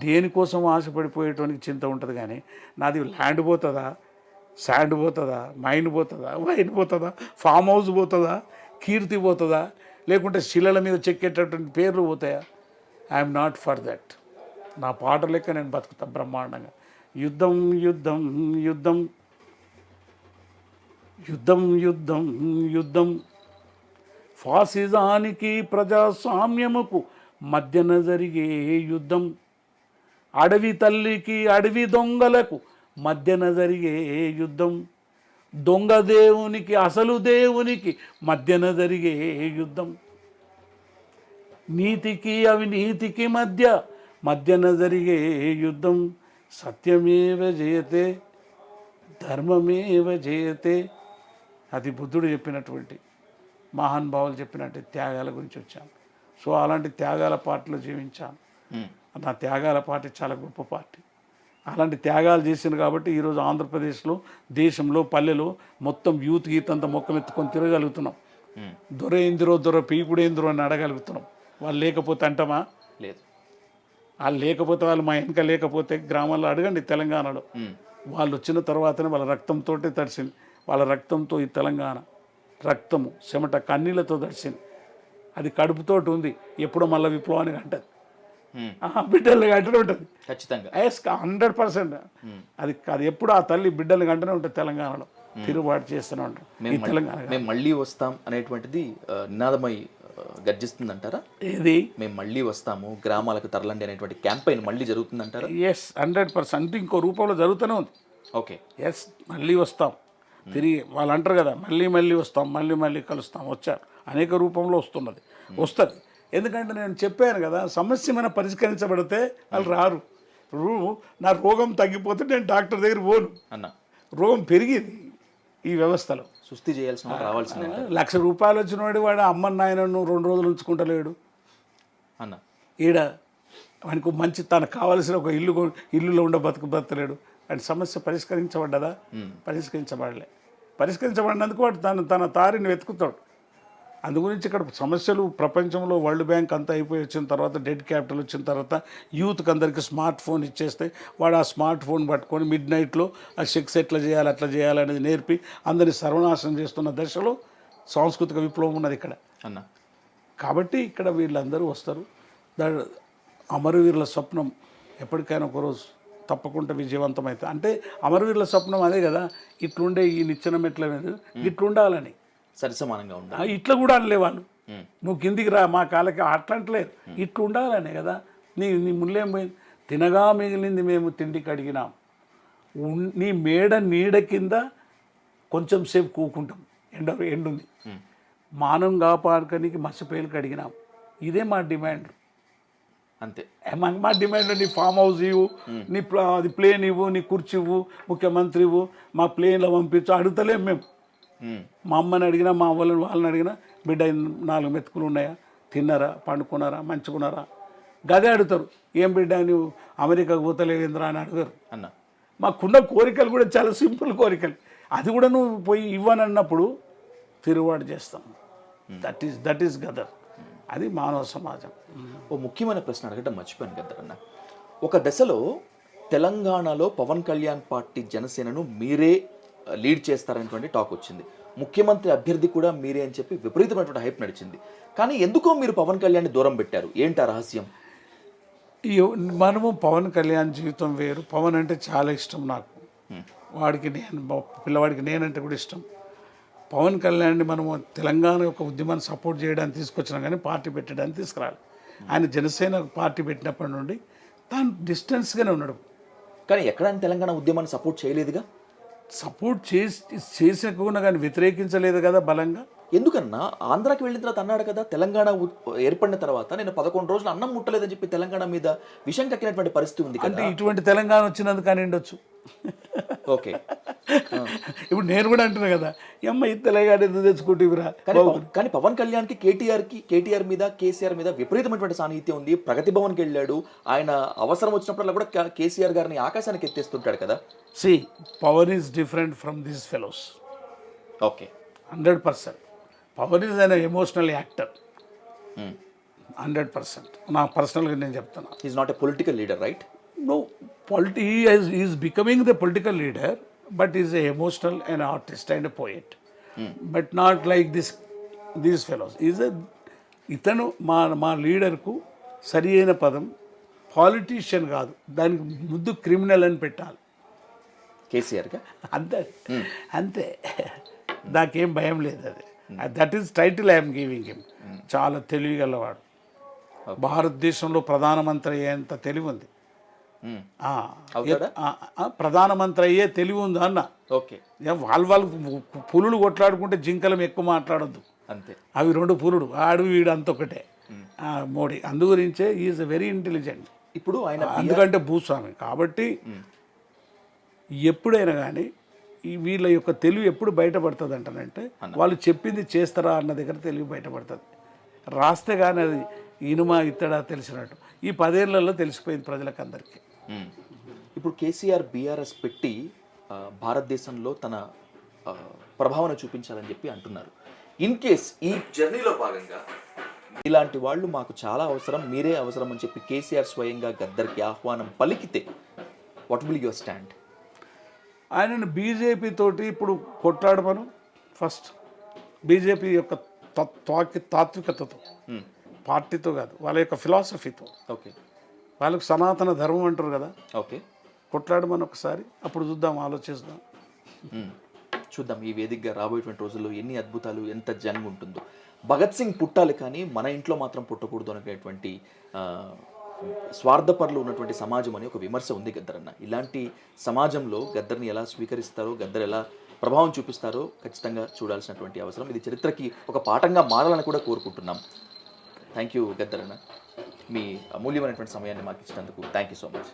దేనికోసం ఆశపడిపోయేటువంటి చింత ఉంటుంది. కానీ నాది ల్యాండ్ పోతుందా, శాండ్ పోతుందా, మైండ్ పోతుందా, వైన్ పోతుందా, ఫామ్ హౌస్ పోతుందా, కీర్తి పోతుందా, లేకుంటే శిలల మీద చెక్కేటటువంటి పేర్లు పోతాయా? I'm not for that. నా పాట లెక్క నేను బతుకుతా బ్రహ్మాండంగా. యుద్ధం యుద్ధం యుద్ధం యుద్ధం యుద్ధం యుద్ధం, ఫాసిజానికి ప్రజాస్వామ్యముకు మధ్యన జరిగే యుద్ధం, అడవి తల్లికి అడవి దొంగలకు మధ్యన జరిగే యుద్ధం, దొంగ దేవునికి అసలు దేవునికి మధ్యన జరిగే యుద్ధం, నీతికి అవినీతికి మధ్యన జరిగే యుద్ధం, సత్యమేవ జయతే ధర్మమేవ జయతే. అది బుద్ధుడు చెప్పినటువంటి, మహానుభావులు చెప్పినట్టు త్యాగాల గురించి వచ్చాను. సో అలాంటి త్యాగాల పార్టీలో జీవించాను. నా త్యాగాల పార్టీ చాలా గొప్ప పార్టీ. అలాంటి త్యాగాలు చేసింది కాబట్టి ఈరోజు ఆంధ్రప్రదేశ్లో, దేశంలో, పల్లెలో మొత్తం యూత్ గీత్ అంతా మొక్కం ఎత్తుకొని తిరగలుగుతున్నాం. దొరేంద్రో పీకుడేంద్రో అని అడగలుగుతున్నాం. వాళ్ళు లేకపోతే అంటామా? లేదు. వాళ్ళు లేకపోతే, వాళ్ళు మా వెనక లేకపోతే, గ్రామాల్లో అడగండి తెలంగాణలో, వాళ్ళు వచ్చిన తర్వాతనే వాళ్ళ రక్తంతో తడిసింది. వాళ్ళ రక్తంతో ఈ తెలంగాణ రక్తము చెమట కన్నీళ్ళతో దర్శింది. అది కడుపుతోటి ఉంది, ఎప్పుడో మళ్ళీ విప్లవానికి అంటది, బిడ్డల్ని కంటనే ఉంటుంది ఖచ్చితంగా. 100%. అది అది ఎప్పుడు ఆ తల్లి బిడ్డల్ని కంటనే ఉంటుంది. తెలంగాణలో తిరుగుబాటు చేస్తూనే ఉంటాం. ఈ తెలంగాణ మేము మళ్ళీ వస్తాం అనేటువంటిది నినాదమై గర్జిస్తుందంటారా? ఏది మేము మళ్ళీ వస్తాము, గ్రామాలకు తరలండి అనేటువంటి క్యాంపెయిన్ మళ్ళీ జరుగుతుందంటారా? 100% ఇంకో రూపంలో జరుగుతూనే ఉంది. ఓకే, మళ్ళీ వస్తాం తిరిగి. వాళ్ళు అంటారు కదా, మళ్ళీ మళ్ళీ వస్తాం, మళ్ళీ మళ్ళీ కలుస్తాం. వచ్చారు, అనేక రూపంలో వస్తుంది. ఎందుకంటే నేను చెప్పాను కదా, సమస్య మనం పరిష్కరించబడితే వాళ్ళు రారు. నా రోగం తగ్గిపోతే నేను డాక్టర్ దగ్గర పోను అన్న. రోగం పెరిగింది ఈ వ్యవస్థలో. సుస్థి చేయాల్సిన రావాల్సిందే. ₹1,00,000 వచ్చినవాడు వాడు అమ్మ నాయనను 2 రోజులు ఉంచుకుంటలేడు అన్న. ఈడ వానికి మంచి తనకు కావాల్సిన ఒక ఇల్లులో ఉండే బతకలేడు. వాడి సమస్య పరిష్కరించబడ్డదా? పరిష్కరించబడినందుకు వాడు తన దారిని వెతుకుతాడు. అందుగురించి ఇక్కడ సమస్యలు ప్రపంచంలో వరల్డ్ బ్యాంక్ అంతా అయిపోయి వచ్చిన తర్వాత, డెడ్ క్యాపిటల్ వచ్చిన తర్వాత, యూత్కి అందరికీ స్మార్ట్ ఫోన్ ఇచ్చేస్తే వాడు ఆ స్మార్ట్ ఫోన్ పట్టుకొని మిడ్ నైట్లో ఆ సెక్స్ ఎట్లా చేయాలి అట్లా చేయాలనేది నేర్పి అందరినీ సర్వనాశనం చేస్తున్న దశలో సాంస్కృతిక విప్లవం ఉన్నది ఇక్కడ అన్న. కాబట్టి ఇక్కడ వీళ్ళందరూ వస్తారు. అమరవీరుల స్వప్నం ఎప్పటికైనా ఒకరోజు తప్పకుండా విజయవంతమవుతుంది. అంటే అమరవీరుల స్వప్నం అదే కదా, ఇట్లుండే ఈ నిచ్చెన మెట్ల మీద ఇట్లుండాలని, సరిసమానంగా ఉండాలి. ఇట్లా కూడా అనలే వాళ్ళు, నువ్వు కిందికి రా మా కాళ్ళకి, అట్లా అంటలేరు, ఇట్లా ఉండాలనే కదా. నీ ముళ్ళేం పోయింది, తినగా మిగిలింది మేము తిండికి అడిగినాం, నీ మేడ నీడ కింద కొంచెం సేపు కూకుంటాం, ఎండుంది, మానం కాపాడుకనికి మసిపేలకు అడిగినాం. ఇదే మా డిమాండ్. అంతే మా డిమాండ్. నీ ఫామ్ హౌస్ ఇవ్వు, నీ అది ప్లేన్ ఇవ్వు, నీ కుర్చీ ఇవ్వు, ముఖ్యమంత్రి ఇవ్వు, మా ప్లేన్లో పంపించు అడుగుతలేం మేము. మా అమ్మని అడిగినా, మా వాళ్ళని అడిగినా, బిడ్డ 4 మెతుకులు ఉన్నాయా, తిన్నారా, పండుకున్నారా, మంచుకున్నారా, గదే అడుగుతారు. ఏం బిడ్డ నువ్వు అమెరికాకు పోతలేవేంద్రా అని అడుగుతారు అన్న. మాకున్న కోరికలు కూడా చాలా సింపుల్ కోరికలు. అది కూడా నువ్వు పోయి ఇవ్వనన్నప్పుడు తిరుగుబాటు చేస్తాం. That is Gaddar. అది మానవ సమాజం. ఓ ముఖ్యమైన ప్రశ్న అడగడం మర్చిపోయాను గద్దర్ అన్న. ఒక దశలో తెలంగాణలో పవన్ కళ్యాణ్ పార్టీ జనసేనను మీరే లీడ్ చేస్తారనేటువంటి టాక్ వచ్చింది. ముఖ్యమంత్రి అభ్యర్థి కూడా మీరే అని చెప్పి విపరీతమైనటువంటి హైప్ నడిచింది. కానీ ఎందుకో మీరు పవన్ కళ్యాణ్ని దూరం పెట్టారు, ఏంటి ఆ రహస్యం? మనము పవన్ కళ్యాణ్ జీవితం వేరు. పవన్ అంటే చాలా ఇష్టం నాకు. వాడికి పిల్లవాడికి నేనంటే కూడా ఇష్టం. పవన్ కళ్యాణ్ని మనము తెలంగాణ యొక్క ఉద్యమాన్ని సపోర్ట్ చేయడానికి తీసుకొచ్చినా కానీ పార్టీ పెట్టడానికి తీసుకురాలి. ఆయన జనసేన పార్టీ పెట్టినప్పటి నుండి తాను డిస్టెన్స్గానే ఉన్నాడు. కానీ ఎక్కడ తెలంగాణ ఉద్యమాన్ని సపోర్ట్ చేయలేదుగా. సపోర్ట్ చేసినా కానీ వ్యతిరేకించలేదు కదా బలంగా. ఎందుకన్నా ఆంధ్రాకి వెళ్ళిన తర్వాత అన్నాడు కదా, తెలంగాణ ఏర్పడిన తర్వాత నేను 11 రోజులు అన్నం ముట్టలేదని చెప్పి తెలంగాణ మీద విషం కక్కినటువంటి పరిస్థితి ఉంది. అంటే ఇటువంటి తెలంగాణ వచ్చినందుకు అని ఉండొచ్చు. ఓకే, ఇప్పుడు నేను కూడా అంటున్నా కదా, అమ్మ ఈ తెలంగాణ ఎందుకు తెచ్చుకుంటురా. కానీ పవన్ కళ్యాణ్కి కేటీఆర్ మీద, కేసీఆర్ మీద విపరీతమైనటువంటి సాన్నిహిత్యం ఉంది. ప్రగతి భవన్కి వెళ్ళాడు, ఆయన అవసరం వచ్చినప్పుడల్లా కూడా కేసీఆర్ గారిని ఆకాశానికి ఎత్తేస్తుంటాడు కదా. Power is different from these fellows. Okay, 100%. Power is an emotional actor. 100%. నా పర్సనల్గా నేను చెప్తున్నా. Is not a political leader, right? No, he is becoming the political leader, but he is an emotional and artist and a poet. But not like these fellows. ఇతను మా లీడర్కు సరి అయిన పదం politician కాదు, దానికి ముందు క్రిమినల్ అని పెట్టాలి. కేసీఆర్గా అంతే. నాకేం భయం లేదు. అది that is title I'm giving him. చాలా తెలివిగలవాడు. భారతదేశంలో ప్రధానమంత్రి అయ్యేంత తెలివి ఉంది. ప్రధానమంత్రి అయ్యే తెలివి ఉంది అన్న. ఓకే, వాళ్ళు పులులు కొట్లాడుకుంటే జింకలం ఎక్కువ మాట్లాడొద్దు. అంతే. అవి 2 పులుడు, ఆడు వీడు అంత ఒకటే. మోడీ అందు గురించే ఈజ్ వెరీ ఇంటెలిజెంట్. ఇప్పుడు ఆయన ఎందుకంటే భూస్వామి కాబట్టి ఎప్పుడైనా కానీ వీళ్ళ యొక్క తెలివి ఎప్పుడు బయటపడుతుంది అంటానంటే, వాళ్ళు చెప్పింది చేస్తారా అన్న దగ్గర తెలివి బయటపడుతుంది. రాస్తే కానీ అది ఇనుమా ఇత్తడా తెలిసినట్టు ఈ 10 ఏళ్లలో తెలిసిపోయింది ప్రజలకు అందరికీ. ఇప్పుడు కేసీఆర్ బీఆర్ఎస్ పెట్టి భారతదేశంలో తన ప్రభావాన్ని చూపించాలని చెప్పి అంటున్నారు. ఇన్ కేస్ ఈ జర్నీలో భాగంగా ఇలాంటి వాళ్ళు మాకు చాలా అవసరం, మీరే అవసరం అని చెప్పి కేసీఆర్ స్వయంగా గద్దర్కి ఆహ్వానం పలికితే వాట్ విల్ యువర్ స్టాండ్? ఆయనను బీజేపీ తోటి ఇప్పుడు కొట్లాడమను ఫస్ట్. బీజేపీ యొక్క తాత్వికతతో, మ్మ్. పార్టీతో కాదు, వాళ్ళ యొక్క ఫిలాసఫీతో. ఓకే. వాళ్ళకు సనాతన ధర్మం అంటారు కదా, ఓకే. కొట్లాడమని ఒకసారి, అప్పుడు చూద్దాం, ఆలోచిద్దాం. మ్మ్. చూద్దాం ఈ వేదికగా రాబోయేటువంటి రోజుల్లో ఎన్ని అద్భుతాలు, ఎంత జంగ్ ఉంటుందో. భగత్ సింగ్ పుట్టాలి కానీ మన ఇంట్లో మాత్రం పుట్టకూడదు అనేటువంటి స్వార్థపరులు ఉన్నటువంటి సమాజం అని ఒక విమర్శ ఉంది గద్దరన్న. ఇలాంటి సమాజంలో గద్దర్ని ఎలా స్వీకరిస్తారో, గద్దర్ ఎలా ప్రభావం చూపిస్తారో ఖచ్చితంగా చూడాల్సినటువంటి అవసరం. ఇది చరిత్రకి ఒక పాఠంగా మారాలని కూడా కోరుకుంటున్నాం. థ్యాంక్ యూ గద్దరన్న, మీ అమూల్యమైనటువంటి సమయాన్ని మాకు ఇచ్చినందుకు థ్యాంక్ యూ సో మచ్.